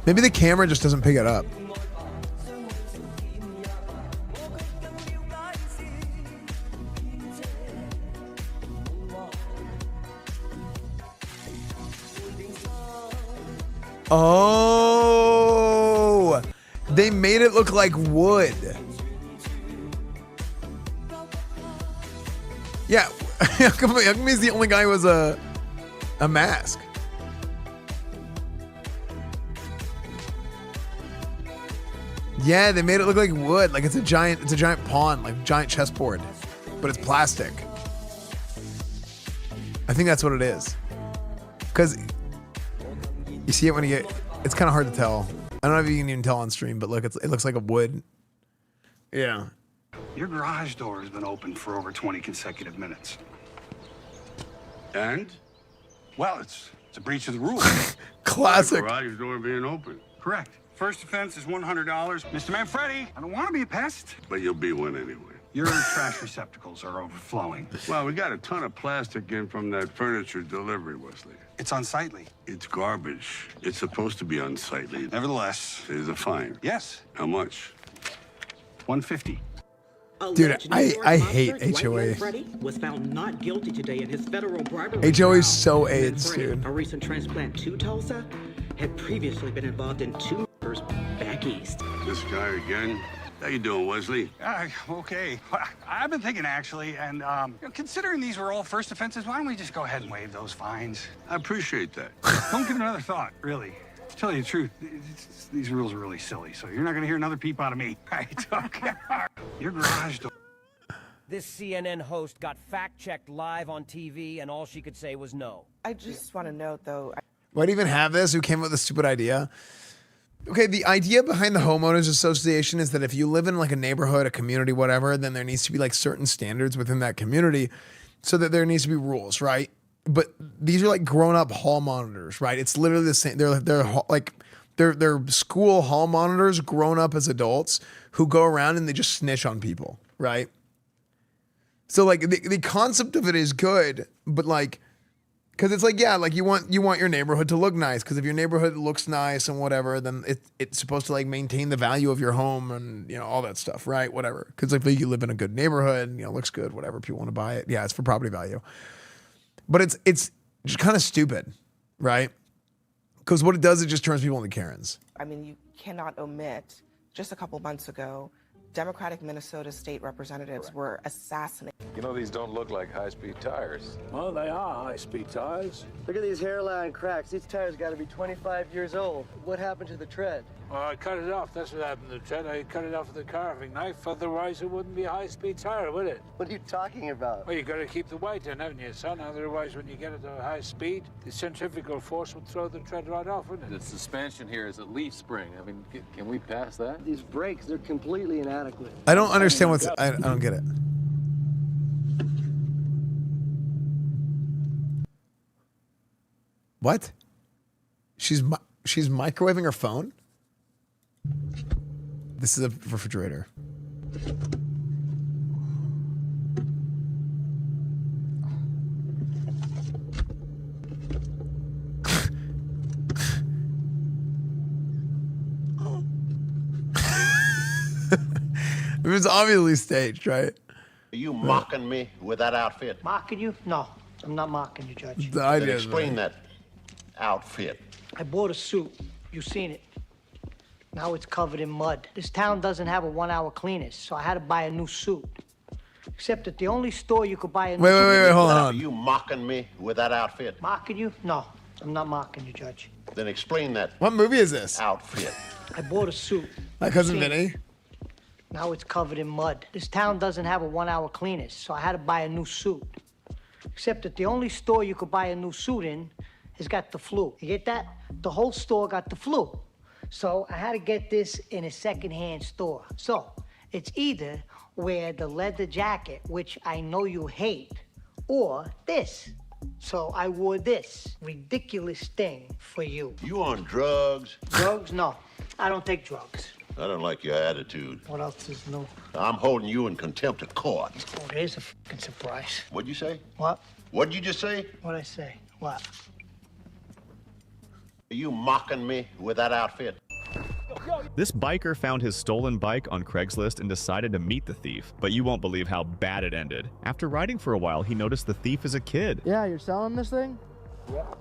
Maybe the camera just doesn't pick it up. Oh, they made it look like wood. Yeah, how come he's the only guy who has a mask? Yeah, they made it look like wood, like it's a giant pawn, like a giant chessboard, but it's plastic. I think that's what it is. Cause you see it when you get, it's kind of hard to tell. I don't know if you can even tell on stream, but look, it looks like a wood. Yeah. Your garage door has been open for over 20 consecutive minutes. And? Well, it's a breach of the rules. Classic. The garage door being open. Correct. First offense is $100. Mr. Manfredi, I don't want to be a pest. But you'll be one anyway. Your trash receptacles are overflowing. Well, we got a ton of plastic in from that furniture delivery, Wesley. It's unsightly. It's garbage. It's supposed to be unsightly. Nevertheless. There's a fine. Yes. How much? $150. Dude, I hate HOA. Was found not guilty today in his federal bribery. HOA is so AIDS, dude. A recent transplant to Tulsa had previously been involved in 2 murders back east. This guy again? How you doing, Wesley? Okay. I've been thinking, actually, and considering these were all first offenses, why don't we just go ahead and waive those fines? I appreciate that. Don't give it another thought, really. To tell you the truth, these rules are really silly, so you're not going to hear another peep out of me. Right? Okay. Your garage door. This CNN host got fact-checked live on TV, and all she could say was no. I just want to note, though. Why do you even have this? Who came up with this stupid idea? Okay, the idea behind the homeowners association is that if you live in like a neighborhood, a community, whatever, then there needs to be like certain standards within that community so that there needs to be rules, right? But these are like grown-up hall monitors, right? It's literally the same. They're school hall monitors grown up as adults who go around and they just snitch on people, right? So like the concept of it is good, but like, because it's like, yeah, like you want your neighborhood to look nice, because if your neighborhood looks nice and whatever, then it's supposed to like maintain the value of your home and, you know, all that stuff, right? Whatever. Because if you live in a good neighborhood, you know, looks good, whatever, people want to buy it. Yeah, it's for property value. But it's just kind of stupid, right? Because what it does, it just turns people into Karens. I mean, you cannot omit, just a couple months ago, Democratic Minnesota state representatives were assassinated. You know, these don't look like high-speed tires. Well, they are high-speed tires. Look at these hairline cracks. These tires got to be 25 years old. What happened to the tread? Well, I cut it off. That's what happened to the tread. I cut it off with a carving knife. Otherwise, it wouldn't be a high-speed tire, would it? What are you talking about? Well, you got to keep the weight in, haven't you, son? Otherwise, when you get it to a high speed, the centrifugal force would throw the tread right off, wouldn't it? The suspension here is a leaf spring. I mean, can we pass that? These brakes, they're completely inadequate. I don't understand I don't get it. What? She's microwaving her phone? This is a refrigerator. It was obviously staged, right? Are you mocking me with that outfit? Mocking you? No, I'm not mocking you, Judge. The idea then explain that outfit. I bought a suit. You've seen it. Now it's covered in mud. This town doesn't have a 1-hour cleaners, so I had to buy a new suit. Except at the only store you could buy a new suit. Wait, hold on. Are you mocking me with that outfit? Mocking you? No, I'm not mocking you, Judge. Then explain that. What movie is this? Outfit. I bought a suit. My Cousin Vinnie. Now it's covered in mud. This town doesn't have a 1-hour cleaners, so I had to buy a new suit. Except that the only store you could buy a new suit in has got the flu. You get that? The whole store got the flu. So I had to get this in a secondhand store. So it's either wear the leather jacket, which I know you hate, or this. So I wore this ridiculous thing for you. You on drugs? Drugs? No, I don't take drugs. I don't like your attitude. What else is new? I'm holding you in contempt of court. Oh, there's a fucking surprise. What'd you say? What? What'd you just say? What'd I say? What? Are you mocking me with that outfit? This biker found his stolen bike on Craigslist and decided to meet the thief, but you won't believe how bad it ended. After riding for a while, he noticed the thief is a kid. Yeah, you're selling this thing? Yep.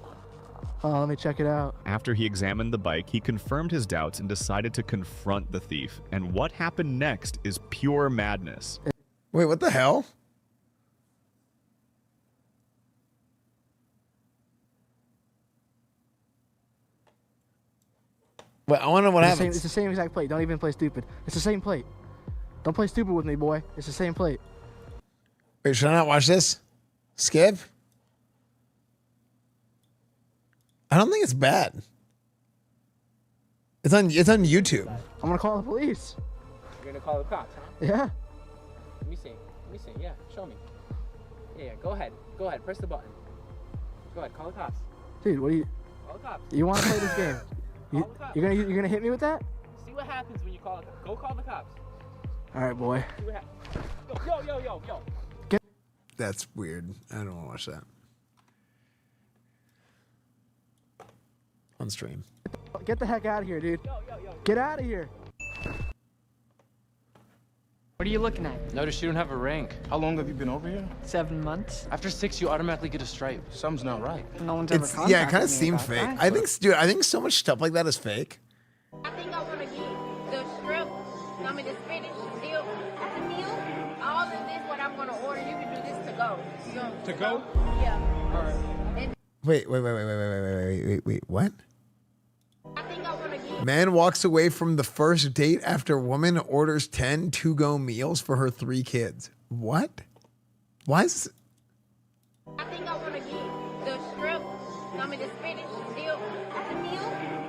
Oh, let me check it out. After he examined the bike, he confirmed his doubts and decided to confront the thief. And what happened next is pure madness. Wait, what the hell? Wait, I wonder what happens. It's the same exact plate. Don't even play stupid. It's the same plate. Don't play stupid with me, boy. It's the same plate. Wait, should I not watch this? Skip? I don't think it's bad. It's on YouTube. I'm gonna call the police. You're gonna call the cops, huh? Yeah. Let me see. Yeah, show me. Yeah, go ahead. Press the button. Go ahead, call the cops. Dude, what are you? Call the cops. You want to play this game? You're gonna hit me with that? See what happens when you call the cops. Go call the cops. All right, boy. See what happens. Yo. That's weird. I don't want to watch that. On stream. Get the heck out of here, dude. Get out of here. What are you looking at? Notice you don't have a rank. How long have you been over here? 7 months. After 6, you automatically get a stripe. Something's not right. No one's ever contacted Yeah, it kind of me seemed about fake. that. I think so much stuff like that is fake. I think I want to get the strip, I mean the spinach dip as a meal. All of this, what I'm going to order, you can do this to go. To go? Yeah. All right. And Wait, what? I think I want to get... Man walks away from the first date after woman orders 10 to-go meals for her 3 kids. What? Why is... I think I want to get the strip, I mean the spinach dip as a meal.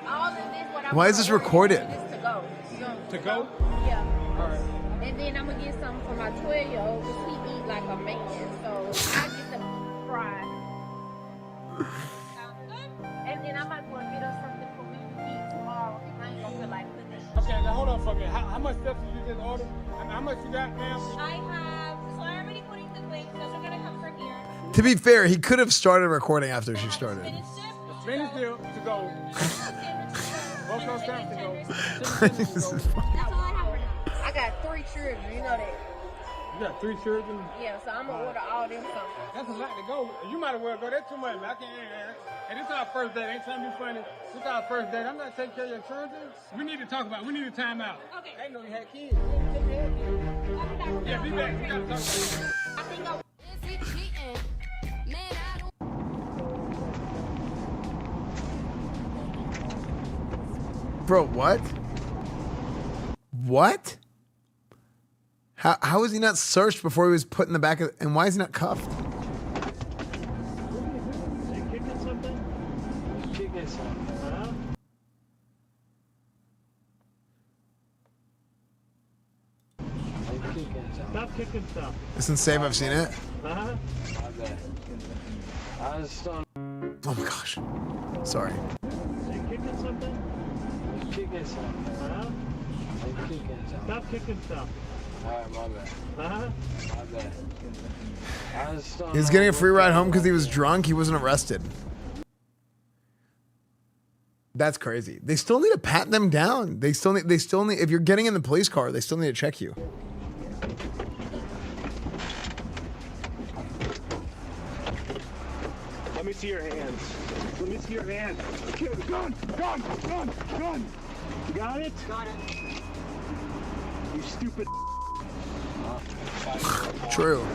All of this, what I'm Why is this recorded? To go. To go? Yeah. All right. And then I'm gonna get something for my 12-year-old because he eat like a man. So I get the fry. And then I might want to get us something for me to eat tomorrow. I ain't gonna feel like cooking. Okay, now hold on for a minute. How much stuff did you just order? How much you got, ma'am? I have, so I'm already putting the wings. Those are gonna come from here. To be fair, he could have started recording after she started. Spinach deal to go. Both those stuff to go. That's all I have right now. I got 3 children, you know that. You got 3 children? Yeah, so I'm gonna order all them something. That's a lot to go. You might as well go. That's too much. I can't. And this is our first date. Ain't trying to be funny. This is our first date. I'm not taking care of your children. We need to talk about it. We need a time out. Okay. I didn't know you had kids. Yeah, be back. We gotta talk about it. I think I'm... Is he cheating? Man, I don't... Bro, what? What? How is he not searched before he was put in the back of... And why is he not cuffed? Stop kicking stuff. It's insane. I've seen it. Uh-huh. Oh my gosh. Sorry. Kicking something? Uh-huh. Stop kicking stuff. Alright, my bad. Uh-huh. My bad. I just don't He was know getting a what free ride the- home because he was drunk. He wasn't arrested. That's crazy. They still need to pat them down. They still need, if you're getting in the police car, they still need to check you. Let me see your hands. Let me see your hands. Gun! You got it? Got it. You stupid. True.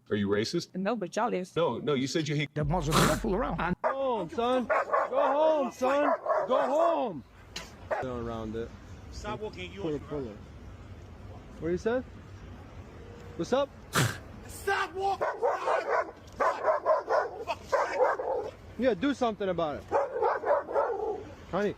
Are you racist? No, but y'all is. No, you said you hate That muzzle don't fool around. Go home, son. Go home, son. Go home. around it. Stop walking. You pull it. What you said? What's up? Stop walking! Yeah, do something about it. Honey.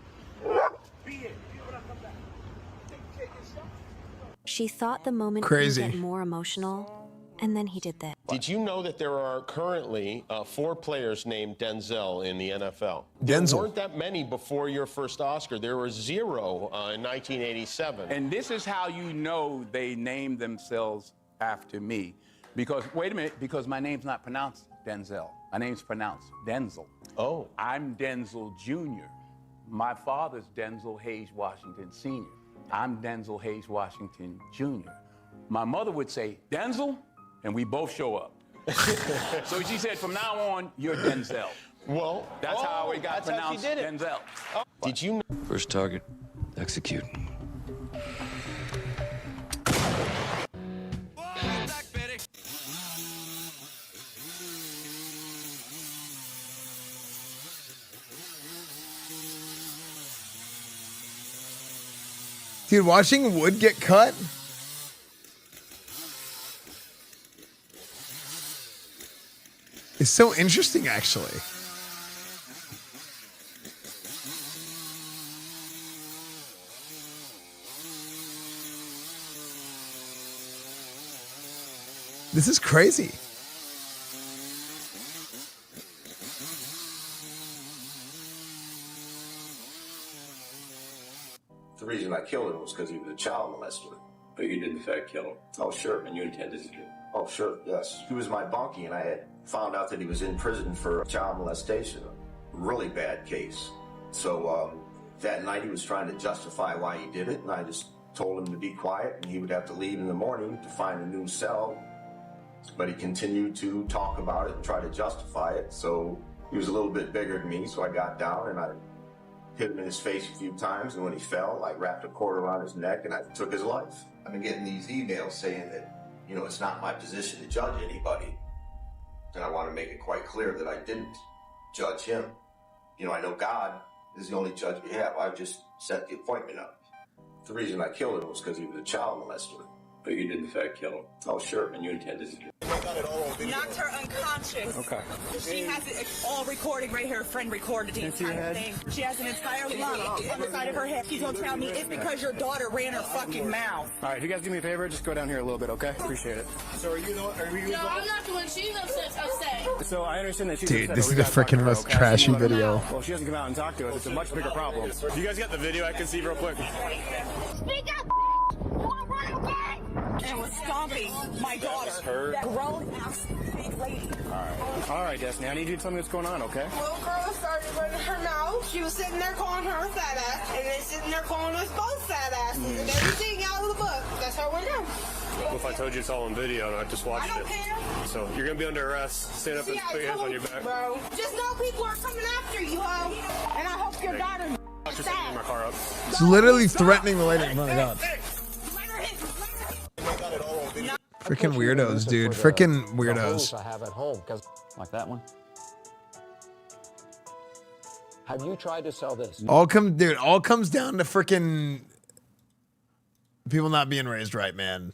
She thought the moment Crazy. would get more emotional, and then he did this. Did you know that there are currently 4 players named Denzel in the NFL? Denzel. There weren't that many before your first Oscar. There were 0 in 1987. And this is how you know they named themselves after me. Because, wait a minute, because my name's not pronounced Denzel. My name's pronounced Denzel. Oh. I'm Denzel Jr. My father's Denzel Hayes Washington Sr. I'm Denzel Hayes Washington Jr. My mother would say, Denzel, and we both show up. So she said, from now on, you're Denzel. Well, that's how it got pronounced Denzel. Did you know? First target, execute. Dude, watching wood get cut? It's so interesting, actually. This is crazy. The reason I killed him was because he was a child molester. But you did in fact kill him. Oh, sure. And you intended to do it. Oh, sure, yes. He was my bunkie, and I had found out that he was in prison for child molestation. Really bad case. So that night he was trying to justify why he did it, and I just told him to be quiet, and he would have to leave in the morning to find a new cell. But he continued to talk about it and try to justify it. So he was a little bit bigger than me, so I got down and I hit him in his face a few times, and when he fell, I wrapped a cord around his neck and I took his life. I've been getting these emails saying that, you know, it's not my position to judge anybody. And I want to make it quite clear that I didn't judge him. You know, I know God is the only judge we have. I just set the appointment up. The reason I killed him was because he was a child molester. But you did in fact kill him. Oh, sure. And you intended to. Knocked her unconscious. Okay. She has it all recorded right here. A friend recorded the entire thing. She has an entire lump on the side of her head. She's gonna tell me it's because your daughter ran her fucking mouth. All right, if you guys do me a favor, just go down here a little bit, okay? Appreciate it. So are you No, I'm not the one. She's upset. So I understand that she's Dude, upset, this but is we the gotta talk to freaking her, most okay? trashy video. Well, she doesn't come out and talk to us. It's a much bigger problem. You guys got the video I can see real quick? Speak up, and was stomping my daughter. Her? That grown-ass big lady. All right, Destiny, I need you to tell me what's going on, okay? Little girl started running her mouth. She was sitting there calling her a fat ass, and then sitting there calling us both fat asses, and everything out of the book. That's how it went down. Well, if I told you it's all on video and I just watched I don't care. So you're gonna be under arrest. Stand up and put your hands on your back. Bro, just know people are coming after you, ho. And I hope your daughter Just taking my car up. It's literally threatening the lady. Oh my god. Freaking weirdos, dude. Freaking weirdos. I have at home, because like that one. Have you tried to sell this? All comes down to freaking people not being raised right, man.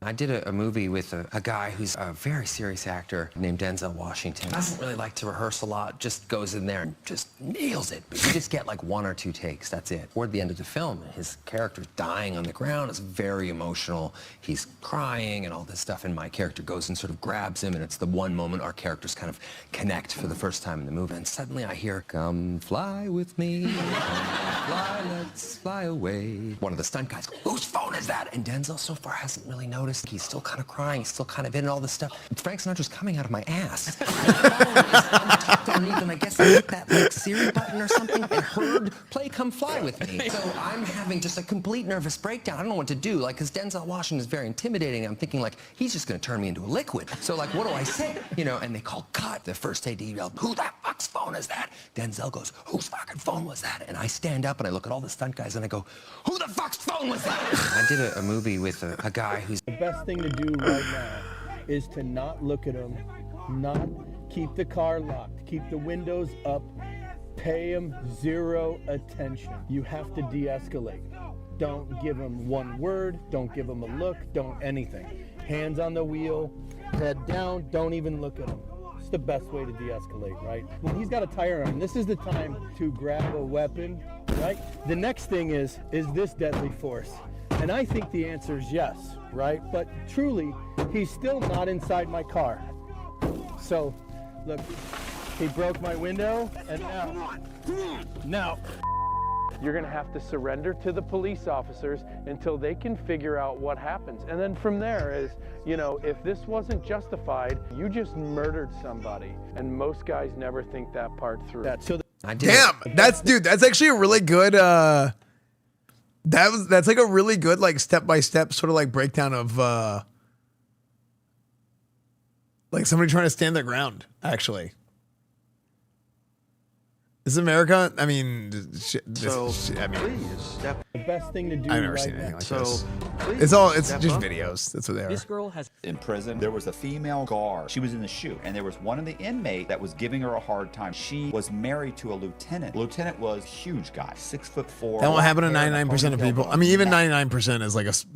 I did a movie with a guy who's a very serious actor named Denzel Washington. Doesn't really like to rehearse a lot, just goes in there and just nails it. But you just get like 1 or 2 takes, that's it. Toward the end of the film, his character's dying on the ground. It's very emotional. He's crying and all this stuff, and my character goes and sort of grabs him, and it's the one moment our characters kind of connect for the first time in the movie. And suddenly I hear, "Come fly with me, come fly, let's fly away." One of the stunt guys, "Whose phone is that?" And Denzel so far hasn't really noticed. He's still kind of crying. He's still kind of in all this stuff. Frank Sinatra's coming out of my ass. My phone is untucked underneath, and I guess I hit that like Siri button or something and heard "Play Come Fly with Me." So I'm having just a complete nervous breakdown. I don't know what to do, like, because Denzel Washington is very intimidating. I'm thinking, like, he's just going to turn me into a liquid. So, like, what do I say? You know, and they call cut. The first AD yelled, "Who the fuck's phone is that?" Denzel goes, "Whose fucking phone was that?" And I stand up and I look at all the stunt guys and I go, "Who the fuck's phone was that?" I did a movie with a guy who's... The best thing to do right now is to not look at them, not keep the car locked, keep the windows up, pay them 0 attention. You have to de-escalate. Don't give them one word, don't give them a look, don't anything. Hands on the wheel, head down, don't even look at them. It's the best way to de-escalate, right? When he's got a tire on, this is the time to grab a weapon, right? The next thing is this deadly force? And I think the answer is yes, right? But truly, he's still not inside my car. So, look, he broke my window, and now, you're gonna have to surrender to the police officers until they can figure out what happens. And then from there is, you know, if this wasn't justified, you just murdered somebody. And most guys never think that part through. Damn, that's actually a really good that's like a really good like step-by-step sort of like breakdown of like somebody trying to stand their ground, actually. Is America? I mean, The best thing to do I've never right seen anything now. like this. It's just videos. That's what they are. This girl has in prison. There was a female guard. She was in the chute, and there was one of the inmate that was giving her a hard time. She was married to a lieutenant. Lieutenant was a huge guy, 6'4". That won't happen to 99% of people. I mean, even 99% is like it's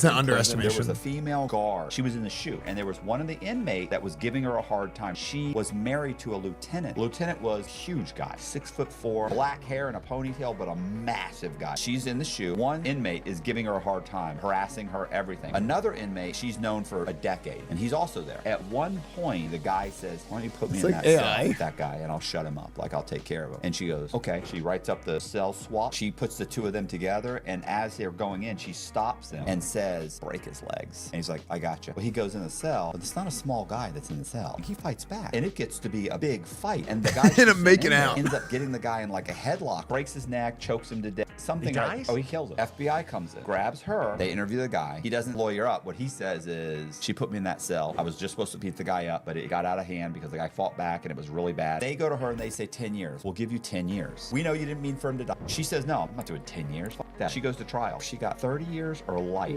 an underestimation. There was a female guard. She was in the chute, and there was one of the inmate that was giving her a hard time. She was married to a lieutenant. Lieutenant was a huge guy, 6'4", black hair and a ponytail, but a massive guy. She's in the chute. One inmate is giving her a hard time, harassing her, everything. Another inmate, she's known for a decade, and he's also there. At one point, the guy says, "Why don't you put me in that cell with that guy, and I'll shut him up. Like, I'll take care of him." And she goes, "Okay." She writes up the cell swap. She puts the two of them together, and as they're going in, she stops them and says, "Break his legs." And he's like, "I got you." Well, he goes in the cell, but it's not a small guy that's in the cell. He fights back, and it gets to be a big fight. And the guy and make it walking out. Ends up getting the guy in like a headlock, breaks his neck, chokes him to death. Something like, oh, he kills him. FBI comes in, grabs her. They interview the guy. He doesn't lawyer up. What he says is, she put me in that cell. I was just supposed to beat the guy up, but it got out of hand because the guy fought back and it was really bad. They go to her and they say 10 years. We'll give you 10 years. We know you didn't mean for him to die. She says, no, I'm not doing 10 years. Fuck that. She goes to trial. She got 30 years or life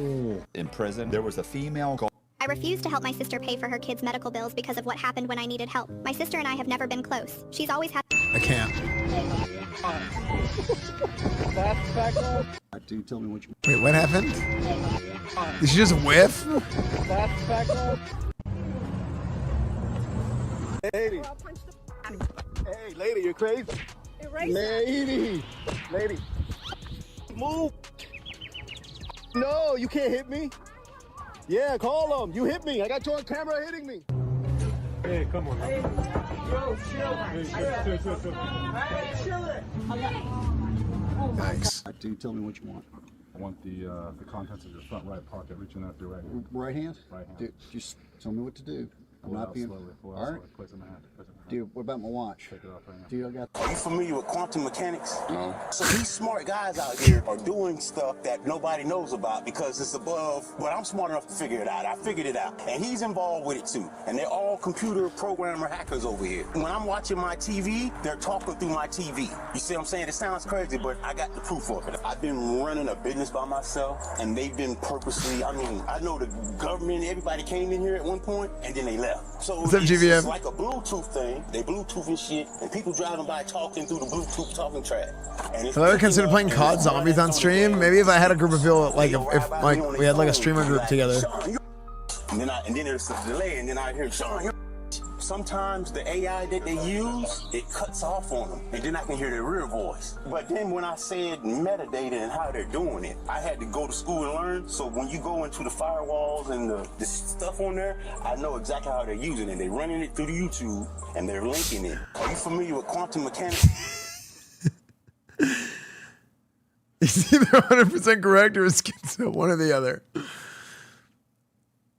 in prison. There was a female. I refuse to help my sister pay for her kids' medical bills because of what happened when I needed help. My sister and I have never been close. She's always had. I can't. Dude, tell me what you. Wait, what happened? Did she just whiff? Lady. Hey, lady, you're crazy. Lady. Lady. Move. No, you can't hit me. Yeah, call them. You hit me. I got you on camera hitting me. Hey, come on. Hey, yo, chill. Nice. Dude, tell me what you want. I want the contents of your front right pocket reaching that direction. Right hand? Right hand. Dude, just tell me what to do. I'm Pull not out being. slowly. Pull out All right. slowly. Place it in the hand. Place it in the hand. Dude, what about my watch? Take it off right now. Dude, I got. Are you familiar with quantum mechanics? No. So these smart guys out here are doing stuff that nobody knows about because it's above, but I'm smart enough to figure it out. I figured it out. And he's involved with it too. And they're all computer programmer hackers over here. When I'm watching my TV, they're talking through my TV. You see what I'm saying? It sounds crazy, but I got the proof of it. I've been running a business by myself, and they've been purposely, I mean, I know the government, everybody came in here at one point, and then they left. So it's like a Bluetooth thing. They Bluetooth and shit, and people driving by talking through the Bluetooth talking track. Have I ever considered playing COD Zombies on stream? Maybe if I had a group of people, like if like we had like a streamer group together. And then there's a delay, and then I hear Sean. Sometimes the AI that they use, it cuts off on them, and then I can hear their real voice. But then when I said metadata and how they're doing it, I had to go to school and learn. So when you go into the firewalls and the stuff on there, I know exactly how they're using it. They're running it through the YouTube, and they're linking it. Are you familiar with quantum mechanics? It's either 100% correct or it's one or the other.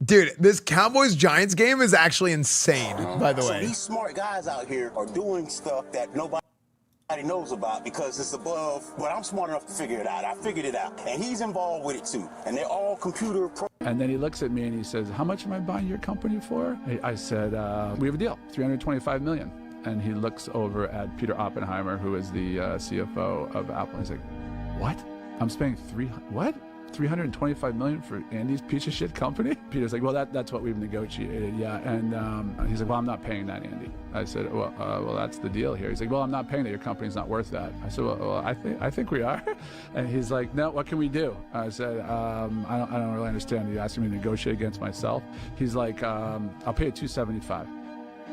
Dude, this Cowboys Giants game is actually insane, by the way. So these smart guys out here are doing stuff that nobody knows about because it's above, but I'm smart enough to figure it out. I figured it out. And he's involved with it too. And they're all computer And then he looks at me and he says, how much am I buying your company for? I said, we have a deal, $325 million. And he looks over at Peter Oppenheimer, who is the CFO of Apple. He's like, what? I'm spending $325 million for Andy's piece of shit company? Peter's like, well, that's what we've negotiated, yeah. And he's like, well, I'm not paying that, Andy. I said, well, that's the deal here. He's like, well, I'm not paying that. Your company's not worth that. I said, well, I think we are. And he's like, no, what can we do? I said, I don't really understand. He asked me to negotiate against myself. He's like, I'll pay you $275.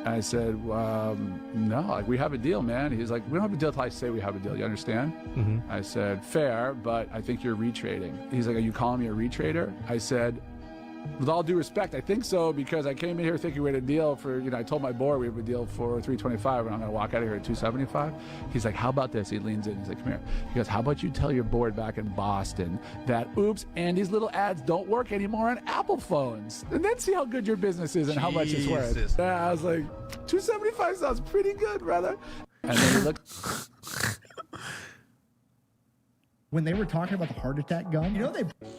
I said, no, like we have a deal, man. He's like, we don't have a deal till I say we have a deal. You understand? Mm-hmm. I said, fair, but I think you're retrading. He's like, are you calling me a retrader? I said, with all due respect, I think so, because I came in here thinking we had a deal for, I told my board we have a deal for $325 and I'm going to walk out of here at $275. He's like, how about this? He leans in. He's like, come here. He goes, how about you tell your board back in Boston that, oops, Andy's little ads don't work anymore on Apple phones. And then see how good your business is and how much it's worth. Yeah, I was like, $275 sounds pretty good, brother. And then he looked. When they were talking about the heart attack gun,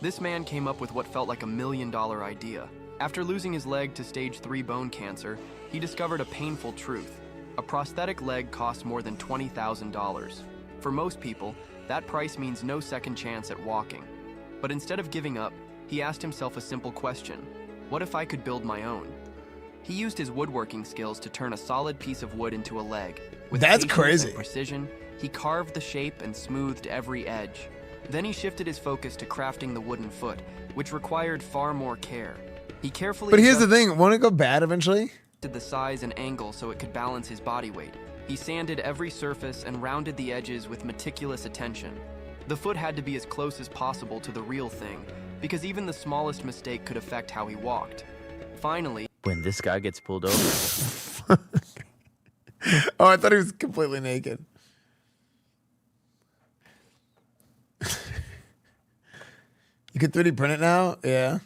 This man came up with what felt like $1 million idea. After losing his leg to stage 3 bone cancer, he discovered a painful truth. A prosthetic leg costs more than $20,000. For most people, that price means no second chance at walking. But instead of giving up, he asked himself a simple question. What if I could build my own? He used his woodworking skills to turn a solid piece of wood into a leg. With That's patience crazy. and precision, he carved the shape and smoothed every edge. Then he shifted his focus to crafting the wooden foot, which required far more care. He carefully But here's the thing, won't it go bad eventually? adjusted the size and angle so it could balance his body weight. He sanded every surface and rounded the edges with meticulous attention. The foot had to be as close as possible to the real thing, because even the smallest mistake could affect how he walked. Finally, when this guy gets pulled over. Oh, I thought he was completely naked. You can 3D print it now? Yeah.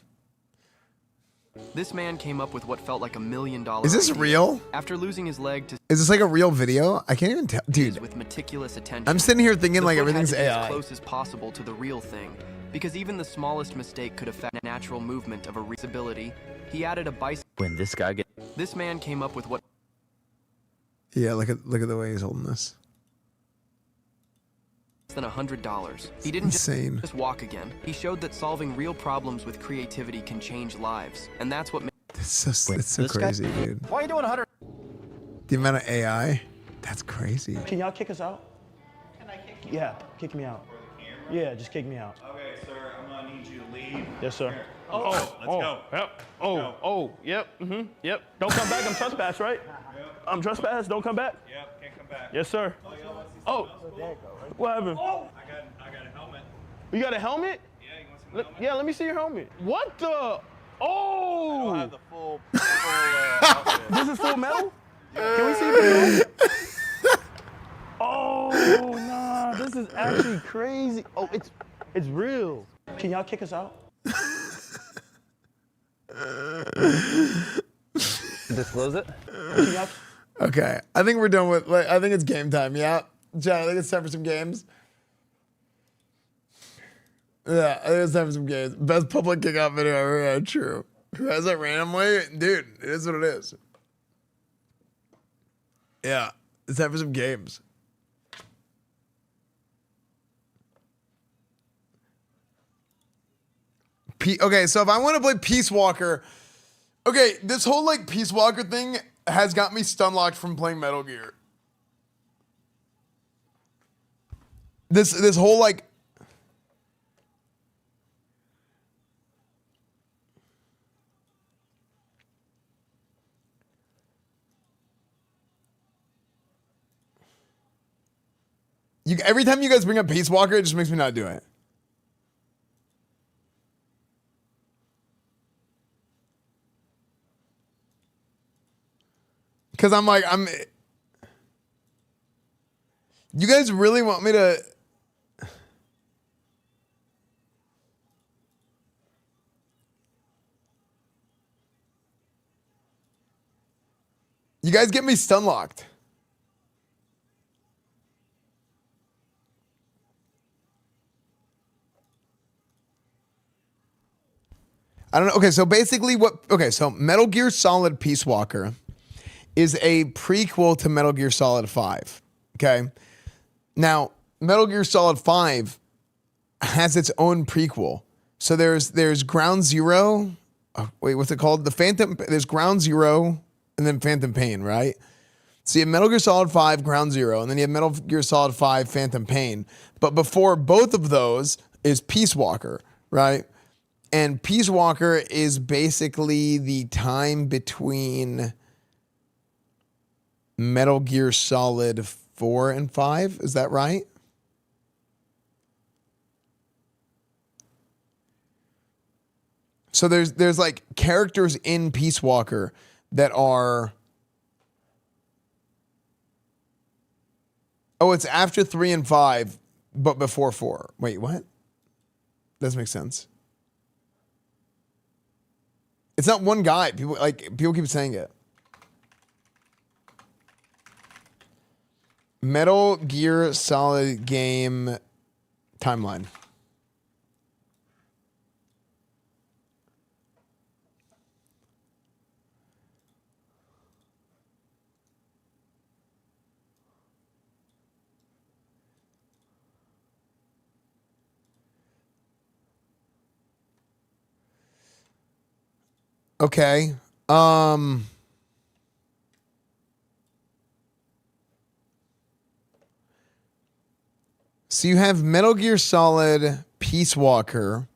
This man came up with what felt like $1 million. Is this idea. real? After losing his leg to Is this like a real video? I can't even tell. Dude, with meticulous attention. I'm sitting here thinking the like foot everything's had to be AI. as close as possible to the real thing, because even the smallest mistake could affect natural movement of a disability. He added a bicycle. When this guy gets... This man came up with what... Yeah, look at the way he's holding this. than $100. He didn't insane. just walk again. He showed that solving real problems with creativity can change lives, and that's what. It's so crazy, dude. Why are you doing 100? The amount of AI, that's crazy. Can y'all kick us out? Can I kick you? Yeah, kick me out. Yeah, just kick me out. Okay, sir, I'm gonna need you to leave. Yes, sir. Here. Let's go. Yep. Yep. Yep. Don't come back. I'm trespass, right? Yep. I'm trespass. Don't come back. Yep, can't come back. Yes, sir. Oh. What happened? I got a helmet. You got a helmet? Yeah, you want some helmet? Yeah, let me see your helmet. What the? Oh! I don't have the full outfit. This is full metal? Can we see the metal? Oh, nah, this is actually crazy. Oh, it's real. Can y'all kick us out? Disclose it? Okay, I think we're done with. I think it's game time. Yeah, John, I think it's time for some games. Yeah, I think it's time for some games. Best public kickoff video ever. Yeah, true. Who has that randomly? Dude, it is what it is. Yeah, it's time for some games. Okay, so if I want to play Peacewalker, okay, this whole like Peacewalker thing has got me stun locked from playing Metal Gear. This whole like every time you guys bring up Peacewalker, it just makes me not do it. Because you guys really want me to... You guys get me stun locked. I don't know. Okay, so basically so Metal Gear Solid Peacewalker is a prequel to Metal Gear Solid 5, okay? Now, Metal Gear Solid 5 has its own prequel. So there's Ground Zero. Oh, wait, what's it called? There's Ground Zero and then Phantom Pain, right? So you have Metal Gear Solid 5, Ground Zero, and then you have Metal Gear Solid 5, Phantom Pain. But before both of those is Peacewalker, right? And Peacewalker is basically the time between Metal Gear Solid 4 and 5. Is that right? So there's like characters in Peacewalker that are... Oh, it's after 3 and 5, but before 4. Wait, what? Doesn't make sense. It's not one guy. People keep saying it. Metal Gear Solid game timeline. Okay. So you have Metal Gear Solid Peacewalker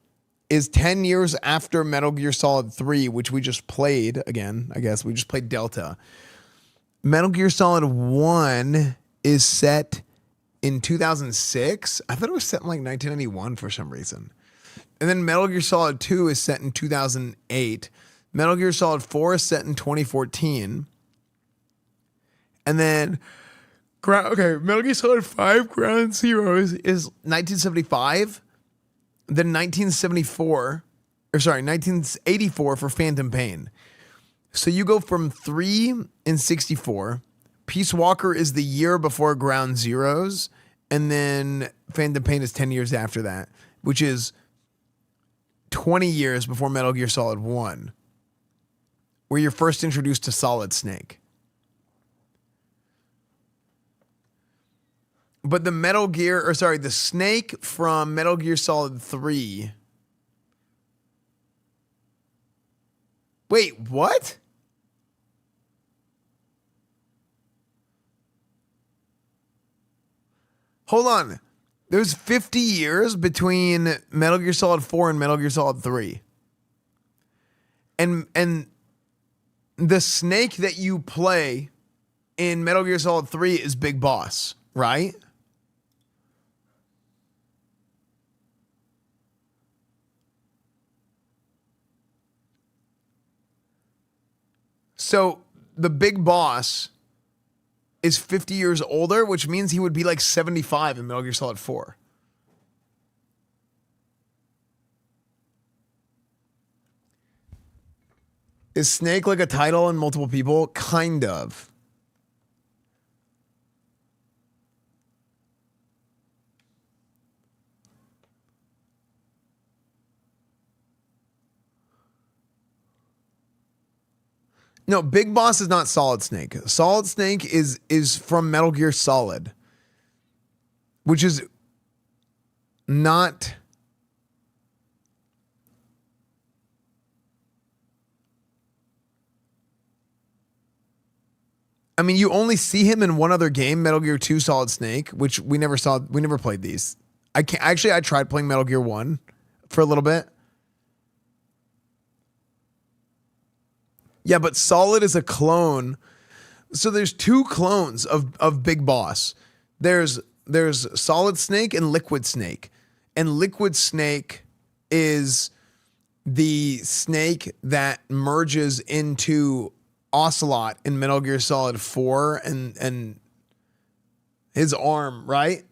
is 10 years after Metal Gear Solid 3, which we just played again. I guess we just played Delta. Metal Gear Solid 1 is set in 2006. I thought it was set in like 1991 for some reason. And then Metal Gear Solid 2 is set in 2008. Metal Gear Solid 4 is set in 2014. And then, Metal Gear Solid 5 Ground Zero is 1975. Then 1974. 1984 for Phantom Pain. So you go from 3 in 64. Peacewalker is the year before Ground Zeroes, and then Phantom Pain is 10 years after that, which is 20 years before Metal Gear Solid 1, where you're first introduced to Solid Snake. But the Snake from Metal Gear Solid 3. Wait, what? Hold on. There's 50 years between Metal Gear Solid 4 and Metal Gear Solid 3. And the Snake that you play in Metal Gear Solid 3 is Big Boss, right? So the Big Boss is 50 years older, which means he would be like 75 in Metal Gear Solid 4. Is Snake like a title in multiple people? Kind of. No, Big Boss is not Solid Snake. Solid Snake is from Metal Gear Solid, which is not. I mean, you only see him in one other game, Metal Gear 2 Solid Snake, which we never saw. We never played these. I tried playing Metal Gear 1 for a little bit. Yeah, but Solid is a clone. So there's two clones of Big Boss. There's Solid Snake and Liquid Snake. And Liquid Snake is the snake that merges into Ocelot in Metal Gear Solid 4 and his arm, right?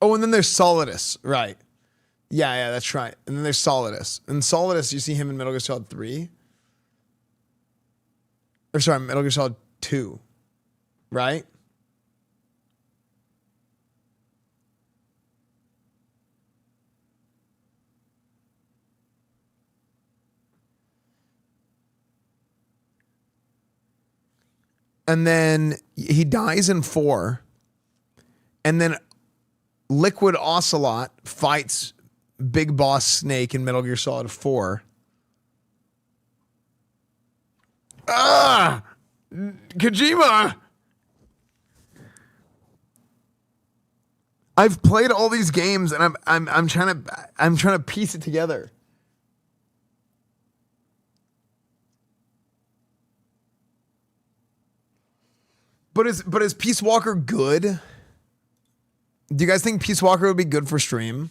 Oh, and then there's Solidus, right. Yeah, that's right. And then there's Solidus. And Solidus, you see him in Metal Gear Solid 3. Or sorry, Metal Gear Solid 2. Right? And then he dies in 4. And then Liquid Ocelot fights Big Boss Snake in Metal Gear Solid 4. Kojima! I've played all these games and I'm trying to piece it together. But is Peacewalker good? Do you guys think Peacewalker would be good for stream?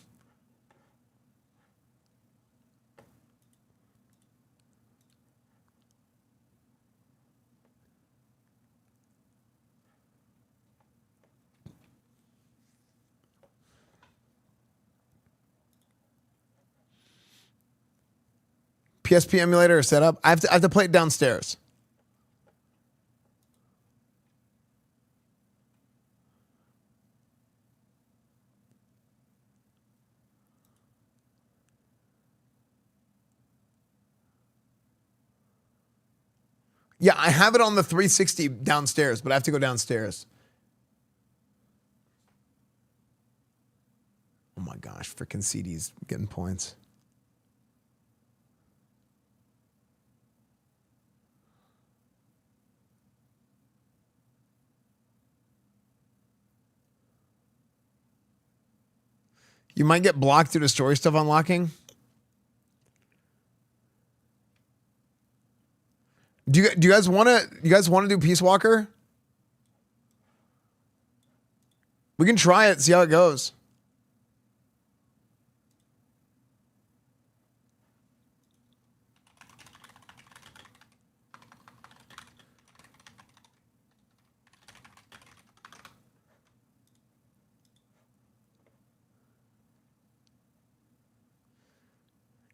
PSP emulator or setup? I have to play it downstairs. Yeah, I have it on the 360 downstairs, but I have to go downstairs. Oh my gosh, freaking CD's getting points. You might get blocked due to story stuff unlocking. Do you guys want to do Peacewalker? We can try it, see how it goes.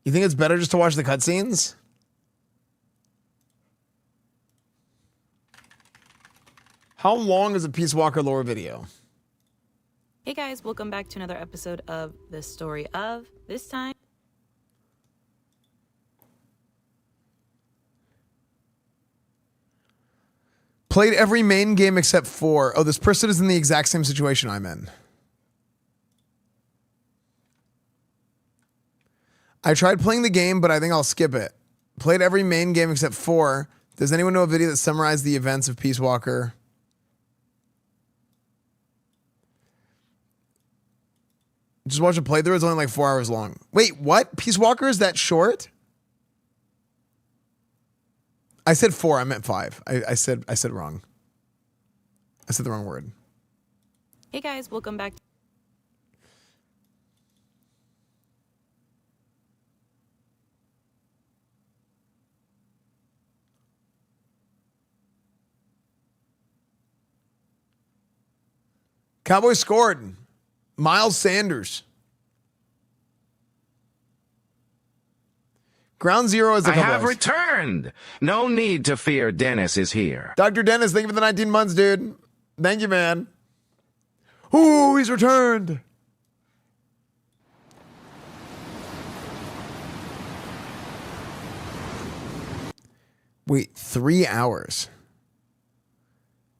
You think it's better just to watch the cutscenes? How long is a Peacewalker lore video? Hey guys, welcome back to another episode of The Story of. This time, Played every main game except 4. Oh, this person is in the exact same situation I'm in. I tried playing the game, but I think I'll skip it. Played every main game except 4. Does anyone know a video that summarized the events of Peacewalker? Just watch a playthrough. It's only like 4 hours long. Wait, what? Peacewalker is that short? I said 4. I meant 5. I said wrong. I said the wrong word. hey guys, welcome back. Cowboys scored. Miles Sanders. Ground zero is a I couple have hours. returned. No need to fear. Dennis is here. Dr. Dennis, thank you for the 19 months, dude. Thank you, man. Ooh, he's returned. Wait, 3 hours.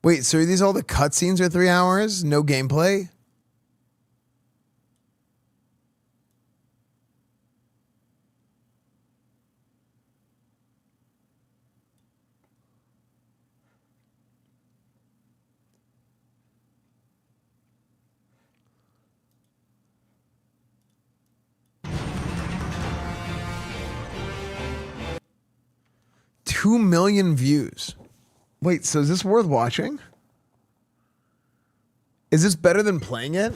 Wait, so are these all the cutscenes are 3 hours? No gameplay? Two million views. Wait, so is this worth watching? Is this better than playing it?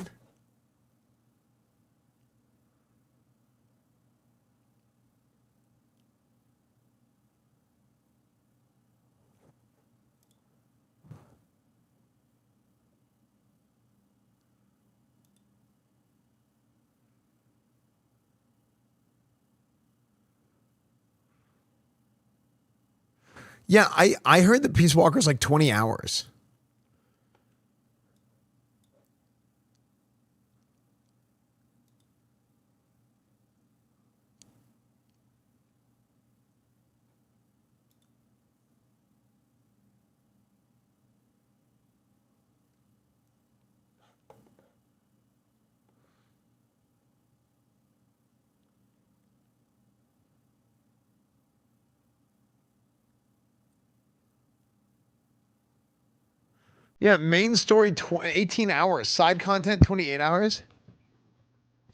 Yeah, I heard that Peace Walker's like 20 hours. Yeah, main story 18 hours. Side content 28 hours.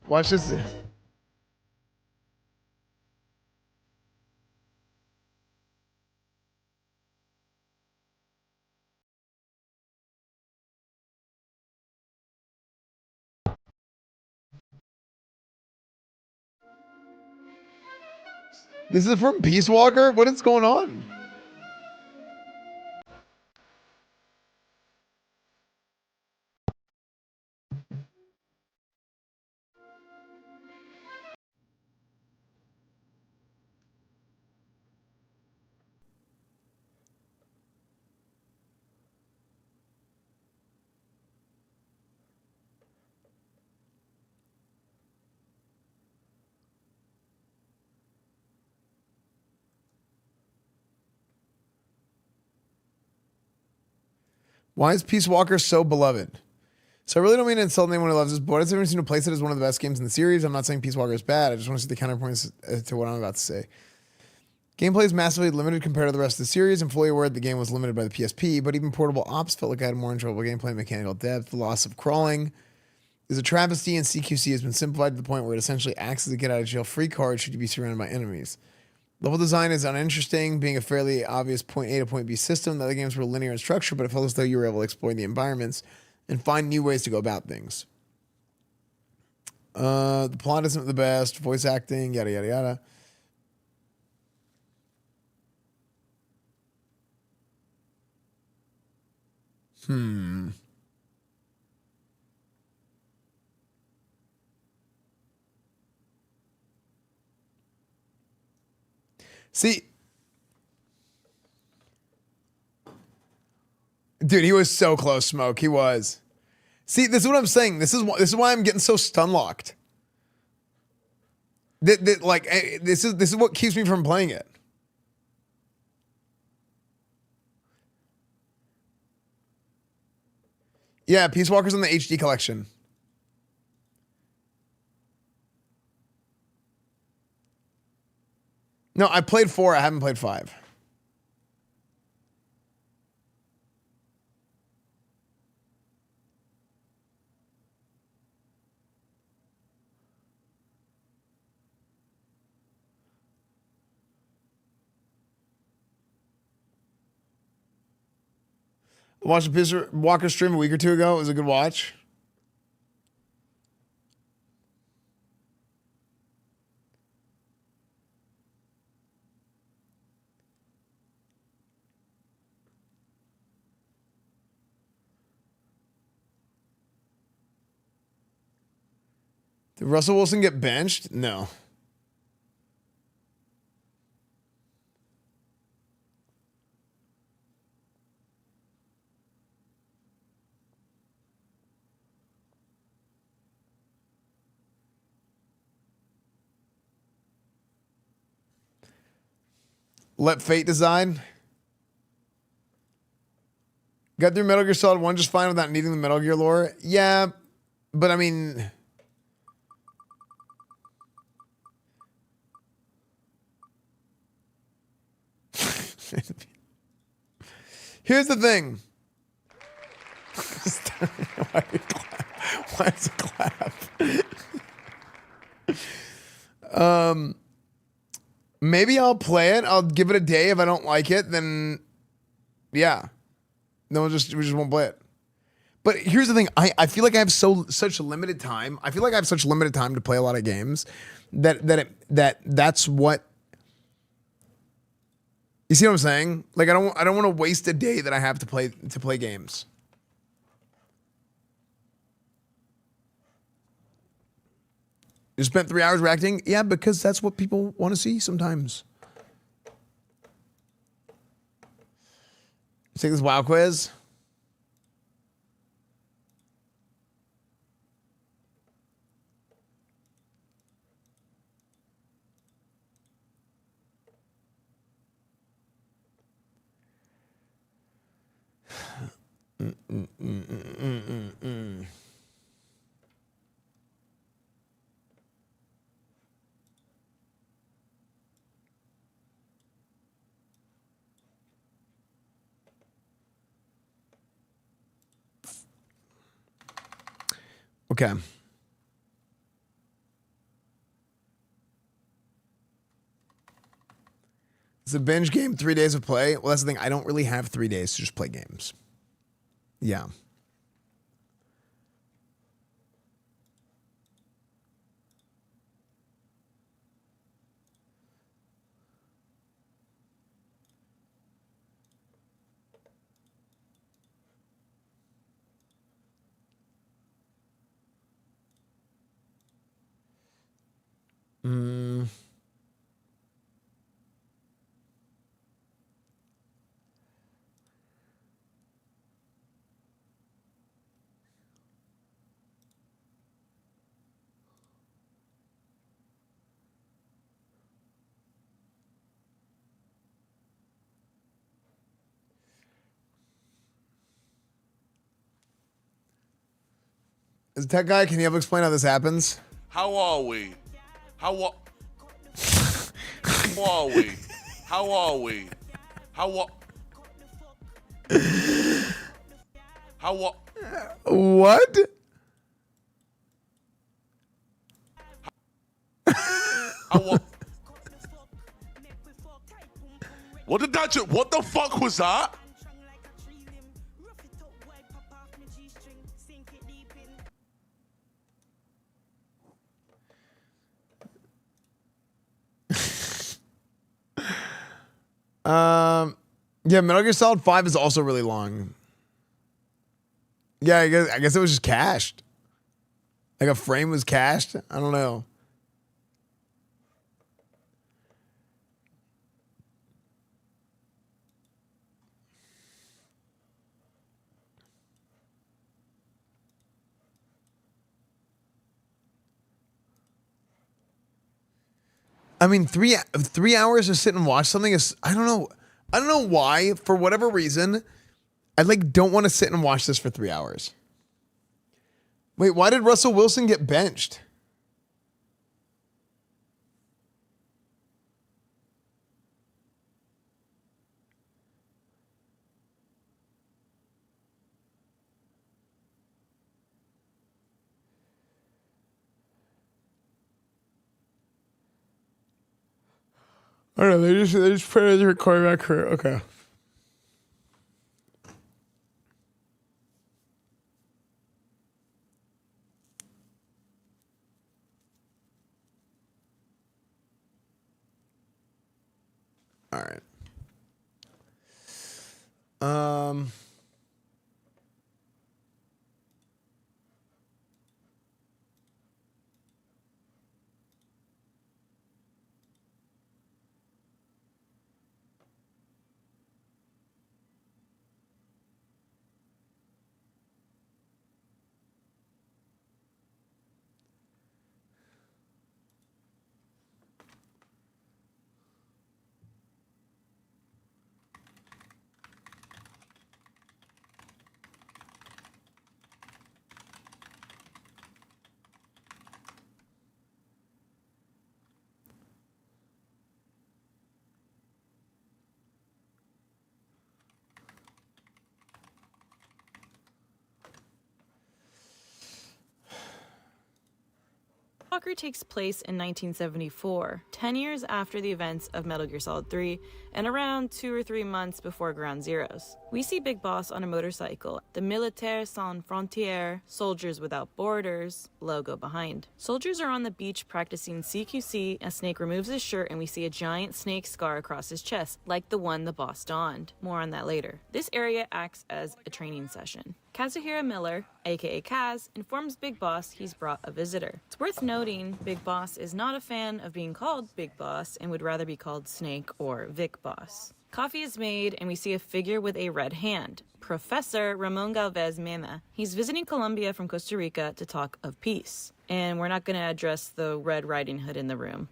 Watch this. This is from Peace Walker? What is going on? Why is Peace Walker so beloved? So I really don't mean to insult anyone who loves this, but I've never seen to place it as one of the best games in the series. I'm not saying Peace Walker is bad. I just want to see the counterpoints to what I'm about to say. Gameplay is massively limited compared to the rest of the series. I'm fully aware the game was limited by the PSP, but even portable ops felt like I had more enjoyable gameplay and mechanical depth. The loss of crawling is a travesty, and CQC has been simplified to the point where it essentially acts as a get-out-of-jail-free card should you be surrounded by enemies. Level design is uninteresting, being a fairly obvious point A to point B system. The other games were linear in structure, but it felt as though you were able to explore the environments and find new ways to go about things. The plot isn't the best. Voice acting, yada, yada, yada. See, dude, he was so close, Smoke. He was. See, this is what I'm saying. This is why I'm getting so stun locked. This is what keeps me from playing it. Yeah, Peacewalker's in the HD collection. No, I played 4. I haven't played 5. I watched a Peacewalker stream a week or 2 ago. It was a good watch. Did Russell Wilson get benched? No. Let fate decide. Got through Metal Gear Solid 1 just fine without needing the Metal Gear lore. Yeah, but I mean... Here's the thing. Why is it clap? Maybe I'll play it. I'll give it a day. If I don't like it, then yeah. Then we just won't play it. But here's the thing. I feel like I have such limited time. I feel like I have such limited time to play a lot of games that's what. You see what I'm saying? Like I don't want to waste a day that I have to play games. You spent 3 hours reacting? Yeah, because that's what people want to see sometimes. Let's take this WoW quiz. Okay. It's a binge game, 3 days of play. Well, that's the thing. I don't really have 3 days to just play games. Yeah. As a tech guy, can you help explain how this happens? How are we? How are we? How are we? What? What did that? What the fuck was that? Yeah, Metal Gear Solid 5 is also really long. Yeah, I guess it was just cached. Like a frame was cached. I don't know. I mean, three hours to sit and watch something is, I don't know why, for whatever reason, I like don't want to sit and watch this for 3 hours. Wait, why did Russell Wilson get benched? I don't know. They just put it as a quarterback career. Okay. All right. Peacewalker takes place in 1974, 10 years after the events of Metal Gear Solid 3, and around 2 or 3 months before Ground Zeroes. We see Big Boss on a motorcycle, the Militaires Sans Frontières, Soldiers Without Borders, logo behind. Soldiers are on the beach practicing CQC as Snake removes his shirt and we see a giant snake scar across his chest, like the one the boss donned. More on that later. This area acts as a training session. Kazuhira Miller, aka Kaz, informs Big Boss he's brought a visitor. It's worth noting Big Boss is not a fan of being called Big Boss and would rather be called Snake or Vic Boss. Coffee is made and we see a figure with a red hand, Professor Ramon Galvez Mena. He's visiting Colombia from Costa Rica to talk of peace. And we're not going to address the Red Riding Hood in the room.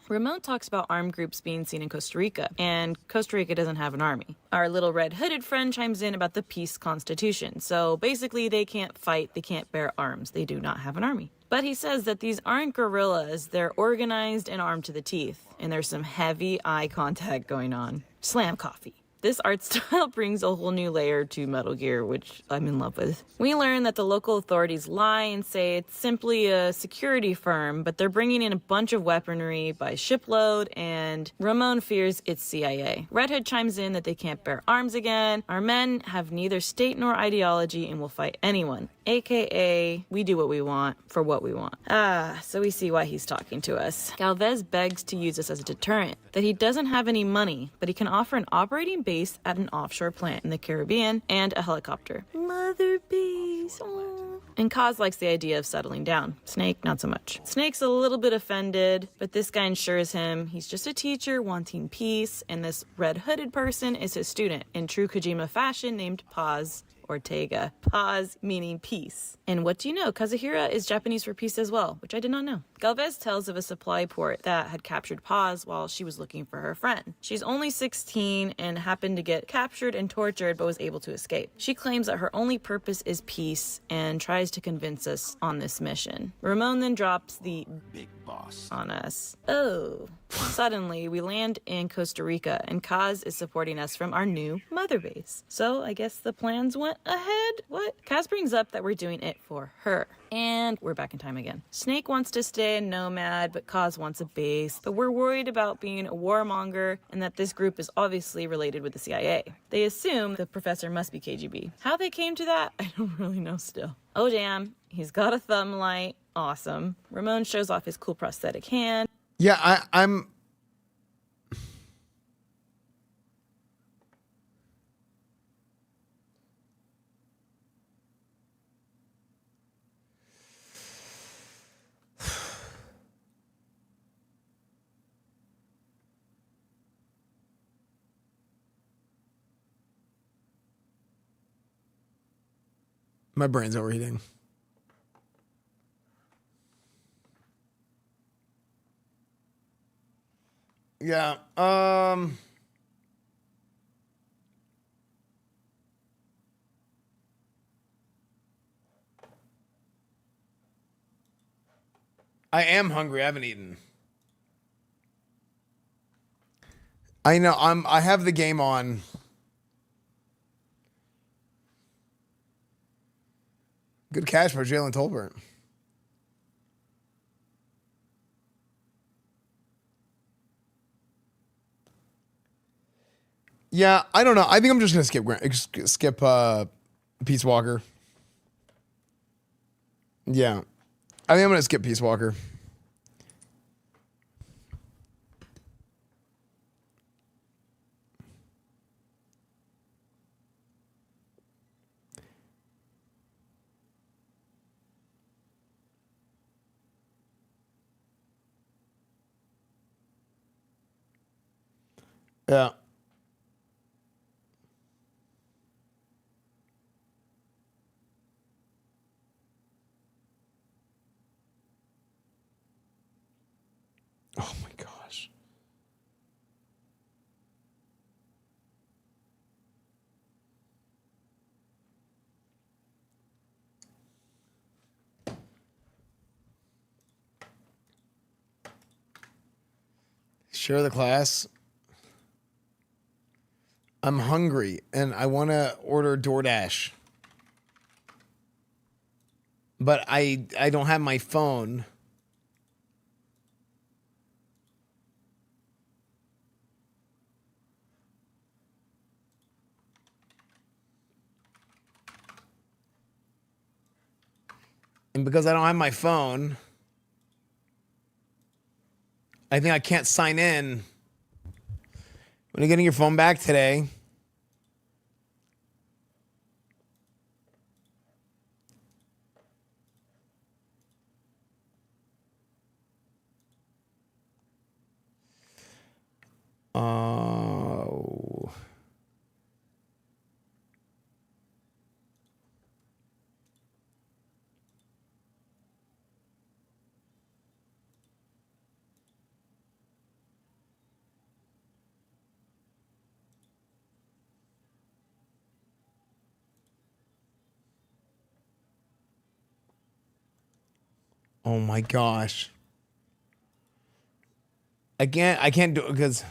Ramon talks about armed groups being seen in Costa Rica, and Costa Rica doesn't have an army. Our little red hooded friend chimes in about the peace constitution. So basically they can't fight, they can't bear arms, they do not have an army. But he says that these aren't guerrillas, they're organized and armed to the teeth. And there's some heavy eye contact going on. Slam coffee. This art style brings a whole new layer to Metal Gear, which I'm in love with. We learn that the local authorities lie and say it's simply a security firm, but they're bringing in a bunch of weaponry by shipload, and Ramon fears it's CIA. Red Hood chimes in that they can't bear arms again. Our men have neither state nor ideology and will fight anyone. AKA, we do what we want for what we want. So we see why he's talking to us. Galvez begs to use us as a deterrent, that he doesn't have any money, but he can offer an operating base at an offshore plant in the Caribbean and a helicopter. Mother base. Aww. And Kaz likes the idea of settling down. Snake, not so much. Snake's a little bit offended, but this guy ensures him he's just a teacher wanting peace, and this red-hooded person is his student, in true Kojima fashion, named Paz Ortega. Paz meaning peace. And what do you know? Kazuhira is Japanese for peace as well, which I did not know. Galvez tells of a supply port that had captured Paz while she was looking for her friend. She's only 16 and happened to get captured and tortured but was able to escape. She claims that her only purpose is peace and tries to convince us on this mission. Ramon then drops the Big Boss on us. Oh. Suddenly, we land in Costa Rica, and Kaz is supporting us from our new mother base. So, I guess the plans went ahead? What? Kaz brings up that we're doing it for her. And we're back in time again. Snake wants to stay a nomad, but Kaz wants a base. But we're worried about being a warmonger, and that this group is obviously related with the CIA. They assume the professor must be KGB. How they came to that, I don't really know still. Oh damn, he's got a thumb light. Awesome. Ramon shows off his cool prosthetic hand. Yeah, I'm... My brain's overheating. Yeah. I am hungry. I haven't eaten. I know. I have the game on. Good catch for Jalen Tolbert. Yeah, I don't know. I think I'm just gonna skip Peacewalker. Yeah, I think I'm gonna skip Peacewalker. Yeah. Oh my gosh. Share the class. I'm hungry and I want to order DoorDash. But I don't have my phone. And because I don't have my phone, I think I can't sign in. When are you getting your phone back today? Oh. Oh my gosh. I can't do it because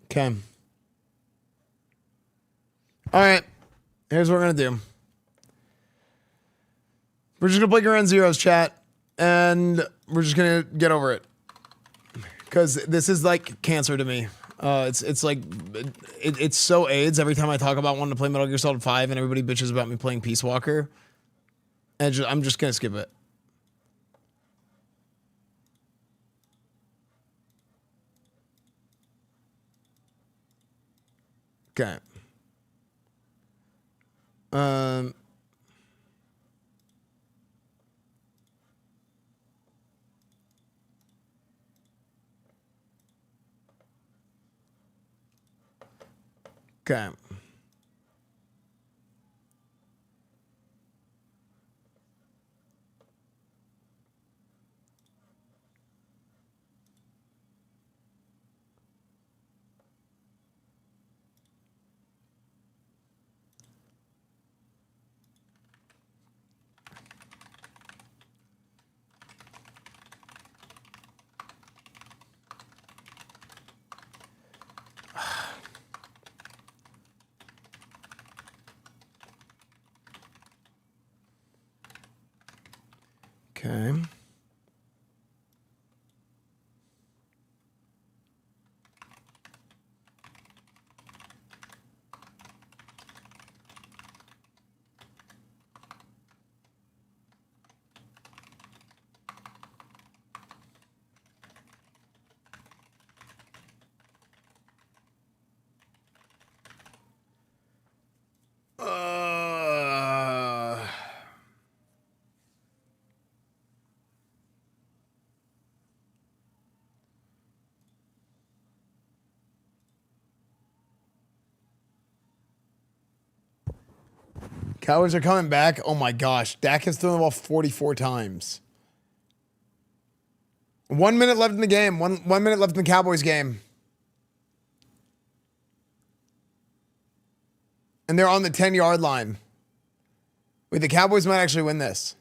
okay. All right. Here's what we're gonna do. We're just gonna play Ground Zeroes, chat, and we're just gonna get over it. Because this is like cancer to me. It's like it's so AIDS every time I talk about wanting to play Metal Gear Solid 5 and everybody bitches about me playing Peace Walker. And I'm just gonna skip it. Okay. Okay. Okay. Cowboys are coming back. Oh my gosh. Dak has thrown the ball 44 times. 1 minute left in the game. One minute left in the Cowboys game. And they're on the 10-yard line. Wait, the Cowboys might actually win this.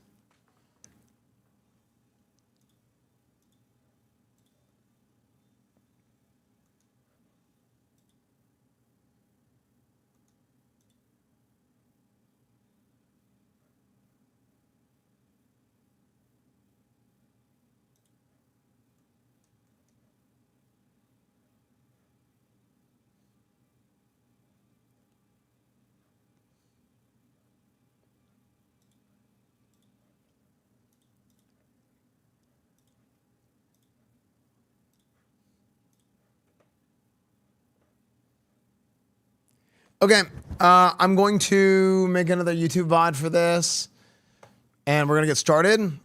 Okay, I'm going to make another YouTube VOD for this, and we're gonna get started.